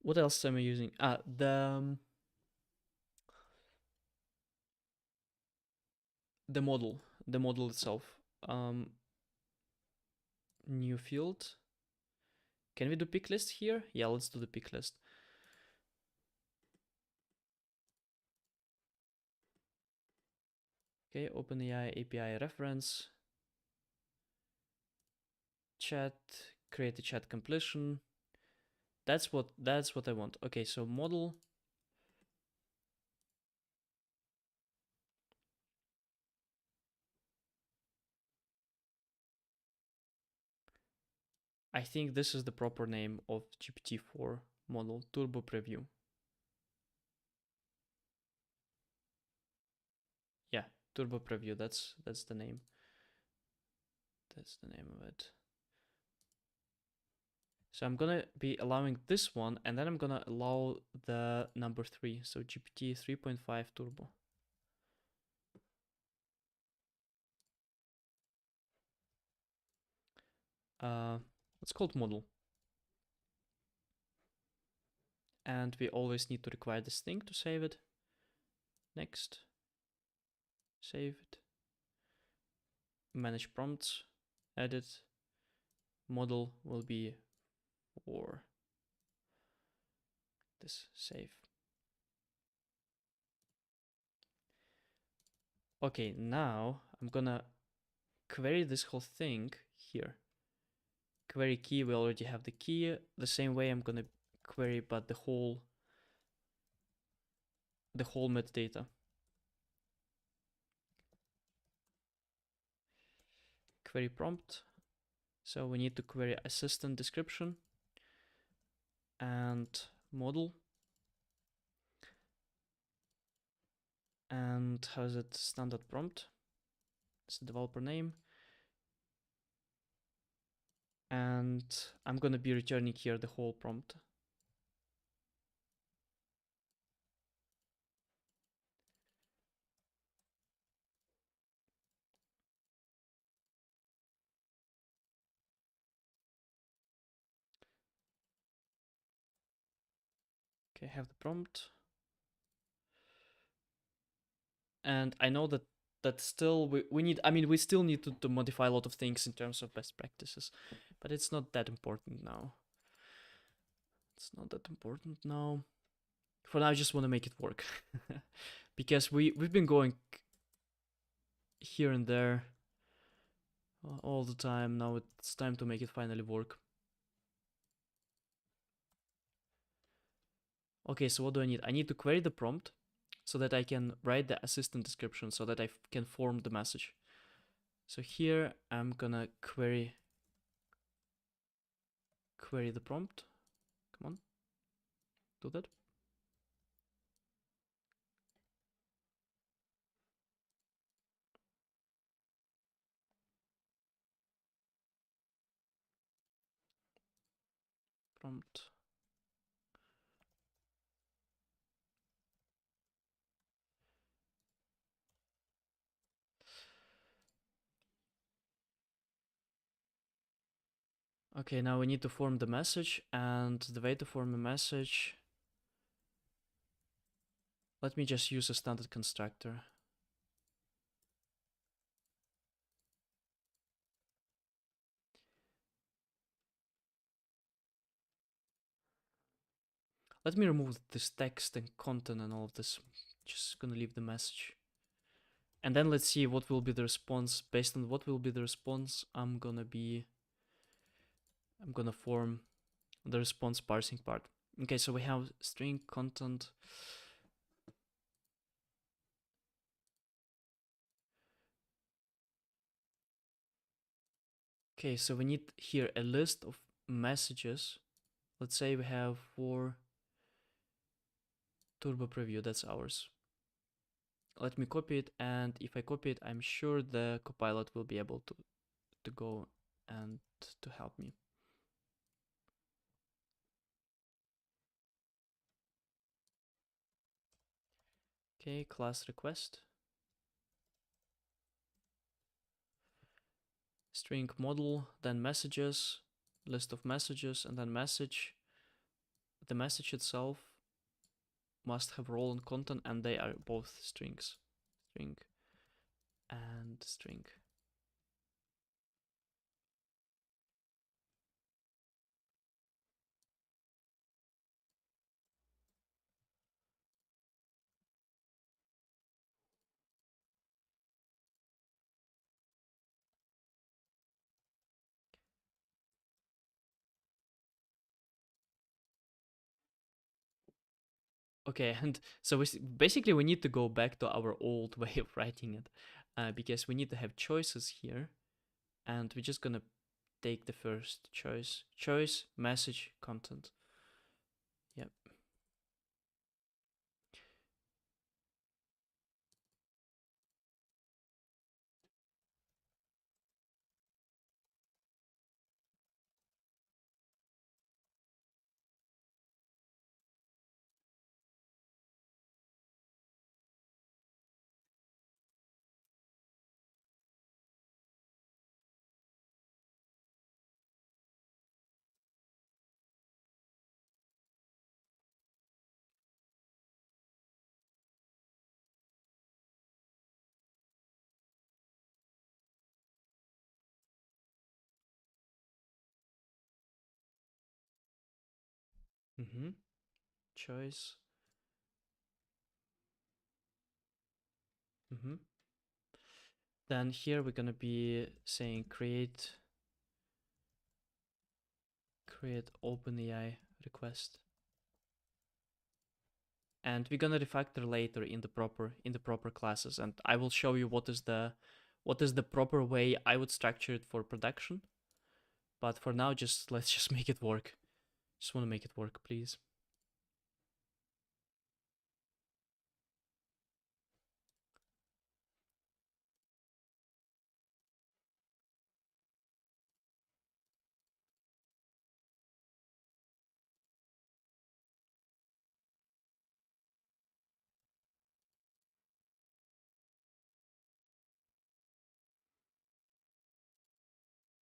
what else am I using? The model itself. New field. Can we do pick list here? Yeah, let's do the pick list. Okay, OpenAI API reference. Chat, create a chat completion. That's what I want. Okay, so model. I think this is the proper name of GPT-4 model, Turbo Preview. Yeah, Turbo Preview, that's the name. That's the name of it. So I'm gonna be allowing this one, and then I'm gonna allow the number 3, so GPT 3.5 Turbo. Let's call it model. And we always need to require this thing to save it. Next. Save it. Manage prompts. Edit. Model will be for this. Save. Okay, now I'm gonna query this whole thing here. Query key, we already have the key. The same way I'm gonna query but the whole metadata. Query prompt. So we need to query assistant description and model. And how is it? Standard prompt. It's the developer name. And I'm gonna be returning here the whole prompt. Okay, I have the prompt. And I know that still we need, I mean, we still need to modify a lot of things in terms of best practices, but it's not that important now. It's not that important now. For now, I just want to make it work. Because we've been going here and there all the time. Now it's time to make it finally work. Okay, so what do I need? I need to query the prompt so that I can write the assistant description so that I can form the message. So here I'm gonna query the prompt. Come on, do that. Prompt. Okay, now we need to form the message, and the way to form a message Let me just use a standard constructor. Let me remove this text and content and all of this. Just gonna leave the message. And then let's see what will be the response. Based on what will be the response, I'm gonna form the response parsing part. Okay, so we have string content. Okay, so we need here a list of messages. Let's say we have 4 turbo preview, that's ours. Let me copy it, and if I copy it, I'm sure the copilot will be able to go and to help me. Okay, class request. String model, then messages, list of messages, and then message. The message itself must have role and content, and they are both strings. String and string. Okay, and so basically we need to go back to our old way of writing it, because we need to have choices here, and we're just gonna take the first choice, message, content. Yep. Choice. Then here we're gonna be saying create OpenAI request, and we're gonna refactor later in the proper classes, and I will show you what is the proper way I would structure it for production. But for now, let's just make it work. Just want to make it work, please.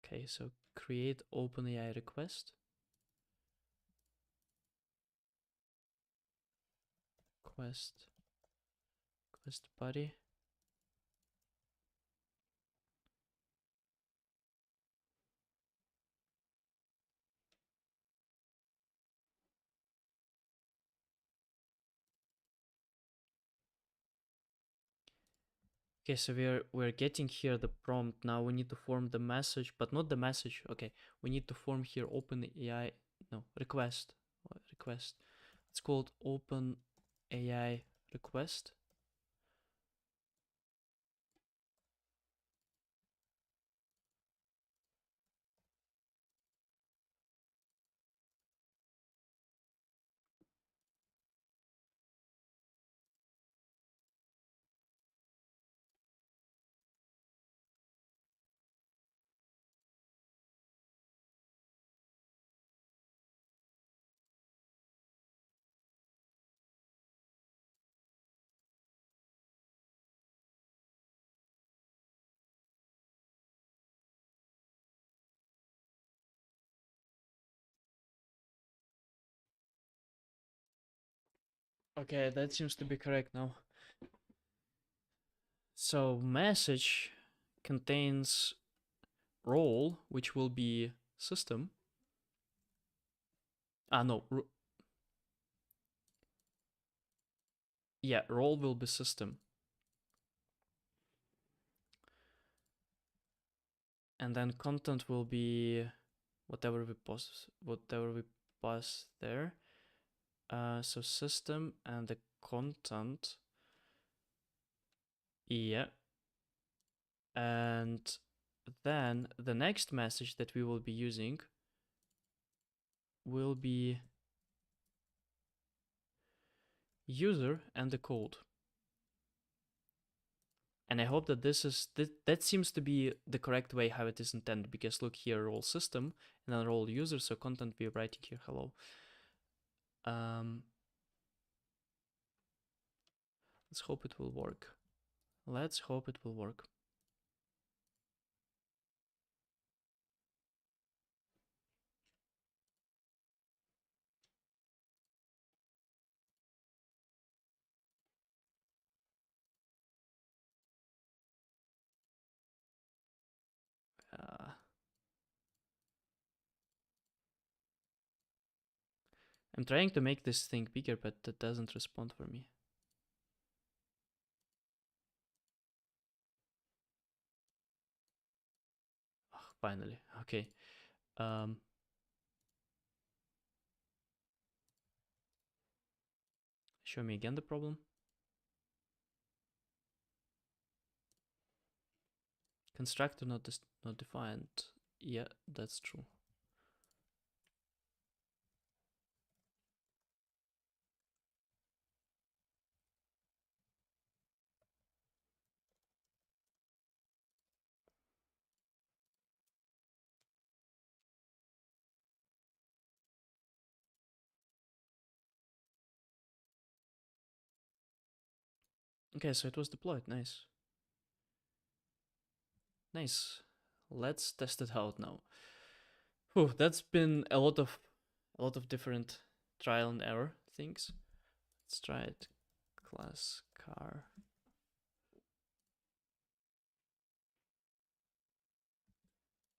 Okay, so create OpenAI request. Request body. Okay, so we're getting here the prompt. Now we need to form the message, but not the message. Okay, we need to form here OpenAI, no, request. It's called OpenAI request. Okay, that seems to be correct now. So message contains role, which will be system. No. Yeah, role will be system. And then content will be whatever we pass there. So system and the content. Yeah. And then the next message that we will be using will be user and the code. And I hope that that seems to be the correct way how it is intended, because look here, role system and then role user, so content we're writing here hello. Let's hope it will work. Let's hope it will work. Uh, I'm trying to make this thing bigger, but it doesn't respond for me. Oh, finally, okay. Show me again the problem. Constructor not defined. Yeah, that's true. Okay, so it was deployed. Nice. Nice. Let's test it out now. Whew, that's been a lot of different trial and error things. Let's try it. Class car.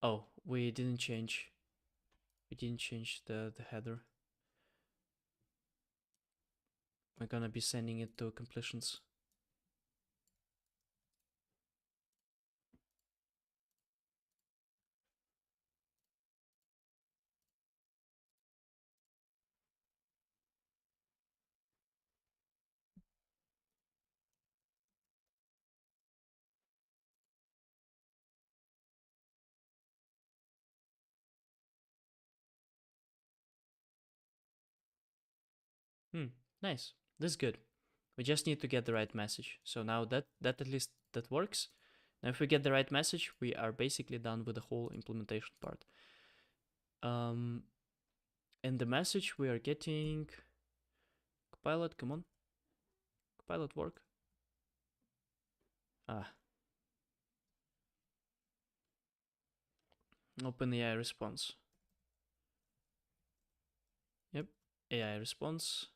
Oh, we didn't change the header. We're gonna be sending it to completions. Nice. This is good. We just need to get the right message. So now that at least that works. Now if we get the right message, we are basically done with the whole implementation part. In the message we are getting Copilot, come on. Copilot work. Open AI response. Yep, AI response.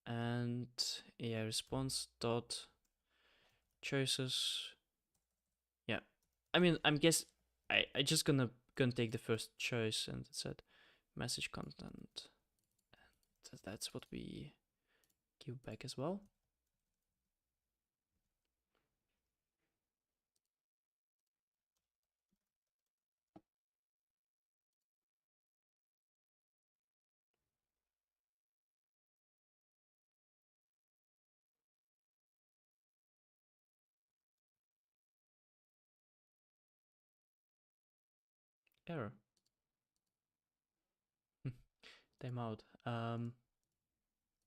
And AI response dot choices. Yeah, I mean, I just gonna take the first choice, and it said message content. And that's what we give back as well. Error. Timeout.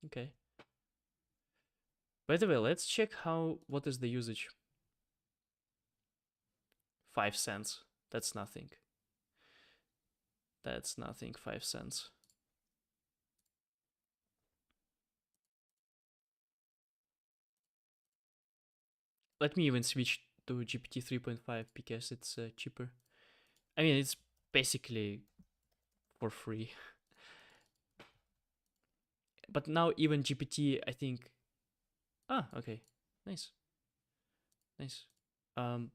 Okay. By the way, let's check what is the usage. 5 cents. That's nothing. That's nothing. 5 cents. Let me even switch to GPT 3.5 because it's cheaper. I mean, it's basically for free. but now even GPT, I think. Ah, okay, nice, nice. Um,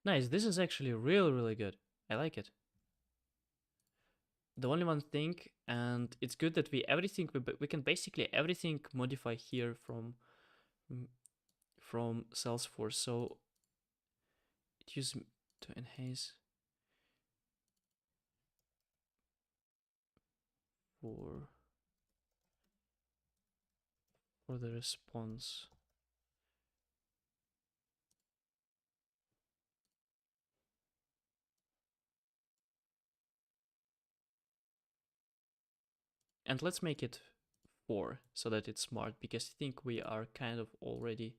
nice. This is actually really, really good. I like it. The only one thing, and it's good that we can basically everything modify here mm, from Salesforce. So it use to enhance for the response. And let's make it 4 so that it's smart, because I think we are kind of already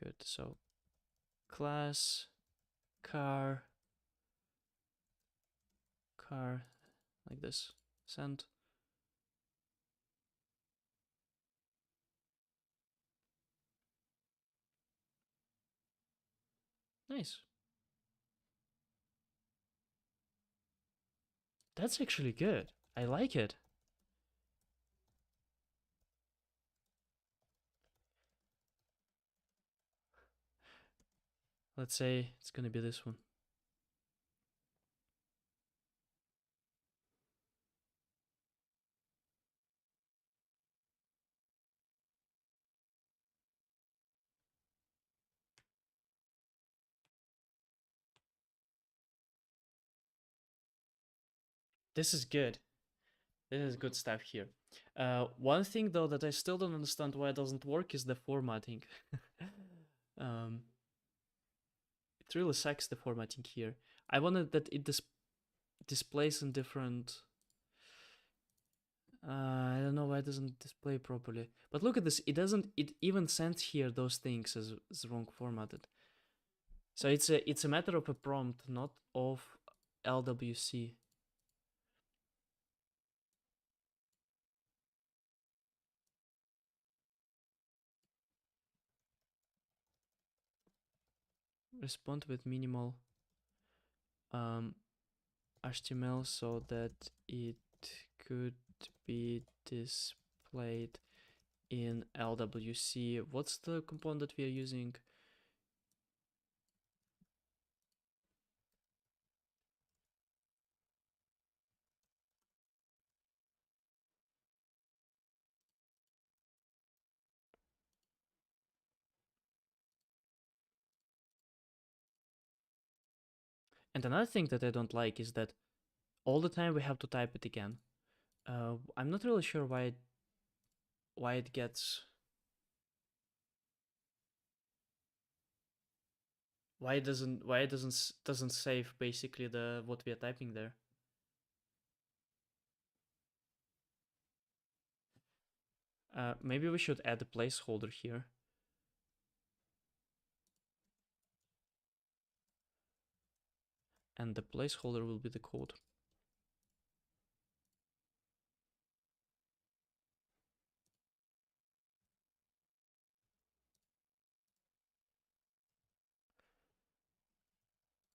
good. So class car like this, send. Nice. That's actually good. I like it. Let's say it's gonna be this one. This is good. This is good stuff here. One thing though that I still don't understand why it doesn't work is the formatting. um, it really sucks, the formatting here. I wanted that it displays in different. I don't know why it doesn't display properly. But look at this. It doesn't. It even sends here those things as wrong formatted. So it's a matter of a prompt, not of LWC. Respond with minimal HTML so that it could be displayed in LWC. What's the component that we are using? And another thing that I don't like is that all the time we have to type it again. I'm not really sure why it gets why it doesn't save basically the what we are typing there. Maybe we should add a placeholder here. And the placeholder will be the code.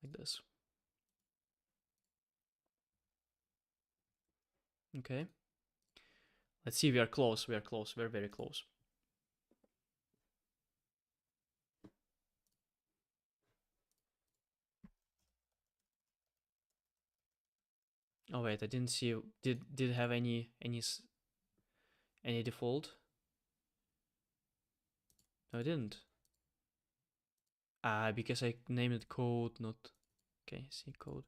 Like this. Okay. Let's see, we are close, we are close, we're very close. Oh wait, I didn't see, did it have any default? No, I didn't. Ah, because I named it code, not, okay, see code.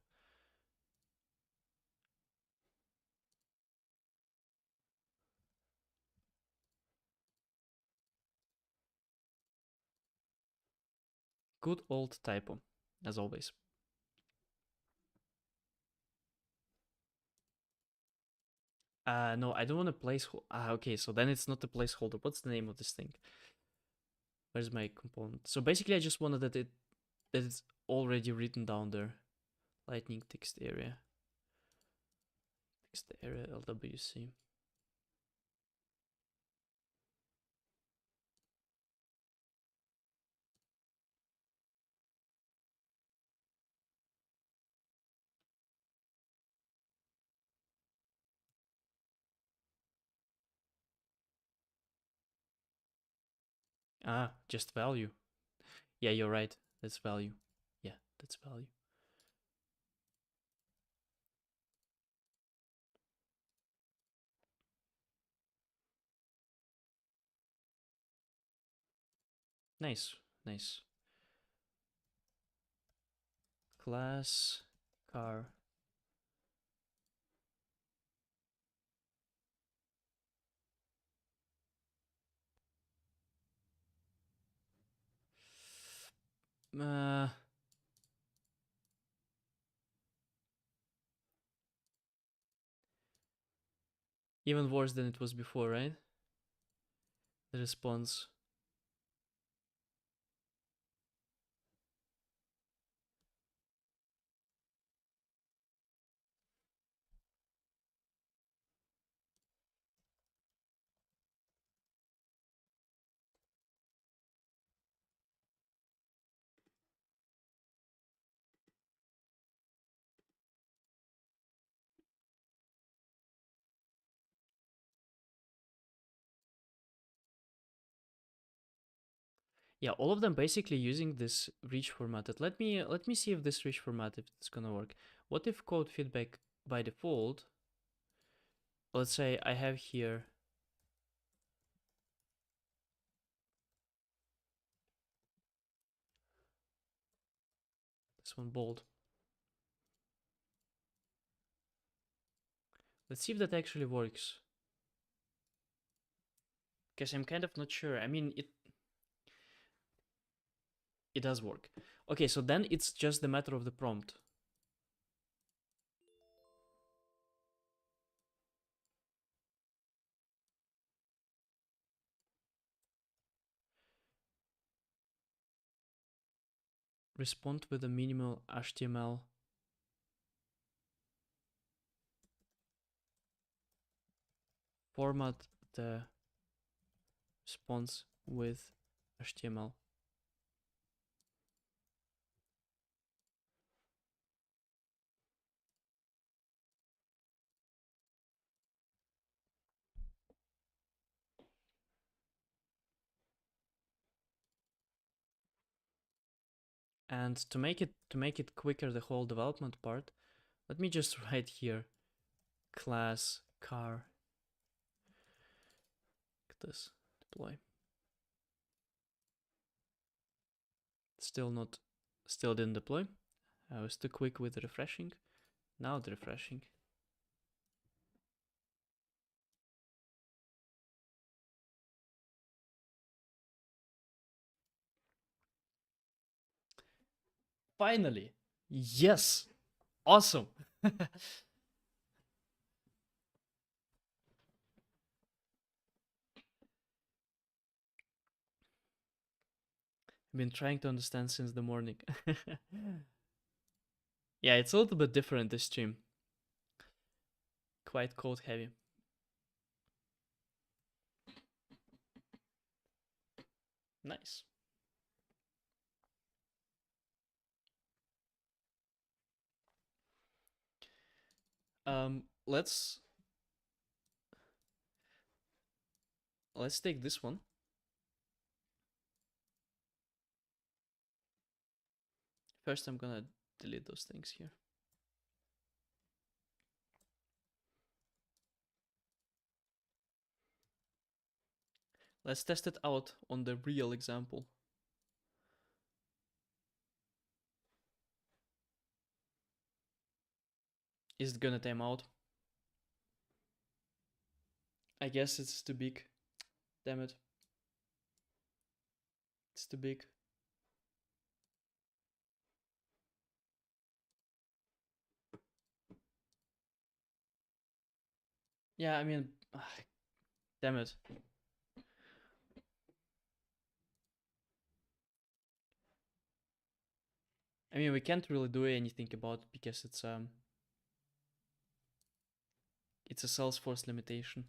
Good old typo, as always. No, I don't want a placeholder. Ah, okay, so then it's not a placeholder. What's the name of this thing? Where's my component? So basically, I just wanted that it's already written down there. Lightning text area. Fix the error LWC. Ah, just value. Yeah, you're right. That's value. Yeah, that's value. Nice, nice. Class car. Uh, Even worse than it was before, right? The response. Yeah, all of them basically using this reach formatted. Let me see if this reach format if it's gonna work. What if code feedback by default? Let's say I have here this one bold. Let's see if that actually works. Because I'm kind of not sure. I mean, it does work. Okay, so then it's just the matter of the prompt. Respond with a minimal HTML. Format the response with HTML. And to make it quicker, the whole development part, let me just write here class car. This deploy. Still didn't deploy. I was too quick with the refreshing. Now the refreshing. Finally. Yes. Awesome. I've been trying to understand since the morning. Yeah, it's a little bit different this stream. Quite code heavy. Nice. Let's take this one. First, I'm gonna delete those things here. Let's test it out on the real example. Is it gonna time out? I guess it's too big. Damn it. It's too big. Yeah, I mean, damn it. I mean, we can't really do anything about it because it's It's a Salesforce limitation.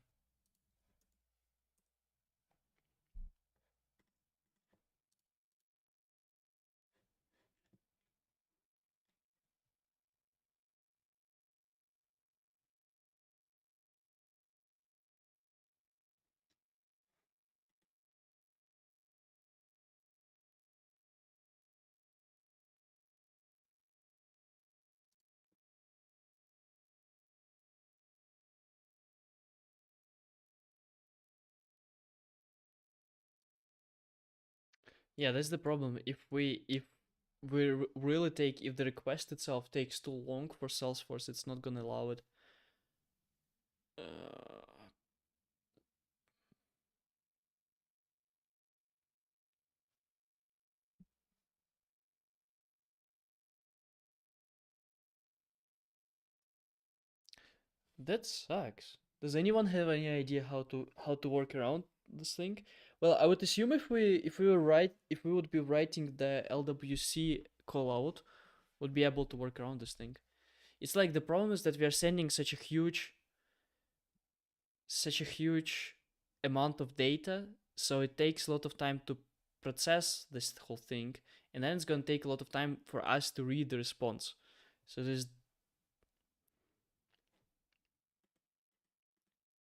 Yeah, that's the problem. If we really take, if the request itself takes too long for Salesforce, it's not gonna allow it. Uh, that sucks. Does anyone have any idea how to work around this thing? Well, I would assume if we would be writing the LWC callout, would be able to work around this thing. It's like the problem is that we are sending such a huge amount of data, so it takes a lot of time to process this whole thing, and then it's going to take a lot of time for us to read the response. So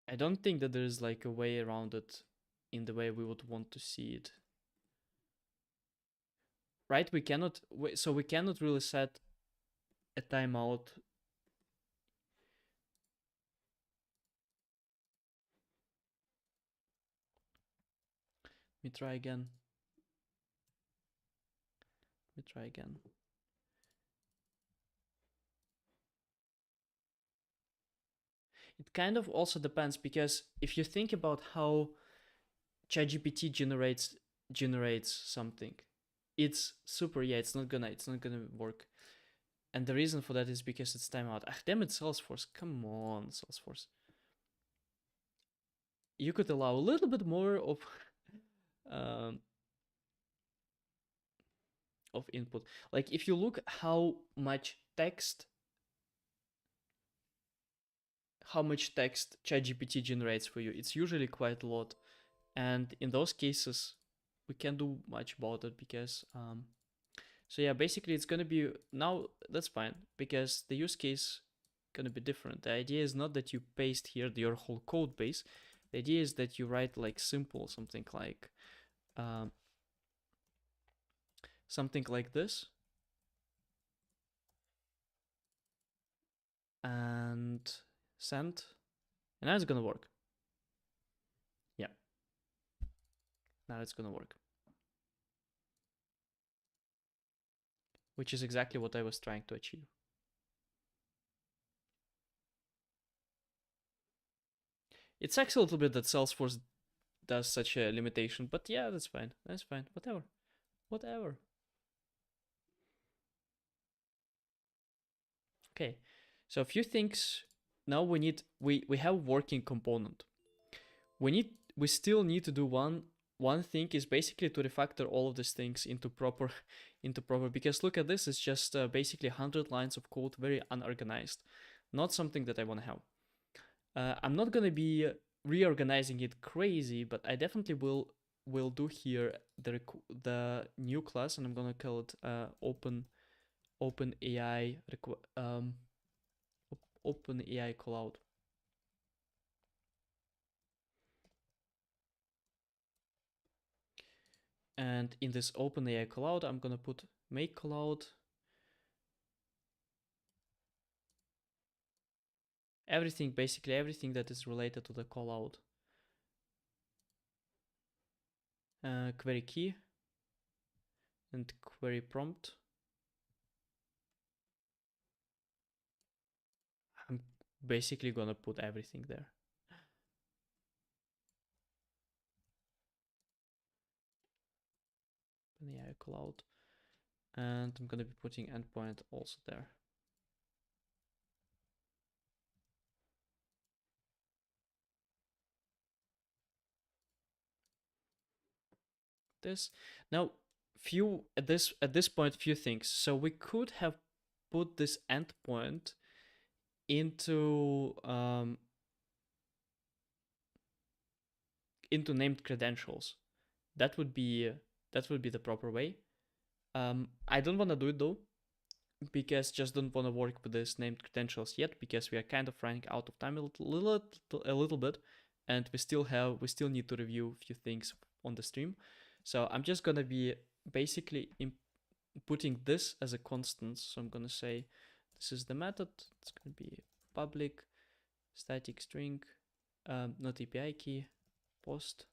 I don't think that there's like a way around it in the way we would want to see it. Right? So we cannot really set a timeout. Let me try again. Let me try again. It kind of also depends, because if you think about how ChatGPT generates something, it's super, yeah, it's not gonna work. And the reason for that is because it's timeout. Ah, damn it, Salesforce. Come on, Salesforce. You could allow a little bit more um, of input. Like if you look how much text ChatGPT generates for you, it's usually quite a lot. And in those cases, we can't do much about it because so yeah, basically it's gonna be now, that's fine, because the use case gonna be different. The idea is not that you paste here your whole code base. The idea is that you write like simple um, something like this, and send, and now it's gonna work. Yeah, now it's gonna work, which is exactly what I was trying to achieve. It sucks a little bit that Salesforce does such a limitation, but yeah, that's fine. That's fine. Whatever. Whatever. Okay. So a few things. Now we have working component. We still need to do one thing, is basically to refactor all of these things into proper because look at this, it's just basically 100 lines of code, very unorganized. Not something that I want to have. I'm not gonna be reorganizing it crazy, but I definitely will do here the new class, and I'm gonna call it open AI open AI callout. And in this open AI callout, I'm gonna put make callout, basically everything that is related to the callout. Query key and query prompt. I'm basically gonna put everything there. AI callout, and I'm gonna be putting endpoint also there. This now at this point, few things. So we could have put this endpoint into into named credentials. That would be the proper way. I don't want to do it though, because just don't want to work with this named credentials yet, because we are kind of running out of time a little bit, and we still need to review a few things on the stream. So I'm just gonna be basically putting this as a constant. So I'm gonna say this is the method. It's gonna be public static string, not API key, post.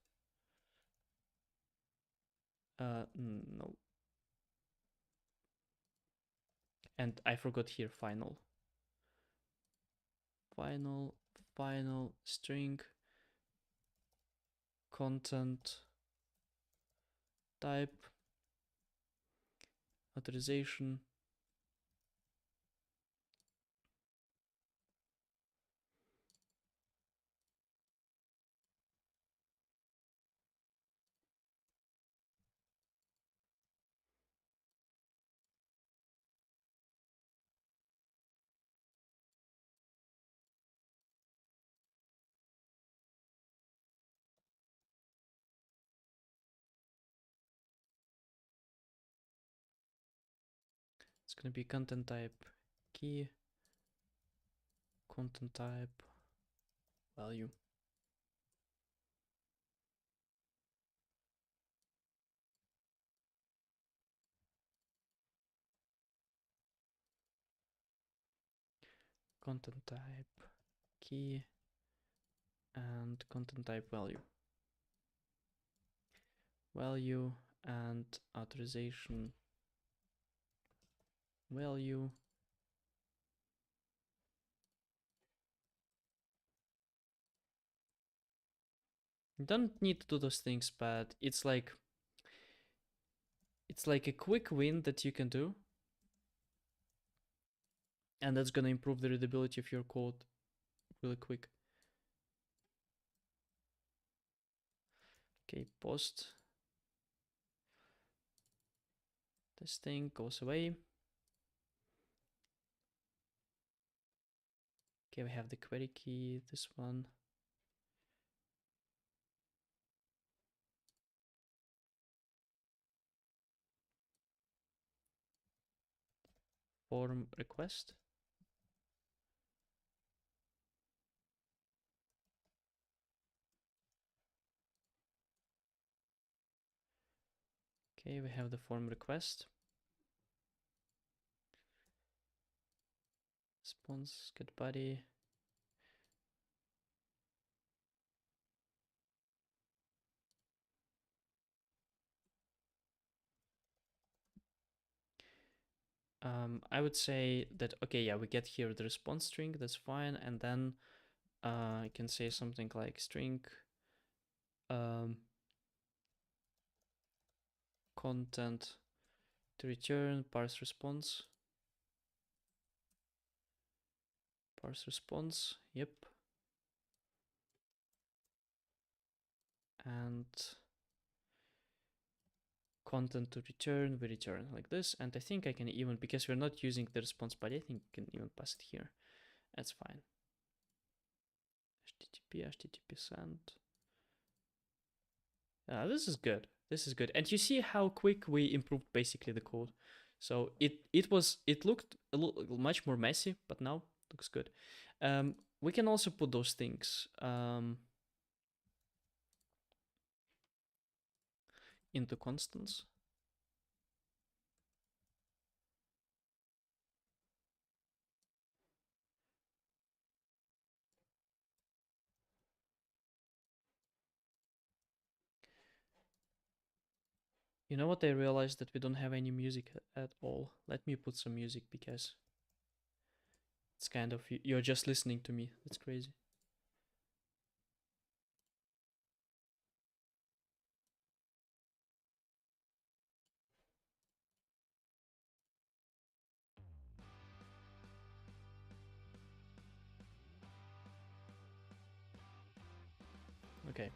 No. And I forgot here final string content type authorization it's gonna be content type key, content type value. Content type key and content type value. Value and authorization value. You don't need to do those things, but it's like a quick win that you can do, and that's gonna improve the readability of your code really quick. Okay, post. This thing goes away. Okay, we have the query key, this one. Form request. Okay, we have the form request. Response, get body. I would say that, okay, yeah, we get here the response string, that's fine. And then I can say something like string content to return parse response. Parse response, yep. And content to return, we return like this. And I think I can even, because we're not using the response body, I think I can even pass it here. That's fine. HTTP send. This is good. This is good. And you see how quick we improved basically the code. So it looked a little much more messy, but now looks good. We can also put those things into constants. You know what? I realized that we don't have any music at all. Let me put some music, because it's kind of, you're just listening to me. That's crazy. Okay.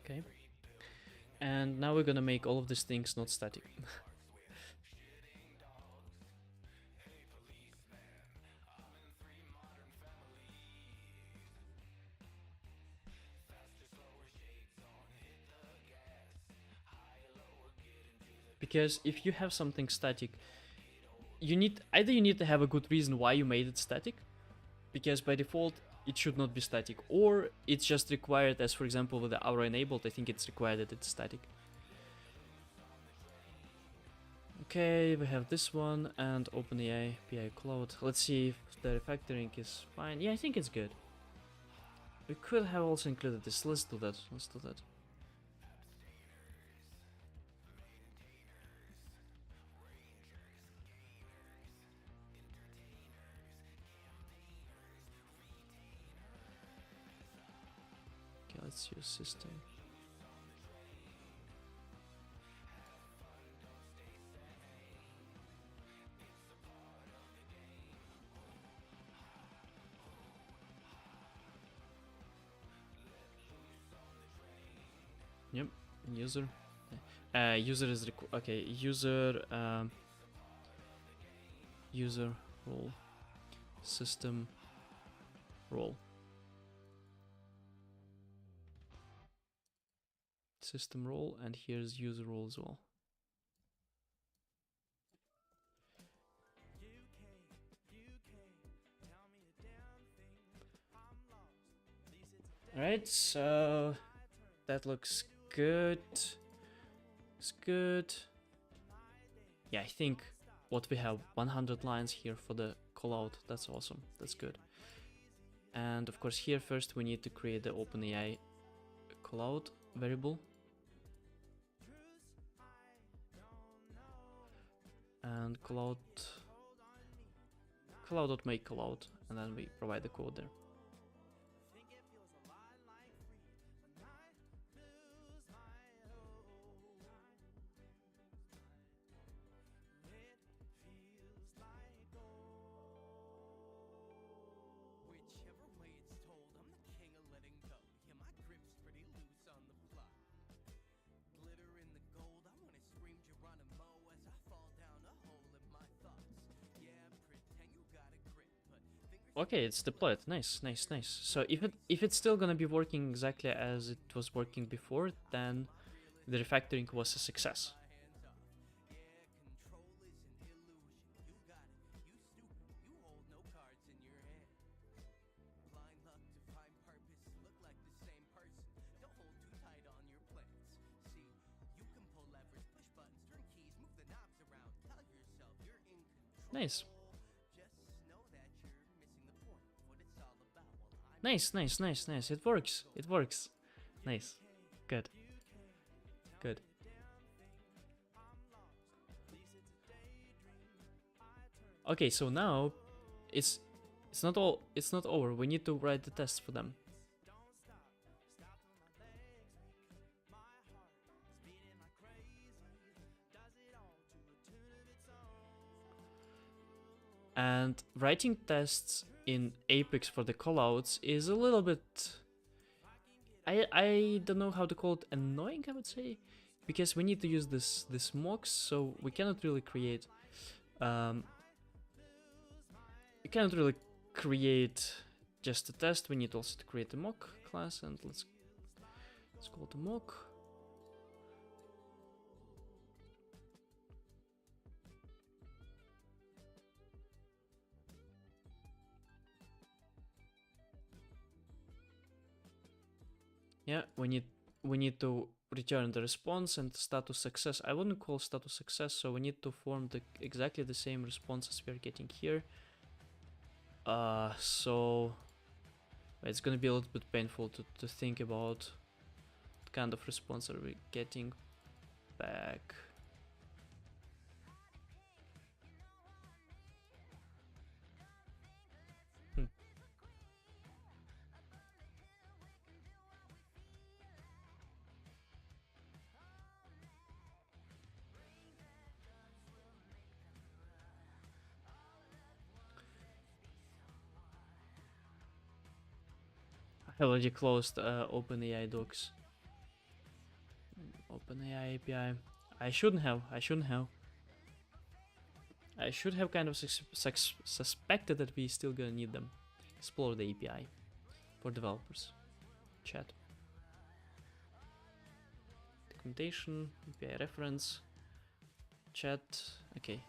Okay. And now we're gonna make all of these things not static. Because if you have something static, you need to have a good reason why you made it static, because by default it should not be static, or it's just required, as for example with the aura enabled, I think it's required that it's static. Okay, we have this one and OpenAI API Cloud. Let's see if the refactoring is fine. Yeah, I think it's good. We could have also included this. Let's do that. Let's do that. Okay, let's use system. Yep, user. User is okay. User role, system role, system role, and here's user role as well. All right, so that looks good. It's good. Yeah, I think what we have 100 lines here for the callout. That's awesome. That's good. And of course here first we need to create the OpenAI callout variable. And callout.make callout, and then we provide the code there. Okay, it's deployed. Nice, nice, nice. So if it's still gonna be working exactly as it was working before, then the refactoring was a success. Nice. Nice, nice, nice, nice. It works. It works. Nice. Good. Good. Okay, so now it's not over. We need to write the tests for them. And writing tests in Apex for the callouts is a little bit, I don't know how to call it, annoying, I would say, because we need to use this mocks, so we cannot really create just a test. We need also to create a mock class, and let's call it a mock. Yeah, we need to return the response and status success. I wouldn't call status success, so we need to form exactly the same responses we are getting here. So it's gonna be a little bit painful to think about what kind of response are we getting back. I already closed OpenAI docs. OpenAI API. I shouldn't have. I should have kind of suspected that we still gonna need them. Explore the API for developers. Chat. Documentation, API reference, chat. Okay.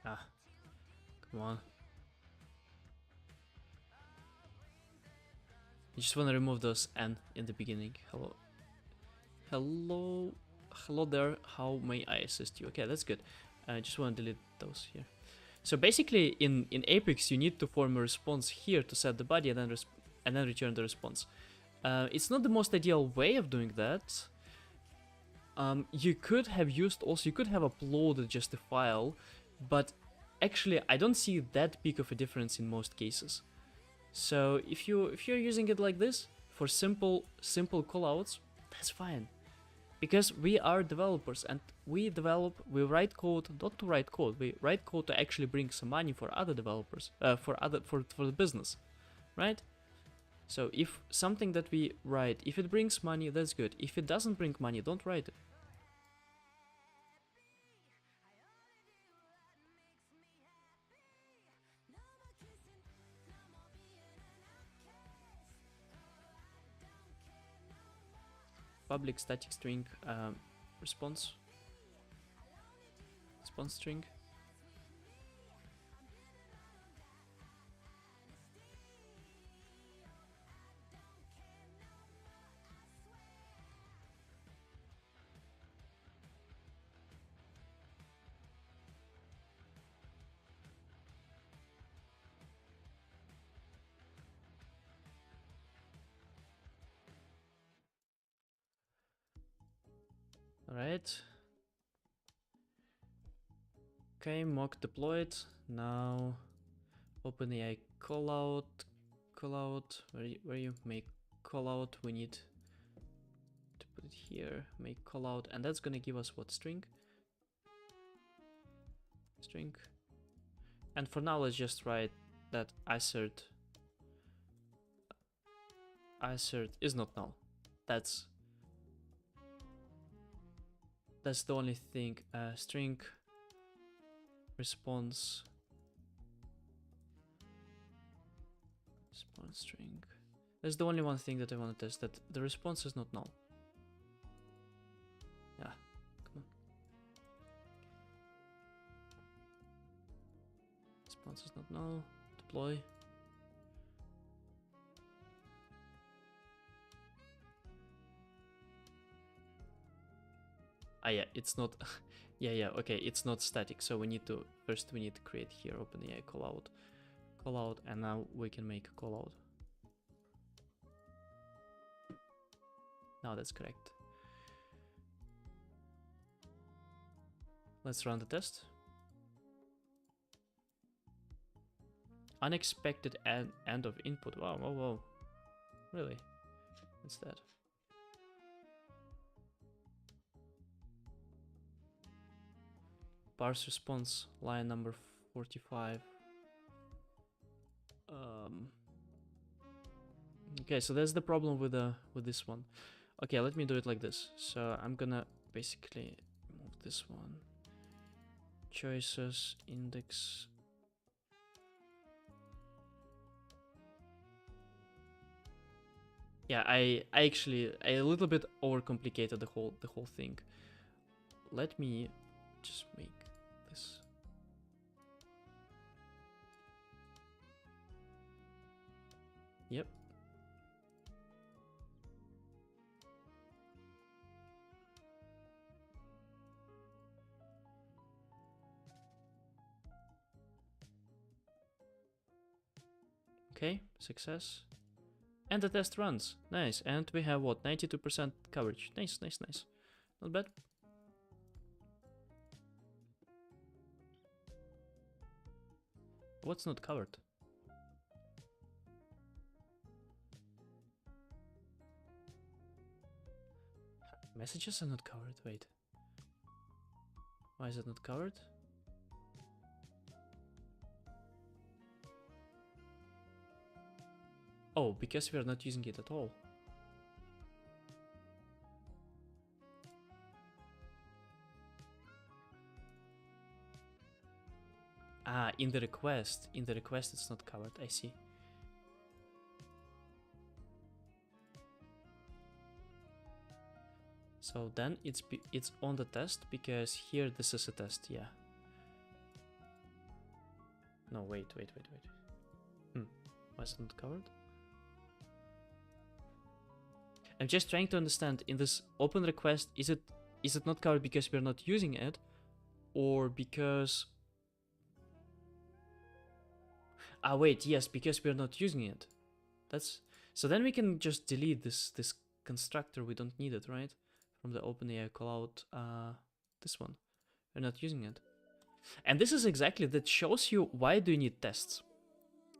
Ah, come on. You just want to remove those N in the beginning. Hello. Hello. Hello there. How may I assist you? Okay, that's good. I just want to delete those here. So basically, in Apex, you need to form a response here to set the body and then return the response. It's not the most ideal way of doing that. You could have uploaded just a file, but actually I don't see that big of a difference in most cases. So if you're using it like this for simple callouts, that's fine, because we are developers and we write code not to write code. We write code to actually bring some money for other developers, for the business, right? So if something that we write, if it brings money, that's good. If it doesn't bring money, don't write it. Public static string response string. Alright. Okay, mock deployed. Now OpenAI callout. Where you make callout, we need to put it here. Make callout, and that's gonna give us what? String. And for now, let's just write that assert is not null. That's the only thing. String response string. That's the only one thing that I want to test, that the response is not null. Yeah, come on. Response is not null. Deploy. Ah yeah, it's not. yeah, okay, it's not static. So we need to create here OpenAI callout, and now we can make a callout. Now that's correct. Let's run the test. Unexpected end of input. Wow. Really? What's that? Parse response, line number 45. Okay, so that's the problem with this one. Okay, let me do it like this. So I'm gonna basically move this one. Choices, index. Yeah, I actually a little bit overcomplicated the whole thing. Let me just make this. Yep. Okay, success. And the test runs. Nice. And we have what? 92% coverage. Nice, nice, nice. Not bad. What's not covered? Messages are not covered. Wait. Why is it not covered? Oh, because we are not using it at all. Ah, in the request. In the request it's not covered. I see. So then it's on the test because here this is a test, yeah. No, wait. Why is it not covered? I'm just trying to understand in this open request, is it not covered because we're not using it, or because wait, yes, because we're not using it. That's so then we can just delete this constructor. We don't need it, right? From the OpenAI callout, this one. We're not using it. And this is exactly that shows you why do you need tests.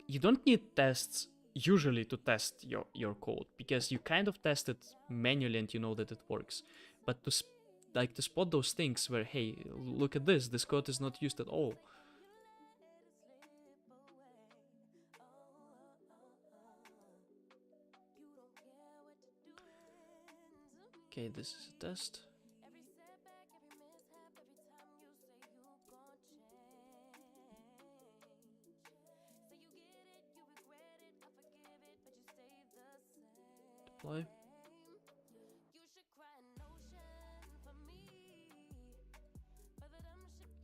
You don't need tests usually to test your code because you kind of test it manually and you know that it works. But to spot those things where, hey, look at this code is not used at all. Okay, this is a test. Deploy.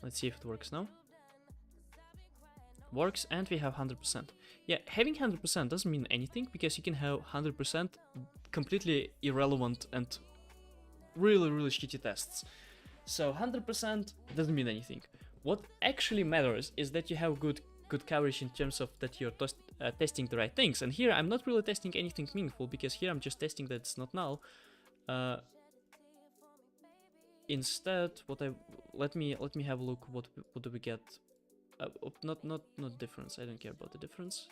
Let's see if it works now. Works, and we have 100%. Yeah, having 100% doesn't mean anything because you can have 100% completely irrelevant and really shitty tests. So 100% doesn't mean anything. What actually matters is that you have good coverage in terms of that you're testing the right things. And here I'm not really testing anything meaningful because here I'm just testing that it's not null. Instead, let me have a look. What do we get? Not difference. I don't care about the difference.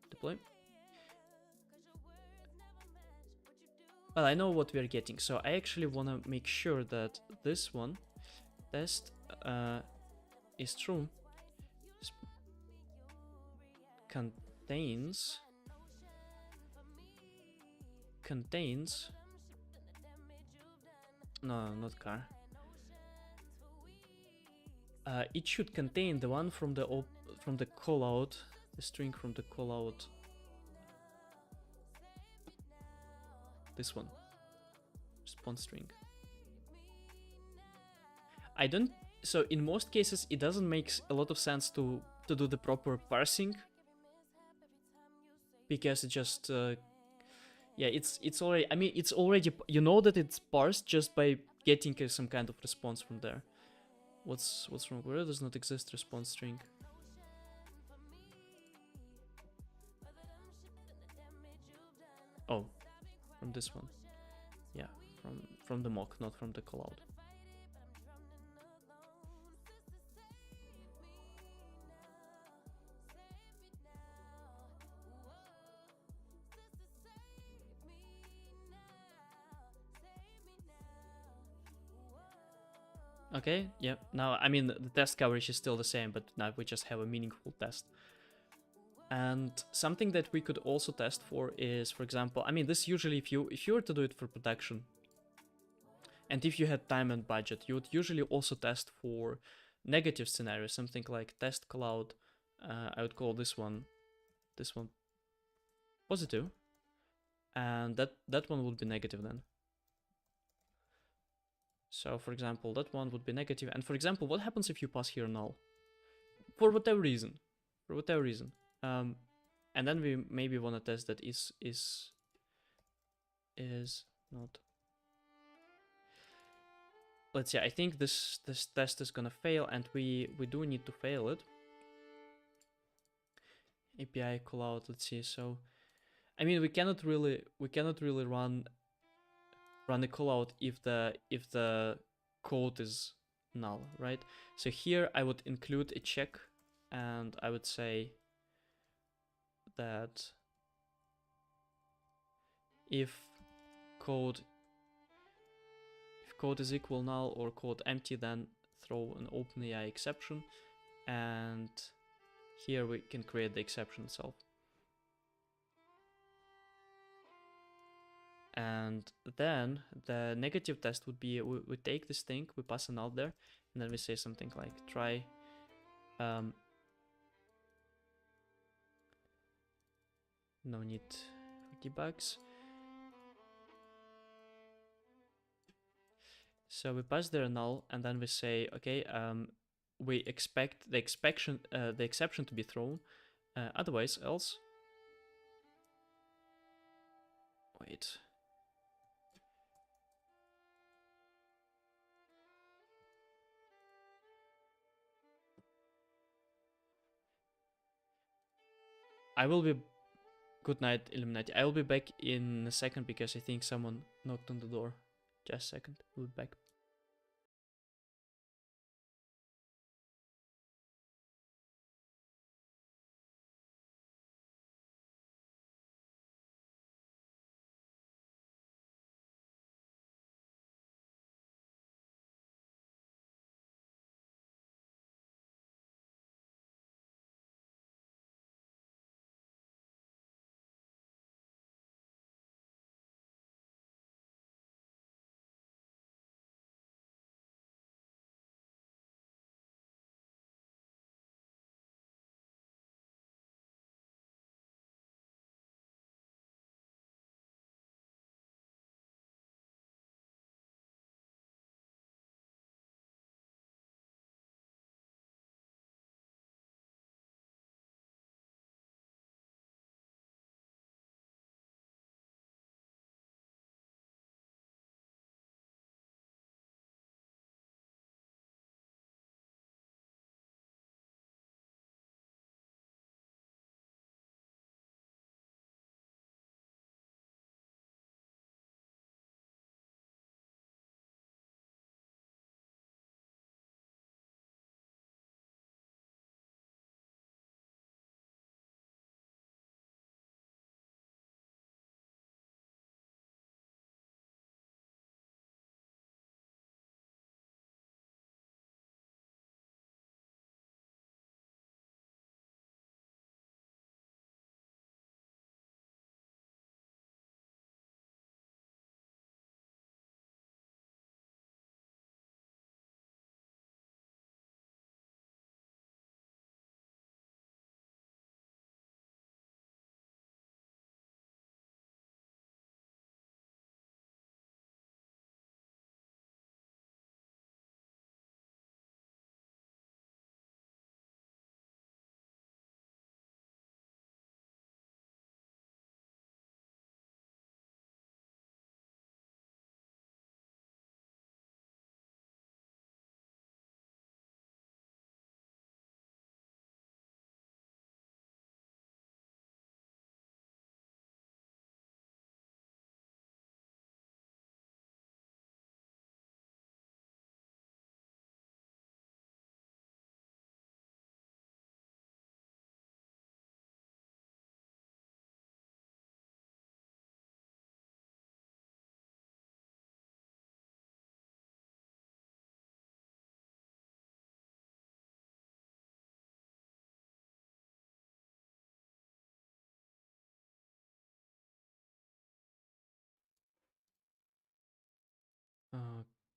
Deploy. Well, I know what we are getting, so I actually want to make sure that this one test is true. Contains no, not car. It should contain the one from the callout, the string from the callout. This one, response string. I don't. So in most cases, it doesn't make a lot of sense to do the proper parsing because it just yeah, it's already. I mean, it's already. You know that it's parsed just by getting some kind of response from there. What's wrong? Where does not exist response string? Oh, from this one. Yeah, from the mock, not from the callout. Okay, yeah, now, I mean, the test coverage is still the same, but now we just have a meaningful test. And something that we could also test for is, for example, I mean, this usually, if you were to do it for production, and if you had time and budget, you would usually also test for negative scenarios, something like test callout. I would call this one positive, and that one would be negative then. So, for example, that one would be negative. And for example, what happens if you pass here null? For whatever reason. And then we maybe want to test that is not. Let's see. I think this test is gonna fail, and we do need to fail it. API callout. Let's see. So, I mean, we cannot really run a callout if the code is null, right? So here I would include a check, and I would say that if code is equal null or code empty, then throw an OpenAI exception, and here we can create the exception itself. And then the negative test would be we take this thing, we pass a null there, and then we say something like try no need for debugs. So we pass there a null, and then we say, okay, we expect the exception to be thrown. Otherwise, else. Wait. I will be. Good night, Illuminati. I will be back in a second because I think someone knocked on the door. Just a second. We'll be back.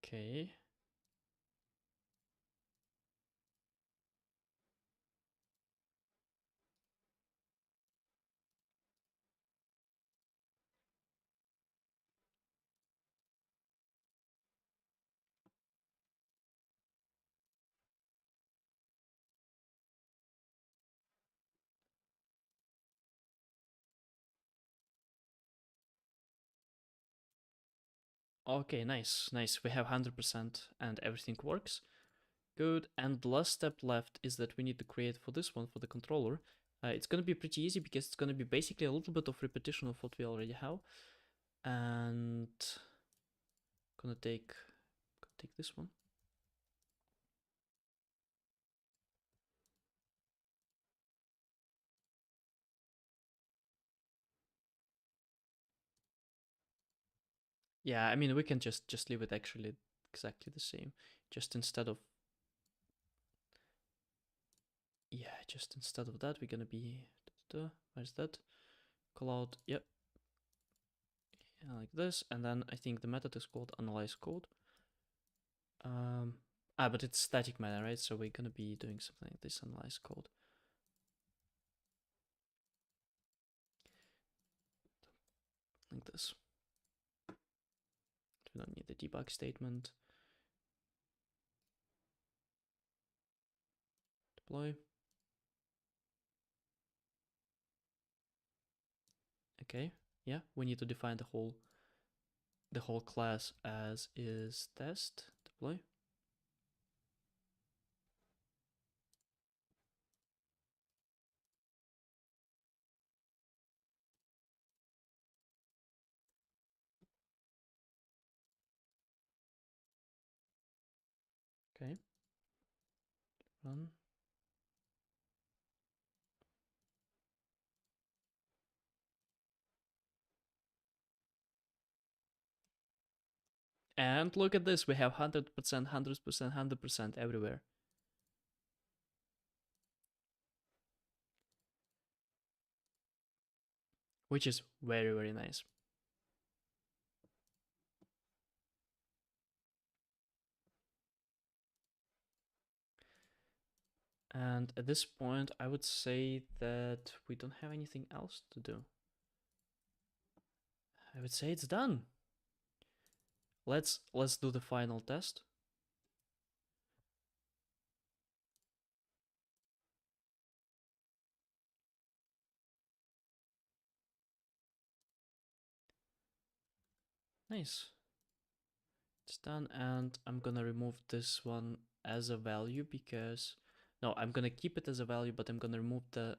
Okay. Okay, nice, nice. We have 100% and everything works. Good. And the last step left is that we need to create for this one, for the controller, It's gonna be pretty easy because it's gonna be basically a little bit of repetition of what we already have. And gonna take this one. Yeah, I mean we can just leave it actually exactly the same. Just instead of just instead of that we're gonna be where's that? Cloud, yep. Yeah, like this, and then I think the method is called analyze code. But it's static meta, right? So we're gonna be doing something like this, analyze code. Like this. We don't need the debug statement. Deploy. Okay, yeah, we need to define the whole class as is test. Deploy. Okay. Run. And look at this, we have 100%, 100%, 100% everywhere. Which is very, very nice. And at this point, I would say that we don't have anything else to do. I would say it's done. Let's do the final test. Nice. It's done, and I'm gonna remove this one as a value because no, I'm gonna keep it as a value, but I'm gonna remove the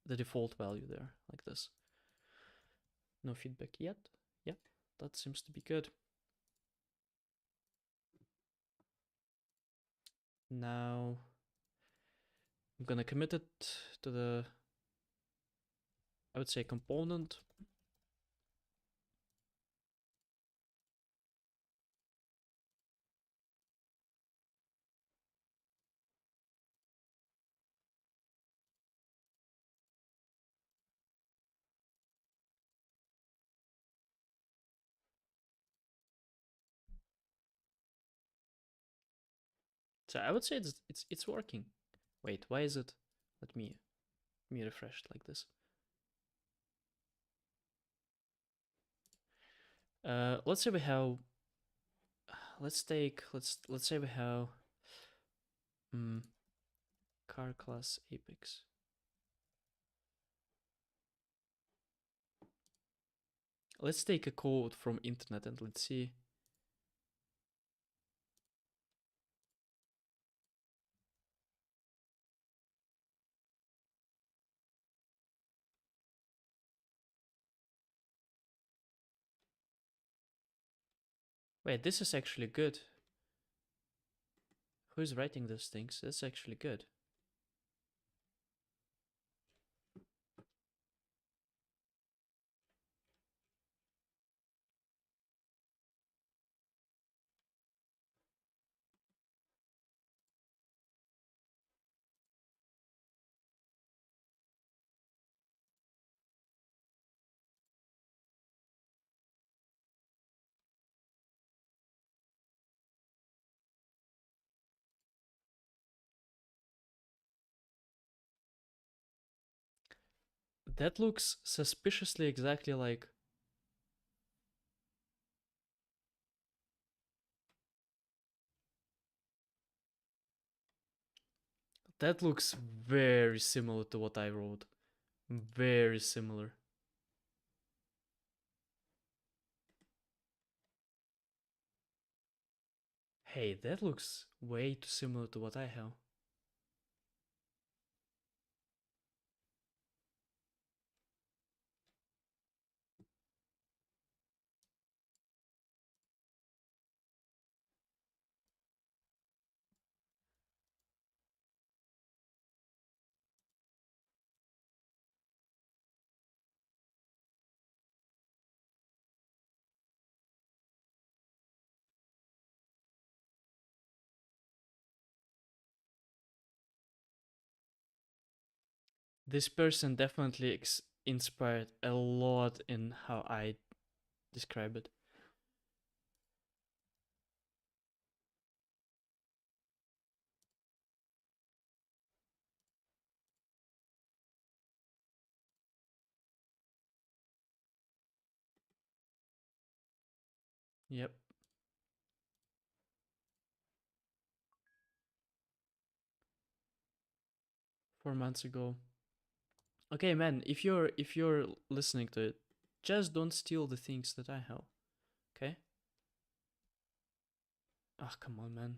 default value there, like this. No feedback yet. Yep, that seems to be good. Now I'm gonna commit it to the, I would say, component. So I would say it's working. Wait, why is it? Let me refresh it like this. Let's say we have. Let's say we have. Car class Apex. Let's take a code from internet and let's see. Wait, this is actually good. Who's writing these things? That's actually good. That looks suspiciously exactly like. That looks very similar to what I wrote. Very similar. Hey, that looks way too similar to what I have. this person definitely inspired a lot in how I describe it. Yep. 4 months ago. Okay, man, if you're listening to it, just don't steal the things that I have. Okay? Ah, come on, man.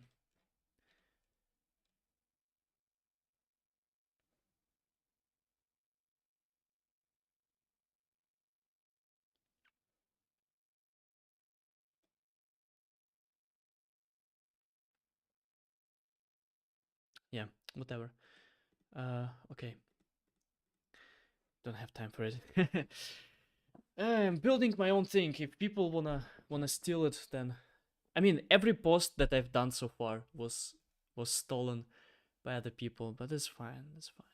Yeah, whatever. Okay. Don't have time for it. I'm building my own thing. If people wanna steal it, then I mean every post that I've done so far was stolen by other people, but it's fine. It's fine.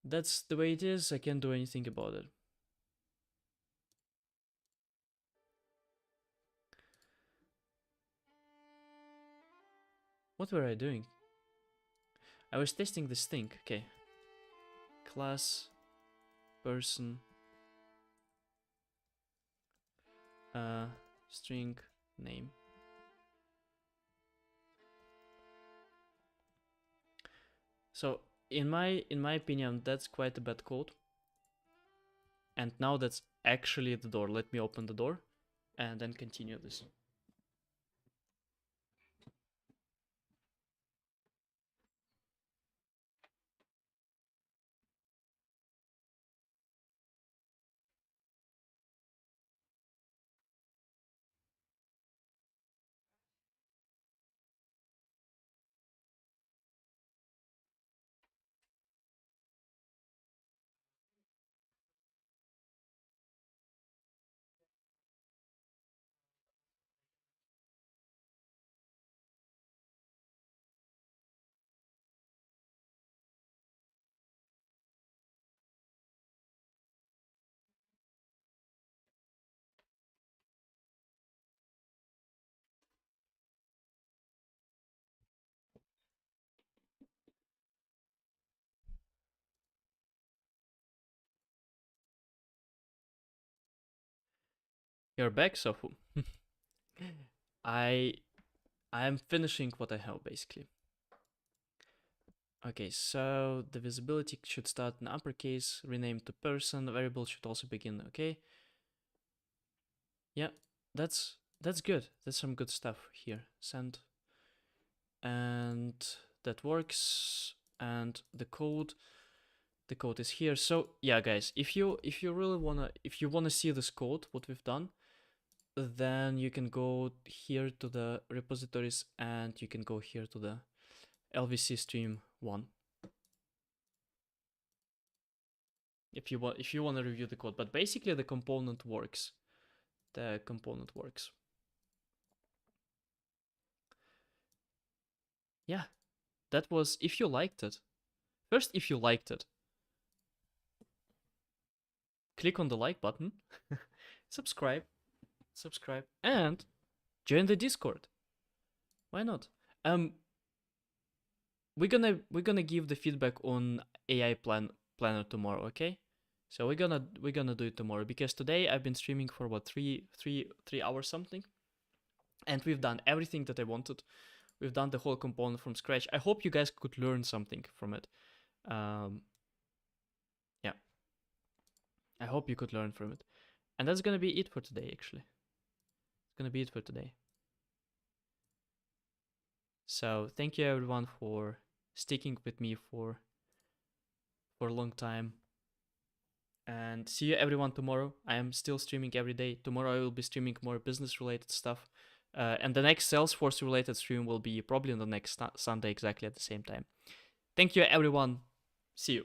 That's the way it is. I can't do anything about it. What were I doing? I was testing this thing. Okay. Class, person, uh, string, name. So in my opinion, that's quite a bad code. And now that's actually the door. Let me open the door and then continue this. You're back, so I am finishing what I have basically. Okay, so the visibility should start in uppercase, rename to person, the variable should also begin, okay? Yeah, that's good. That's some good stuff here. Send. And that works. And the code is here. So yeah, guys, if you really wanna see this code, what we've done, then you can go here to the repositories and you can go here to the LVC stream 1. If you want to review the code, but basically the component works. The component works. Yeah, that was, if you liked it. First, if you liked it, click on the like button, subscribe, and join the Discord. Why not? We're gonna give the feedback on AI planner tomorrow, okay? So we're gonna do it tomorrow, because today I've been streaming for what, three hours something, and we've done everything that I wanted. We've done the whole component from scratch. I hope you guys could learn something from it. Yeah, I hope you could learn from it. And that's gonna be it for today, actually. It's gonna be it for today. So thank you everyone for sticking with me for a long time. And see you everyone tomorrow. I am still streaming every day. Tomorrow I will be streaming more business related stuff. And the next Salesforce related stream will be probably on the next Sunday exactly at the same time. Thank you everyone. See you.